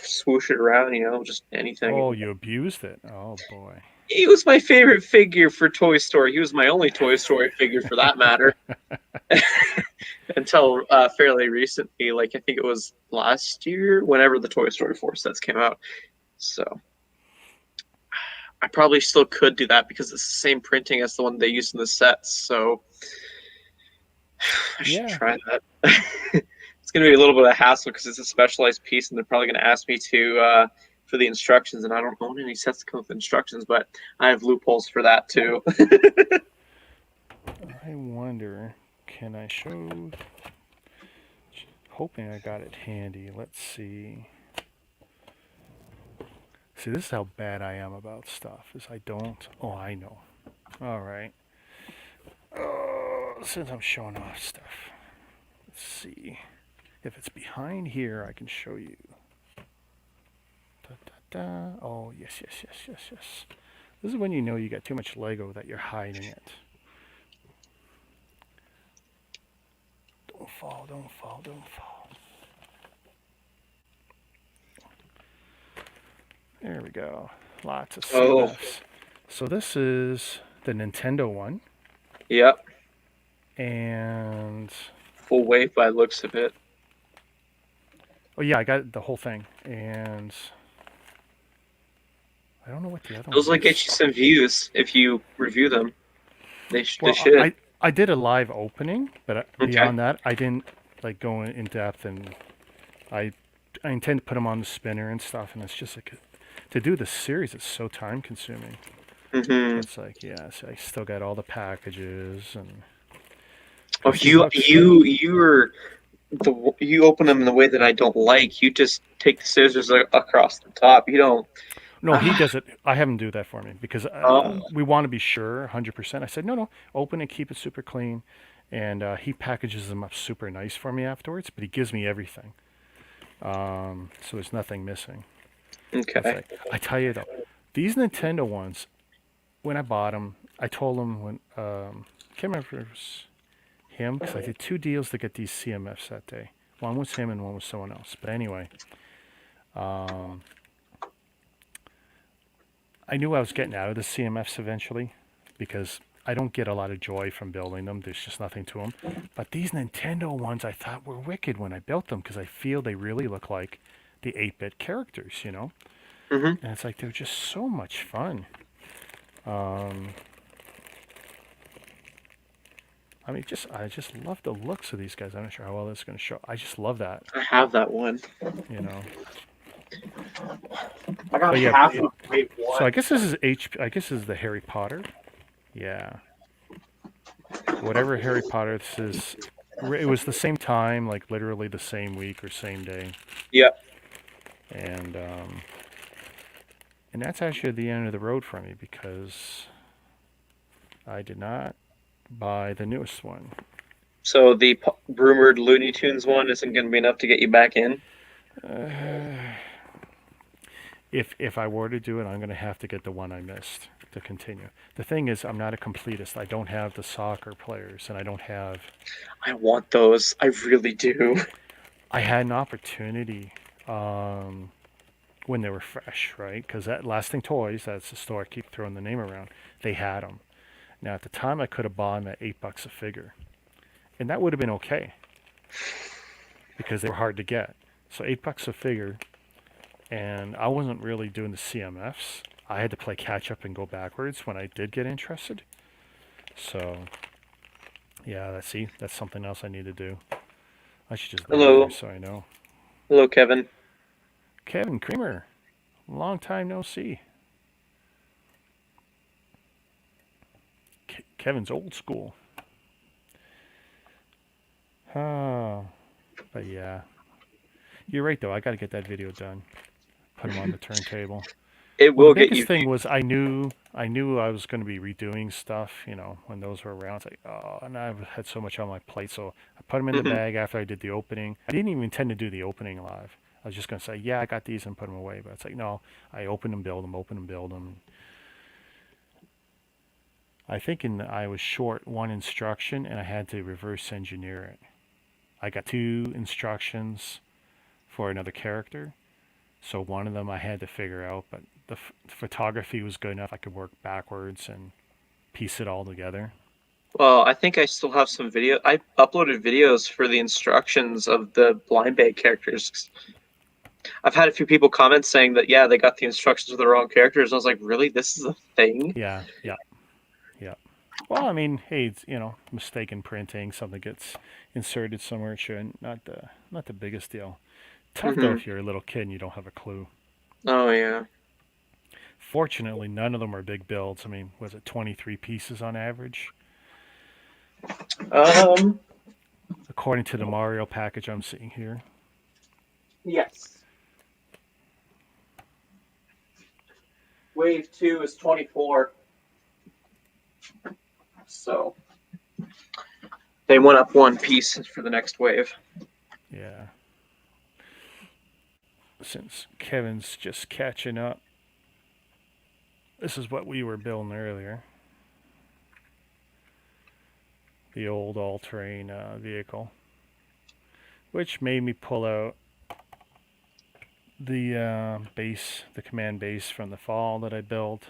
swoosh it around, just Oh, anything. you abused it. Oh boy. He was my favorite figure for Toy Story. He was my only Toy Story figure for that matter. Until fairly recently, like I think it was last year, whenever the Toy Story 4 sets came out. So I probably still could do that because it's the same printing as the one they used in the sets. So I should Yeah. try that. It's going to be a little bit of a hassle because it's a specialized piece, and they're probably going to ask me to for the instructions, and I don't own any sets that come with instructions, but I have loopholes for that too. I wonder, can I show? Hoping I got it handy. Let's see. See, this is how bad I am about stuff. Is I don't. Oh, I know. All right. Since I'm showing off stuff, let's see. If it's behind here, I can show you. Da, da, da. Oh, yes, yes, yes, yes, yes. This is when you know you got too much Lego that you're hiding it. Don't fall, don't fall, don't fall. There we go. Lots of Oh, CMFs. So this is the Nintendo one, yep. and Full weight by the looks of it. Oh yeah, I got the whole thing, and I don't know what the other Those one will get is. you some views if you review them. They Well, should. I did a live opening, but Okay. beyond that, I didn't like go in depth, and I I intend to put them on the spinner and stuff, and it's just like to do the series, it's so time consuming. So Hmm. it's like, yeah, so I still got all the packages, and Oh, because these books, you open them in the way that I don't like. You just take the scissors across the top. You don't. no, he does it. I have him do that for me because Oh, we want to be sure, 100%. I said, no, no, open and keep it super clean, and he packages them up super nice for me afterwards. But he gives me everything, so there's nothing missing. It's okay. like I tell you though, these Nintendo ones, when I bought them, I told him when can't remember if it was him because I did two deals to get these CMFs that day. One was him and one was someone else. But anyway, um, I knew I was getting out of the CMFs eventually because I don't get a lot of joy from building them. There's just nothing to them. But these Nintendo ones I thought were wicked when I built them because I feel they really look like the 8-bit characters, you know? Hmm. And it's like they're just so much fun. Um, I mean, I just love the looks of these guys. I'm not sure how well this is going to show. I just love that, I have that one. you know. I got But yeah, half of wave so I one. guess this is I guess this is the Harry Potter. Yeah, whatever Harry Potter this is. It was the same time, like literally the same week or same day, Yeah. and and that's actually the end of the road for me because I did not buy the newest one. So the rumored Looney Tunes one isn't going to be enough to get you back in. Uh, if I were to do it, I'm going to have to get the one I missed to continue. The thing is, I'm not a completist. I don't have the soccer players, and I don't have. I want those. I really do. I had an opportunity um, when they were fresh, right? Because that Lasting Toys, that's the store I keep throwing the name around. They had them. Now at the time, I could have bought them at $8 a figure, and that would have been okay because they were hard to get. So $8 a figure, and I wasn't really doing the CMFs. I had to play catch up and go backwards when I did get interested. So yeah, that's something else I need to do. I should just leave it there Hello. so I know. Hello, Kevin. Kevin Creamer, long time no see. Kevin's old school. Oh, but yeah, you're right though. I got to get that video done. Put him on the turntable. It Well, the will get biggest you thing was I knew I was going to be redoing stuff. You know, when those were around, it's like, oh, and I've had so much on my plate, so I put them in the views. bag after I did the opening. I didn't even intend to do the opening live. I was just going to say, yeah, I got these and put them away. But it's like, no, I open them, build them, open them, build them. I think I was short one instruction, and I had to reverse engineer it. I got two instructions for another character, so one of them I had to figure out, but the photography was good enough. I could work backwards and piece it all together. Well, I think I still have some video. I uploaded videos for the instructions of the blind bag characters. I've had a few people comment saying that yeah, they got the instructions of the wrong characters. I was like, really? This is a thing? Yeah, yeah, yeah. Well, I mean, hey, it's, mistaken printing, something gets inserted somewhere it shouldn't. Not the biggest deal. Tough though Hmm. if you're a little kid and you don't have a clue. Oh yeah. Fortunately, none of them are big builds. I mean, was it 23 pieces on average? Um. According to the Mario package I'm seeing here. Yes. Wave 2 is 24. So they went up one piece for the next wave. Yeah. Since Kevin's just catching up, this is what we were building earlier. The old all-terrain vehicle, which made me pull out the the command base from the fall that I built,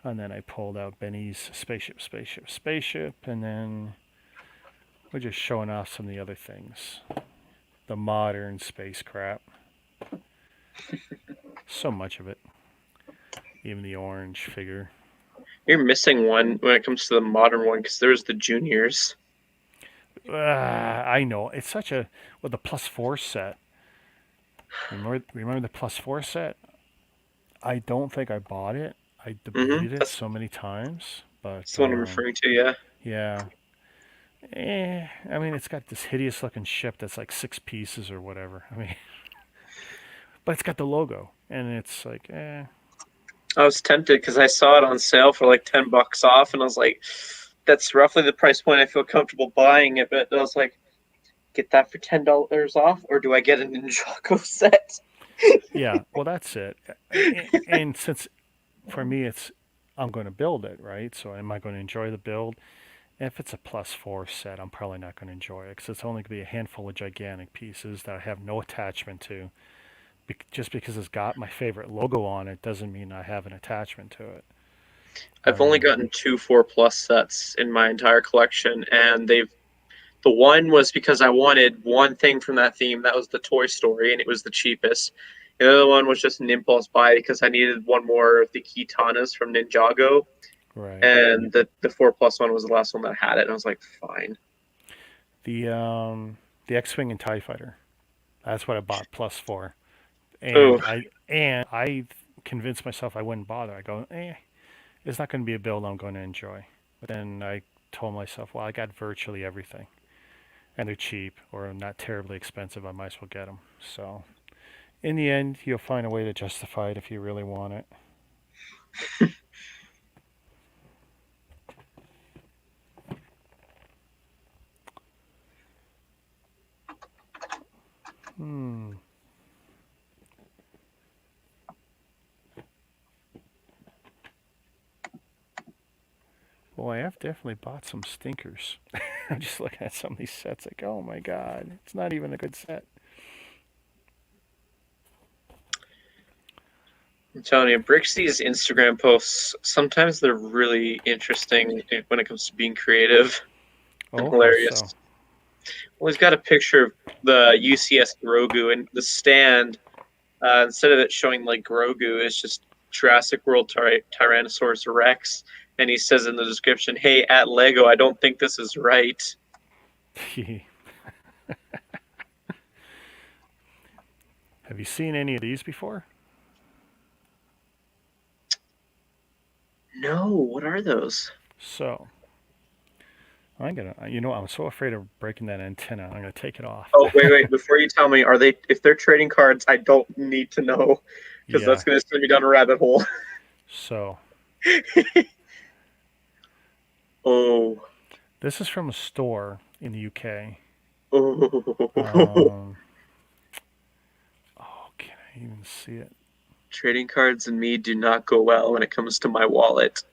and then I pulled out Benny's spaceship, and then we're just showing off some of the other things. the modern space crap. So much of it. Even the orange figure. You're missing one when it comes to the modern one because there's the juniors. I know. It's such a... Well, the +4 set. Remember the +4 set? I don't think I bought it. I debated it so many times. But That's the one I'm referring to, yeah. yeah. I mean, it's got this hideous looking ship that's like 6 pieces or whatever. I mean, but it's got the logo, and it's like, I was tempted because I saw it on sale for like $10 off, and I was like, that's roughly the price point I feel comfortable buying it. But I was like, get that for $10 off, or do I get a Ninjago set? yeah. Well, that's it. And since for me, I'm going to build it, right? So am I going to enjoy the build? If it's a +4 set, I'm probably not going to enjoy it because it's only going to be a handful of gigantic pieces that I have no attachment to. Just because it's got my favorite logo on it doesn't mean I have an attachment to it. I've only gotten 2 4+ sets in my entire collection, and the one was because I wanted one thing from that theme. That was the Toy Story, and it was the cheapest. The other one was just an impulse buy because I needed one more of the Kitanas from Ninjago. Right. And the 4+ one was the last one that had it, and I was like, fine. The X-Wing and TIE Fighter. That's what I bought +4. Ooh. And I convinced myself I wouldn't bother. I go, it's not going to be a build I'm going to enjoy. But then I told myself, well, I got virtually everything. And they're cheap or not terribly expensive. I might as well get them. So in the end, you'll find a way to justify it if you really want it. Boy, I've definitely bought some stinkers. I'm just looking at some of these sets like, oh my god, it's not even a good set. I'm telling you, Brixie's Instagram posts, sometimes they're really interesting when it comes to being creative and hilarious. So? Well, he's got a picture of the UCS Grogu, and the stand, instead of it showing like Grogu, it's just Jurassic World Tyrannosaurus Rex. And he says in the description, hey, at Lego, I don't think this is right. Have you seen any of these before? No, what are those? So, I'm so afraid of breaking that antenna. I'm gonna take it off. Oh, wait, before you tell me, if they're trading cards, I don't need to know, because that's gonna send me down a rabbit hole. So. Oh. This is from a store in the UK. Oh. Can I even see it? Trading cards and me do not go well when it comes to my wallet.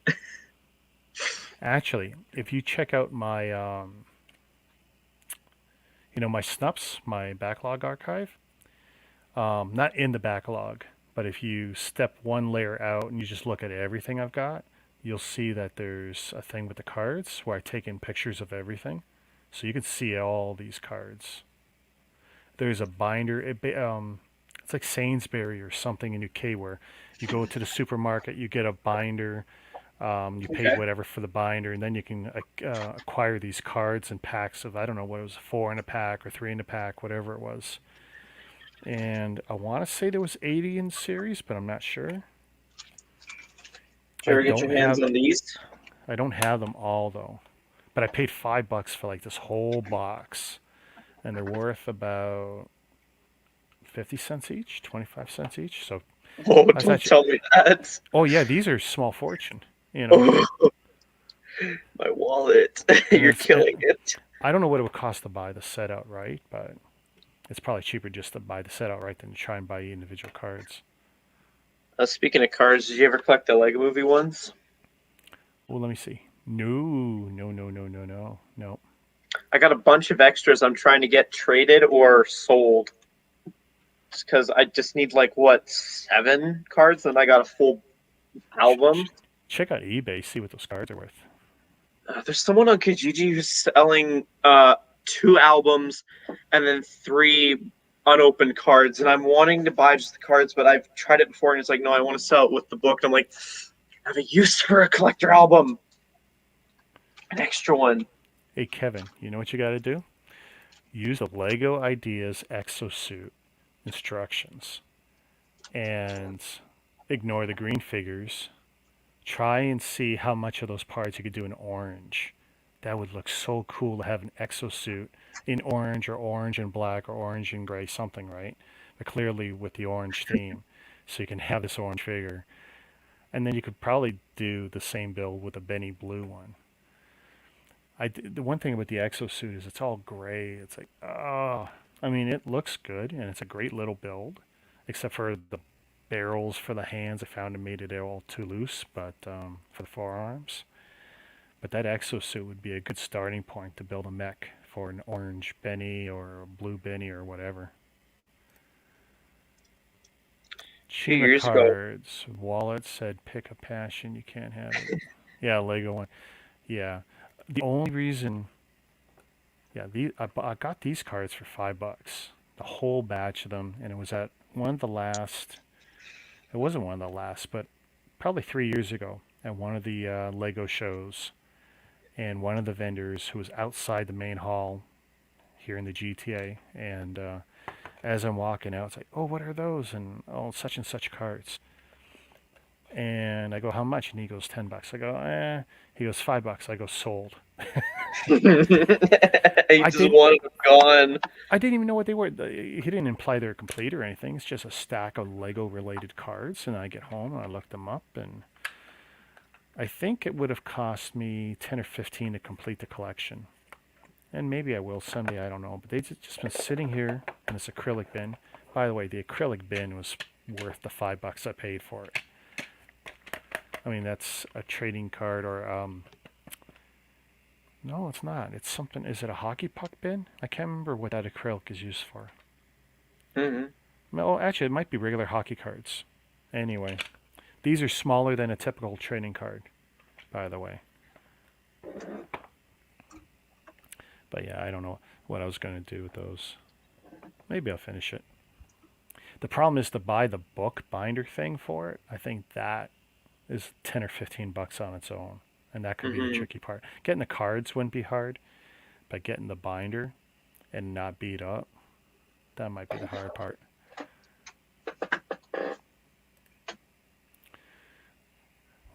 Actually, if you check out my, my SNUPs, my backlog archive, not in the backlog, but if you step one layer out and you just look at everything I've got, you'll see that there's a thing with the cards where I take in pictures of everything. So you can see all these cards. There's a binder. It's like Sainsbury or something in UK where you go to the supermarket, you get a binder, you pay whatever for the binder, and then you can acquire these cards in packs of, I don't know what it was, 4 in a pack or 3 in a pack, whatever it was. And I want to say there was 80 in series, but I'm not sure. Did you ever get your hands on these? I don't have them all though, but I paid $5 for like this whole box, and they're worth about 50 cents each, 25 cents each. So, don't tell me that. Oh yeah, these are small fortune. My wallet. You're killing it. I don't know what it would cost to buy the set outright, but it's probably cheaper just to buy the set outright than to try and buy individual cards. Speaking of cards, did you ever collect the Lego Movie ones? Well, let me see. No. I got a bunch of extras I'm trying to get traded or sold. Just because I just need 7 cards, and I got a full album. Check out eBay, see what those cards are worth. There's someone on Kijiji who's selling 2 albums and then 3 unopened cards. And I'm wanting to buy just the cards, but I've tried it before and it's like, no, I want to sell it with the book. And I'm like, I have a use for a collector album. An extra one. Hey, Kevin, you know what you got to do? Use the Lego Ideas Exosuit instructions and ignore the green figures. Try and see how much of those parts you could do in orange. That would look so cool to have an exosuit in orange or orange and black or orange and gray, something, right? But clearly with the orange theme. So you can have this orange figure. And then you could probably do the same build with a Benny blue one. The one thing about the exosuit is it's all gray. It's like, oh, I mean, it looks good and it's a great little build, except for the barrels for the hands. I found it made it all too loose, but for the forearms. But that exosuit would be a good starting point to build a mech for an orange Benny or a blue Benny or whatever. Few Chima years ago. cards. Wallet said pick a passion. You can't have it. Yeah, Lego one. Yeah. The only reason, yeah, I got these cards for $5, the whole batch of them, and it was at one of the last. It wasn't one of the last, but probably 3 years ago at one of the Lego shows, and one of the vendors who was outside the main hall here in the GTA, and as I'm walking out, it's like, oh, what are those? And oh, such and such cards. And I go, how much? And he goes, $10. I go, eh. He goes, $5. I go, sold. He just wanted them gone. I didn't even know what they were. He didn't imply they're complete or anything. It's just a stack of Lego-related cards. And I get home and I look them up, and I think it would have cost me 10 or 15 to complete the collection. And maybe I will someday. I don't know. But they've just been sitting here in this acrylic bin. By the way, the acrylic bin was worth the $5 I paid for it. I mean, that's a trading card or no, it's not. It's something. Is it a hockey puck bin? I can't remember what that acrylic is used for. Mm-hmm. No, actually, it might be regular hockey cards. Anyway, these are smaller than a typical trading card, by the way. But yeah, I don't know what I was going to do with those. Maybe I'll finish it. The problem is to buy the book binder thing for it. I think that is 10 or 15 bucks on its own. And that could be the tricky part. Getting the cards wouldn't be hard, but getting the binder and not beat up, that might be the hard part.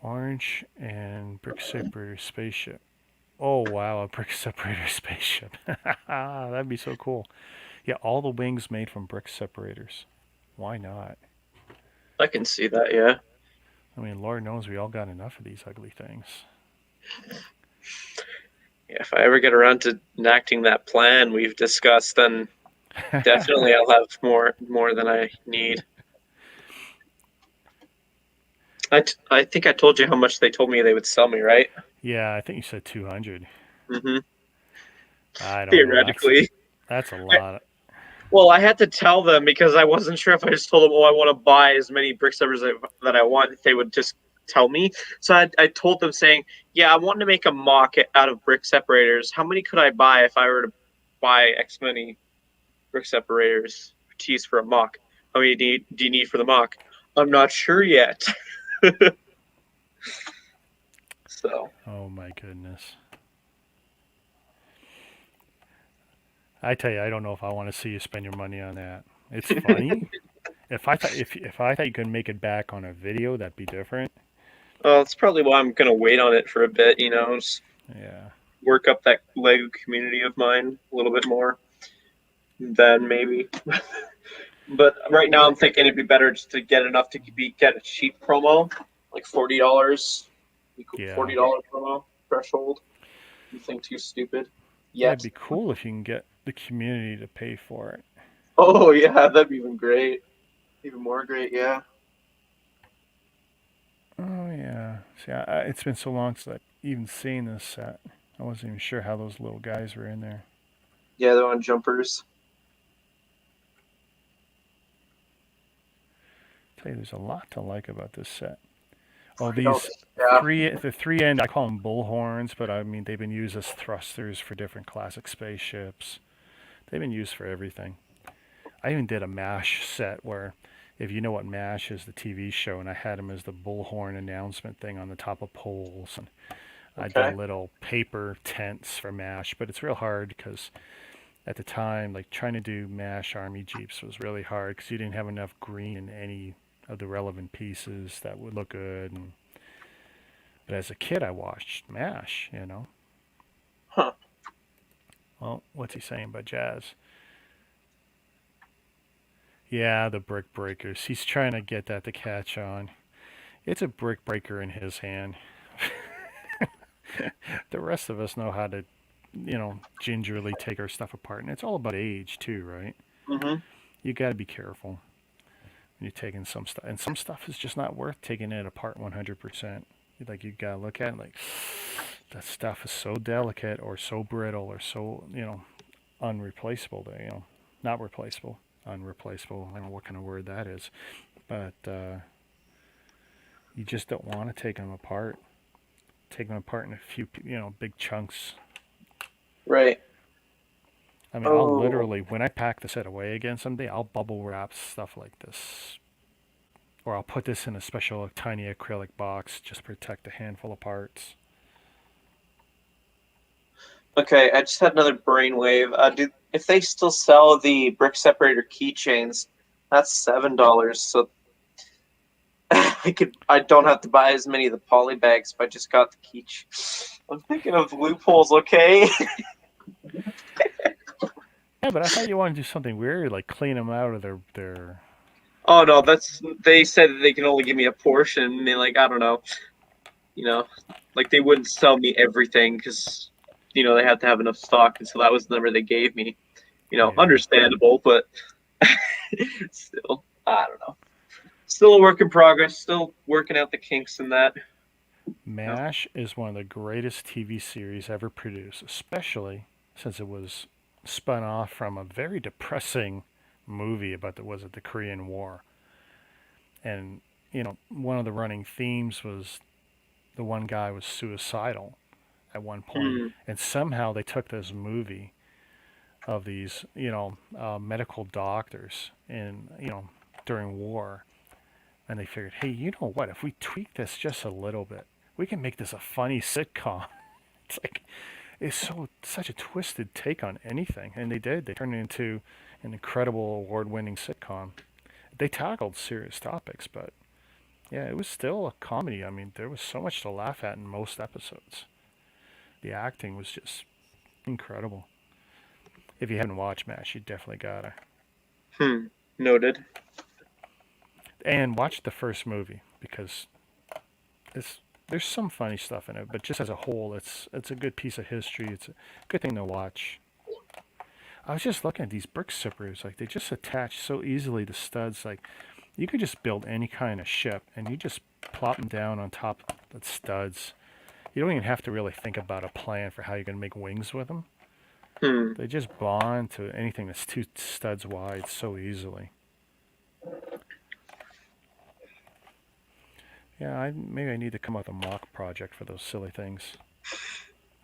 Orange and brick separator spaceship. Oh wow, a brick separator spaceship. That'd be so cool. Yeah, all the wings made from brick separators. Why not? I can see that, yeah. I mean, Lord knows we all got enough of these ugly things. Yeah, if I ever get around to enacting that plan we've discussed, then definitely I'll have more than I need. I think I told you how much they told me they would sell me, right? Yeah, I think you said 200. Mm-hmm. I don't Theoretically. know. That's a lot. Well, I had to tell them because I wasn't sure if I just told them, oh, I want to buy as many brick separators that I want, if they would just tell me. So I told them saying, yeah, I want to make a mock out of brick separators. How many could I buy if I were to buy X many brick separators to use for a mock? How many do you need for the mock? I'm not sure yet. So. Oh my goodness. I tell you, I don't know if I want to see you spend your money on that. It's funny. if I thought you could make it back on a video, that'd be different. Well, that's probably why I'm gonna wait on it for a bit. Just Yeah. work up that Lego community of mine a little bit more. Then maybe. But right now, I'm thinking it'd be better just to get enough to get a cheap promo, like $40. Yeah. $40 promo threshold. Nothing too stupid. Yeah, it'd be cool if you can get the community to pay for it. Oh yeah, that'd be even great. Even more great, yeah. Oh yeah. See, it's been so long since I've even seen this set. I wasn't even sure how those little guys were in there. Yeah, they're on jumpers. Tell you, there's a lot to like about this set. Oh, Oh, these yeah. the three end, I call them bullhorns, but I mean they've been used as thrusters for different classic spaceships. They've been used for everything. I even did a MASH set where, if you know what MASH is, the TV show, and I had them as the bullhorn announcement thing on the top of poles, and I did Okay. little paper tents for MASH, but it's real hard because at the time, like trying to do MASH Army Jeeps was really hard because you didn't have enough green in any of the relevant pieces that would look good. But as a kid, I watched MASH, you know. Huh. Well, what's he saying about jazz? Yeah, the brick breakers. He's trying to get that to catch on. It's a brick breaker in his hand. The rest of us know how to, gingerly take our stuff apart. And it's all about age, too, right? Mm-hmm. You got to be careful when you're taking some stuff. And some stuff is just not worth taking it apart 100%. Like, you got to look at it like, that stuff is so delicate or so brittle or so, unreplaceable, not replaceable, unreplaceable. I don't know what kind of word that is. But you just don't want to take them apart. Take them apart in a few, big chunks. Right. I mean, I'll Oh. literally, when I pack the set away again someday, I'll bubble wrap stuff like this. Or I'll put this in a special tiny acrylic box just to protect a handful of parts. Okay, I just had another brainwave. If they still sell the brick separator keychains, that's $7. So I don't have to buy as many of the poly bags if I just got the key. I'm thinking of loopholes. Okay. Yeah, but I thought you wanted to do something weird, like clean them out of their. Oh no, they said that they can only give me a portion. And they like I don't know, like they wouldn't sell me everything because they had to have enough stock, and so that was the number they gave me. Yeah. Understandable, but still, I don't know. Still a work in progress. Still working out the kinks in that. MASH is one of the greatest TV series ever produced, especially since it was spun off from a very depressing movie about the Korean War. And one of the running themes was the one guy was suicidal at one point, Hmm. and somehow they took this movie of these medical doctors in during war, and they figured, hey, you know what? If we tweak this just a little bit, we can make this a funny sitcom. It's like such a twisted take on anything, and they did. They turned it into an incredible award-winning sitcom. They tackled serious topics, but yeah, it was still a comedy. I mean, there was so much to laugh at in most episodes. The acting was just incredible. If you haven't watched MASH, you definitely gotta. Noted. And watch the first movie because it's there's some funny stuff in it, but just as a whole, it's a good piece of history. It's a good thing to watch. I was just looking at these brick zippers, like they just attach so easily to studs. Like you could just build any kind of ship, and you just plop them down on top of the studs. You don't even have to really think about a plan for how you're going to make wings with them. Hmm. They just bond to anything that's two studs wide so easily. Yeah, maybe I need to come up with a mock project for those silly things.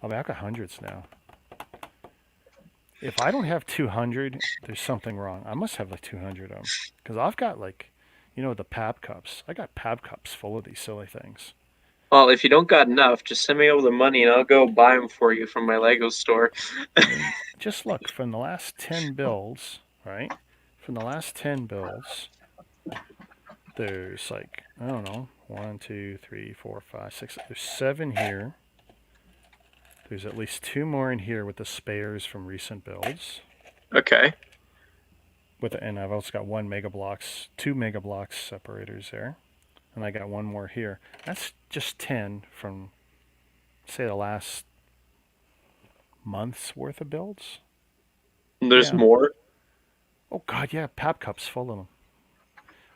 I mean, I've got hundreds now. If I don't have 200, there's something wrong. I must have like 200 of them. Because I've got like, the pab cups. I got pab cups full of these silly things. Well, if you don't got enough, just send me over the money and I'll go buy them for you from my Lego store. I mean, just look, from the last 10 builds, right? From the last 10 builds, there's like, I don't know, 1, 2, 3, 4, 5, 6. There's 7 here. There's at least 2 more in here with the spares from recent builds. Okay. And I've also got 2 mega blocks separators there. And I got 1 more here. That's just 10 from, say, the last month's worth of builds. There's Yeah. more. Oh, God, yeah, pab cups full of them.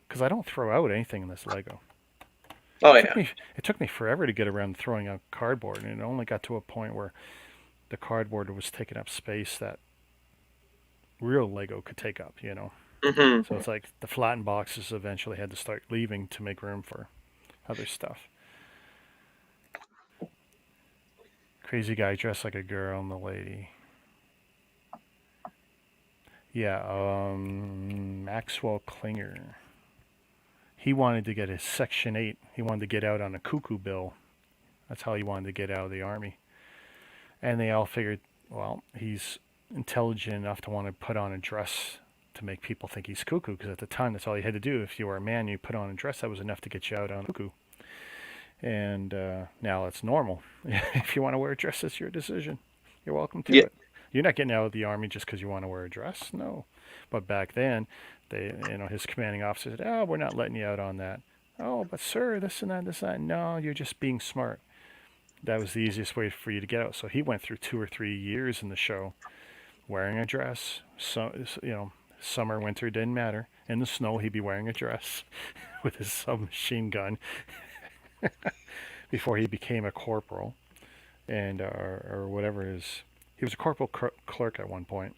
Because I don't throw out anything in this Lego. Oh It yeah. took me forever to get around throwing out cardboard, and it only got to a point where the cardboard was taking up space that real Lego could take up. Hmm. So it's like the flattened boxes eventually had to start leaving to make room for other stuff. Crazy guy dressed like a girl and the lady. Yeah, Maxwell Klinger. He wanted to get his Section 8. He wanted to get out on a cuckoo bill. That's how he wanted to get out of the Army. And they all figured, well, he's intelligent enough to want to put on a dress to make people think he's cuckoo, because at the time that's all you had to do. If you were a man, you put on a dress, that was enough to get you out on cuckoo. And now it's normal. If you want to wear a dress, it's your decision. You're welcome to it. You're not getting out of the Army just because you want to wear a dress. No. But back then, his commanding officer said, "Oh, we're not letting you out on that." "Oh, but sir, this and that, this and that." "No, you're just being smart." That was the easiest way for you to get out. So he went through 2 or 3 years in the show wearing a dress. So, summer, winter, didn't matter. In the snow, he'd be wearing a dress with his submachine gun before he became a corporal, and or whatever his. He was a corporal clerk at one point,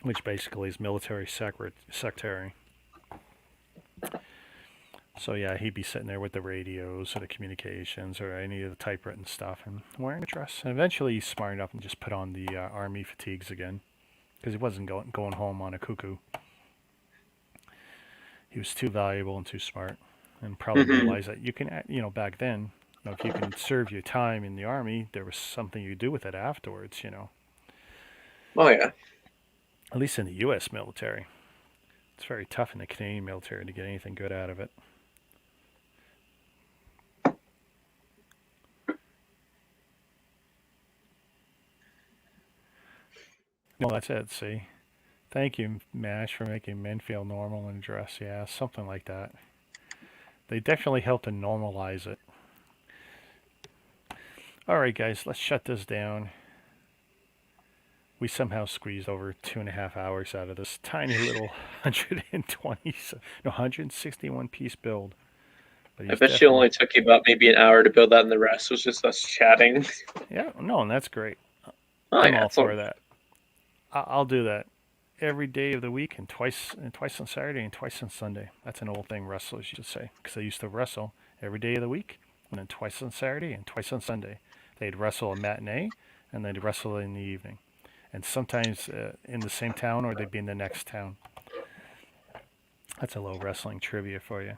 which basically is military secretary. So yeah, he'd be sitting there with the radios or the communications or any of the typewritten stuff and wearing a dress. And eventually he smartened up and just put on the Army fatigues again, because he wasn't going home on a cuckoo. He was too valuable and too smart, and probably realized that you can, back then, if you can serve your time in the Army, there was something you do with it afterwards, Oh, yeah. At least in the U.S. military. It's very tough in the Canadian military to get anything good out of it. Well, that's it, see? Thank you, MASH, for making men feel normal in a dress. Yeah, something like that. They definitely help to normalize it. Alright, guys, let's shut this down. We somehow squeezed over 2.5 hours out of this tiny little 161 piece build. I bet you only took you about maybe an hour to build that, and the rest was just us chatting. Yeah, no, and that's great. Oh, I'm all for that. I'll do that every day of the week, and twice on Saturday and twice on Sunday. That's an old thing wrestlers used to say, because they used to wrestle every day of the week, and then twice on Saturday and twice on Sunday. They'd wrestle a matinee, and they'd wrestle in the evening. And sometimes in the same town, or they'd be in the next town. That's a little wrestling trivia for you.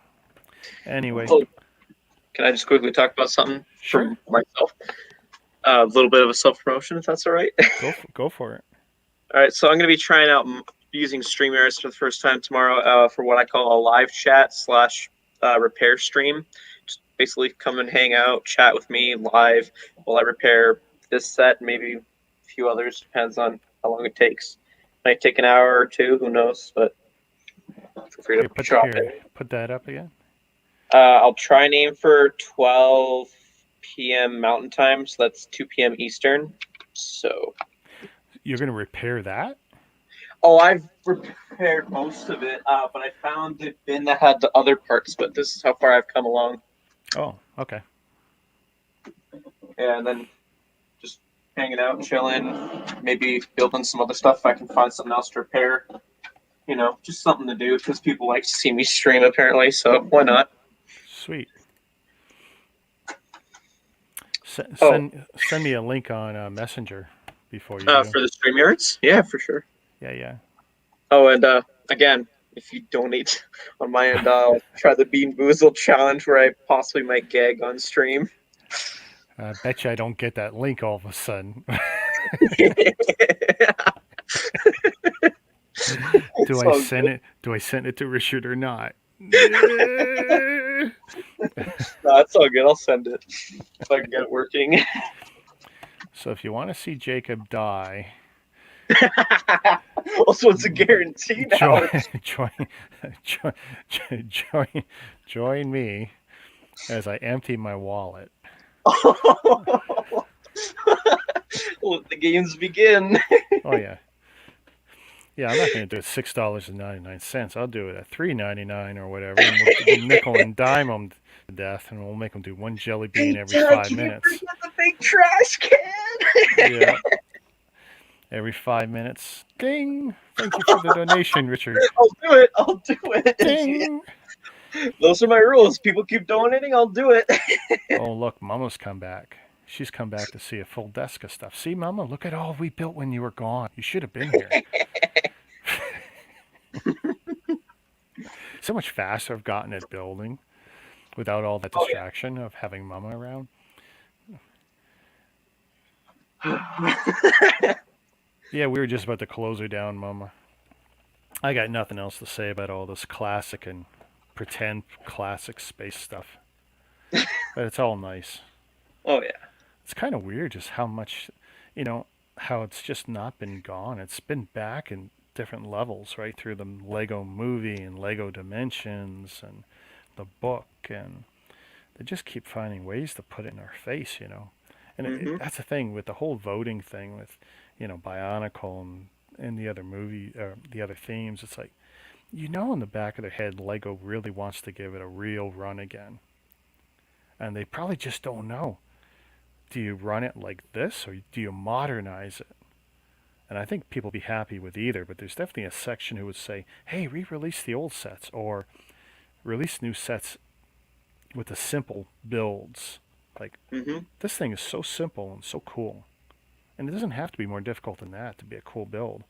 Anyway. Can I just quickly talk about something Sure. for myself? A little bit of a self-promotion, if that's all right. Go for it. All right, so I'm going to be trying out using StreamYard for the first time tomorrow for what I call a live chat / repair stream. Just basically come and hang out, chat with me live while I repair this set, maybe a few others, depends on how long it takes. Might take an hour or two, who knows, but feel free to drop it. Put that up again. I'll try and aim for 12 p.m. Mountain Time, so that's 2 p.m. Eastern. So you're going to repair that? Oh, I've repaired most of it, but I found the bin that had the other parts, but this is how far I've come along. Oh, okay. Yeah, and then just hanging out, chilling, maybe building some other stuff if I can find something else to repair. Just something to do, because people like to see me stream, apparently, so why not? Sweet. Send me a link on Messenger before you do. For the StreamYards? Yeah, for sure. Yeah. Oh, and again, if you donate on my end, I'll try the Bean Boozled challenge where I possibly might gag on stream. I bet you I don't get that link all of a sudden. Do I send it to Richard or not? No, it's all good. I'll send it if I can get it working. So if you want to see Jacob die, also it's a guarantee now. Join me as I empty my wallet. Let the games begin. Oh yeah. Yeah, I'm not going to do it $6.99. I'll do it at $3.99 or whatever. And we'll nickel and dime them to death, and we'll make them do one jelly bean every 5 minutes. Forget the big trash can. Yeah. Every 5 minutes. Ding! Thank you for the donation, Richard. I'll do it. Ding! Those are my rules. People keep donating, I'll do it. Oh, look, Mama's come back. She's come back to see a full desk of stuff. See, Mama, look at all we built when you were gone. You should have been here. So much faster I've gotten at building without all that Oh, distraction of having Mama around. yeah. Yeah, we were just about to close her down, Mama. I got nothing else to say about all this classic and pretend classic space stuff. But it's all nice. Oh, yeah. It's kind of weird just how much, how it's just not been gone. It's been back in different levels, right? Through the Lego movie and Lego Dimensions and the book. And they just keep finding ways to put it in our face. And that's the thing with the whole voting thing with, Bionicle and the other the other themes. It's like, in the back of their head, Lego really wants to give it a real run again. And they probably just don't know. Do you run it like this or do you modernize it? And I think people would be happy with either, but there's definitely a section who would say, hey, re-release the old sets or release new sets with the simple builds. Like, this thing is so simple and so cool. And it doesn't have to be more difficult than that to be a cool build.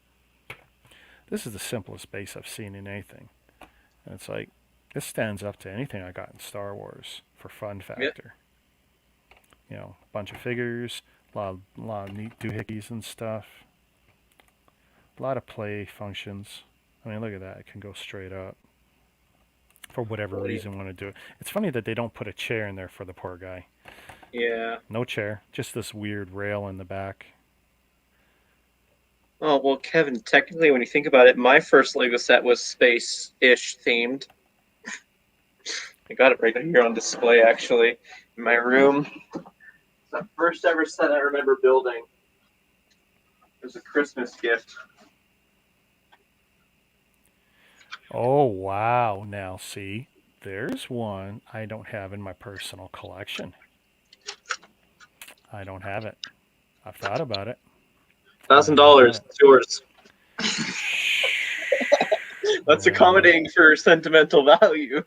This is the simplest base I've seen in anything. And it's like, this stands up to anything I got in Star Wars for fun factor. A bunch of figures, a lot of neat doohickeys and stuff. A lot of play functions. I mean, look at that. It can go straight up. For whatever reason, want to do it. It's funny that they don't put a chair in there for the poor guy. Yeah. No chair. Just this weird rail in the back. Oh, well, Kevin, technically, when you think about it, my first Lego set was space-ish themed. I got it right here on display, actually, in my room. It's the first ever set I remember building. It was a Christmas gift. Oh, wow. Now, see, there's one I don't have in my personal collection. I don't have it. I've thought about it. $1,000. It's yours. That's Yeah. accommodating for sentimental value.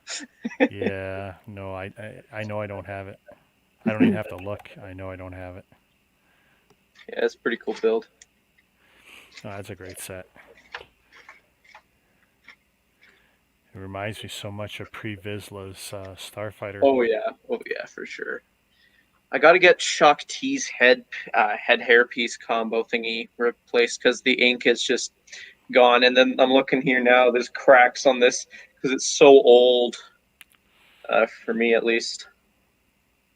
Yeah, no, I know I don't have it. I don't even have to look. I know I don't have it. Yeah, it's a pretty cool build. Oh, that's a great set. It reminds me so much of Pre-Vizsla's Starfighter. Oh yeah, for sure. I got to get Shock T's head hairpiece combo thingy replaced because the ink is just gone. And then I'm looking here now. There's cracks on this because it's so old. For me, at least,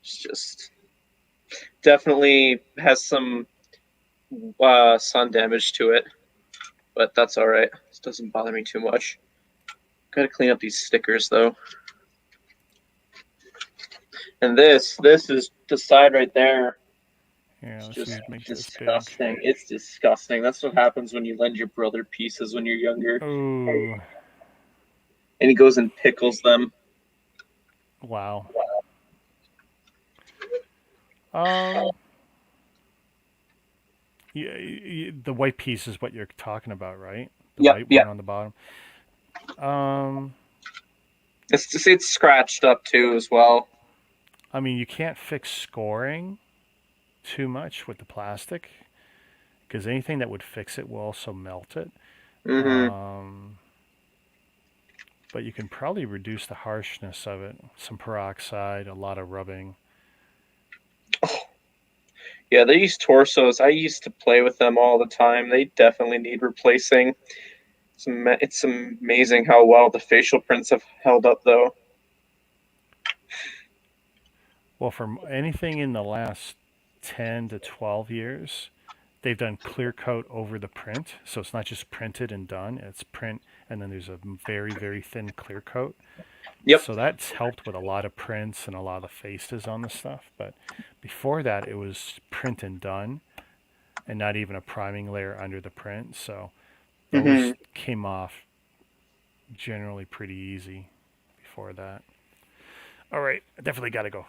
it's just definitely has some sun damage to it, but that's all right. It doesn't bother me too much. Got to clean up these stickers though. And this is the side right there. Yeah, It's let's just make this disgusting. It's disgusting. That's what happens when you lend your brother pieces when you're younger. Ooh. And he goes and pickles them. Wow. The white piece is what you're talking about, right? The white one on the bottom. It's scratched up too as well. I mean, you can't fix scoring too much with the plastic because anything that would fix it will also melt it. But you can probably reduce the harshness of it. Some peroxide, a lot of rubbing. Oh. Yeah, these torsos, I used to play with them all the time. They definitely need replacing. It's amazing how well the facial prints have held up, though. Well, from anything in the last 10 to 12 years, they've done clear coat over the print. So it's not just printed and done. It's print, and then there's a very, very thin clear coat. Yep. So that's helped with a lot of prints and a lot of the faces on the stuff. But before that, it was print and done and not even a priming layer under the print. So those came off generally pretty easy before that. All right, I definitely got to go.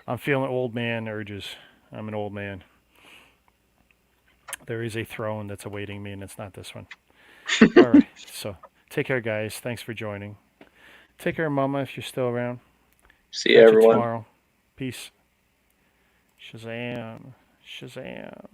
I'm feeling old man urges. I'm an old man. There is a throne that's awaiting me, and it's not this one. All right, so Take care, guys. Thanks for joining. Take care, Mama, if you're still around. See you, Catch you everyone. tomorrow. Peace. Shazam. Shazam.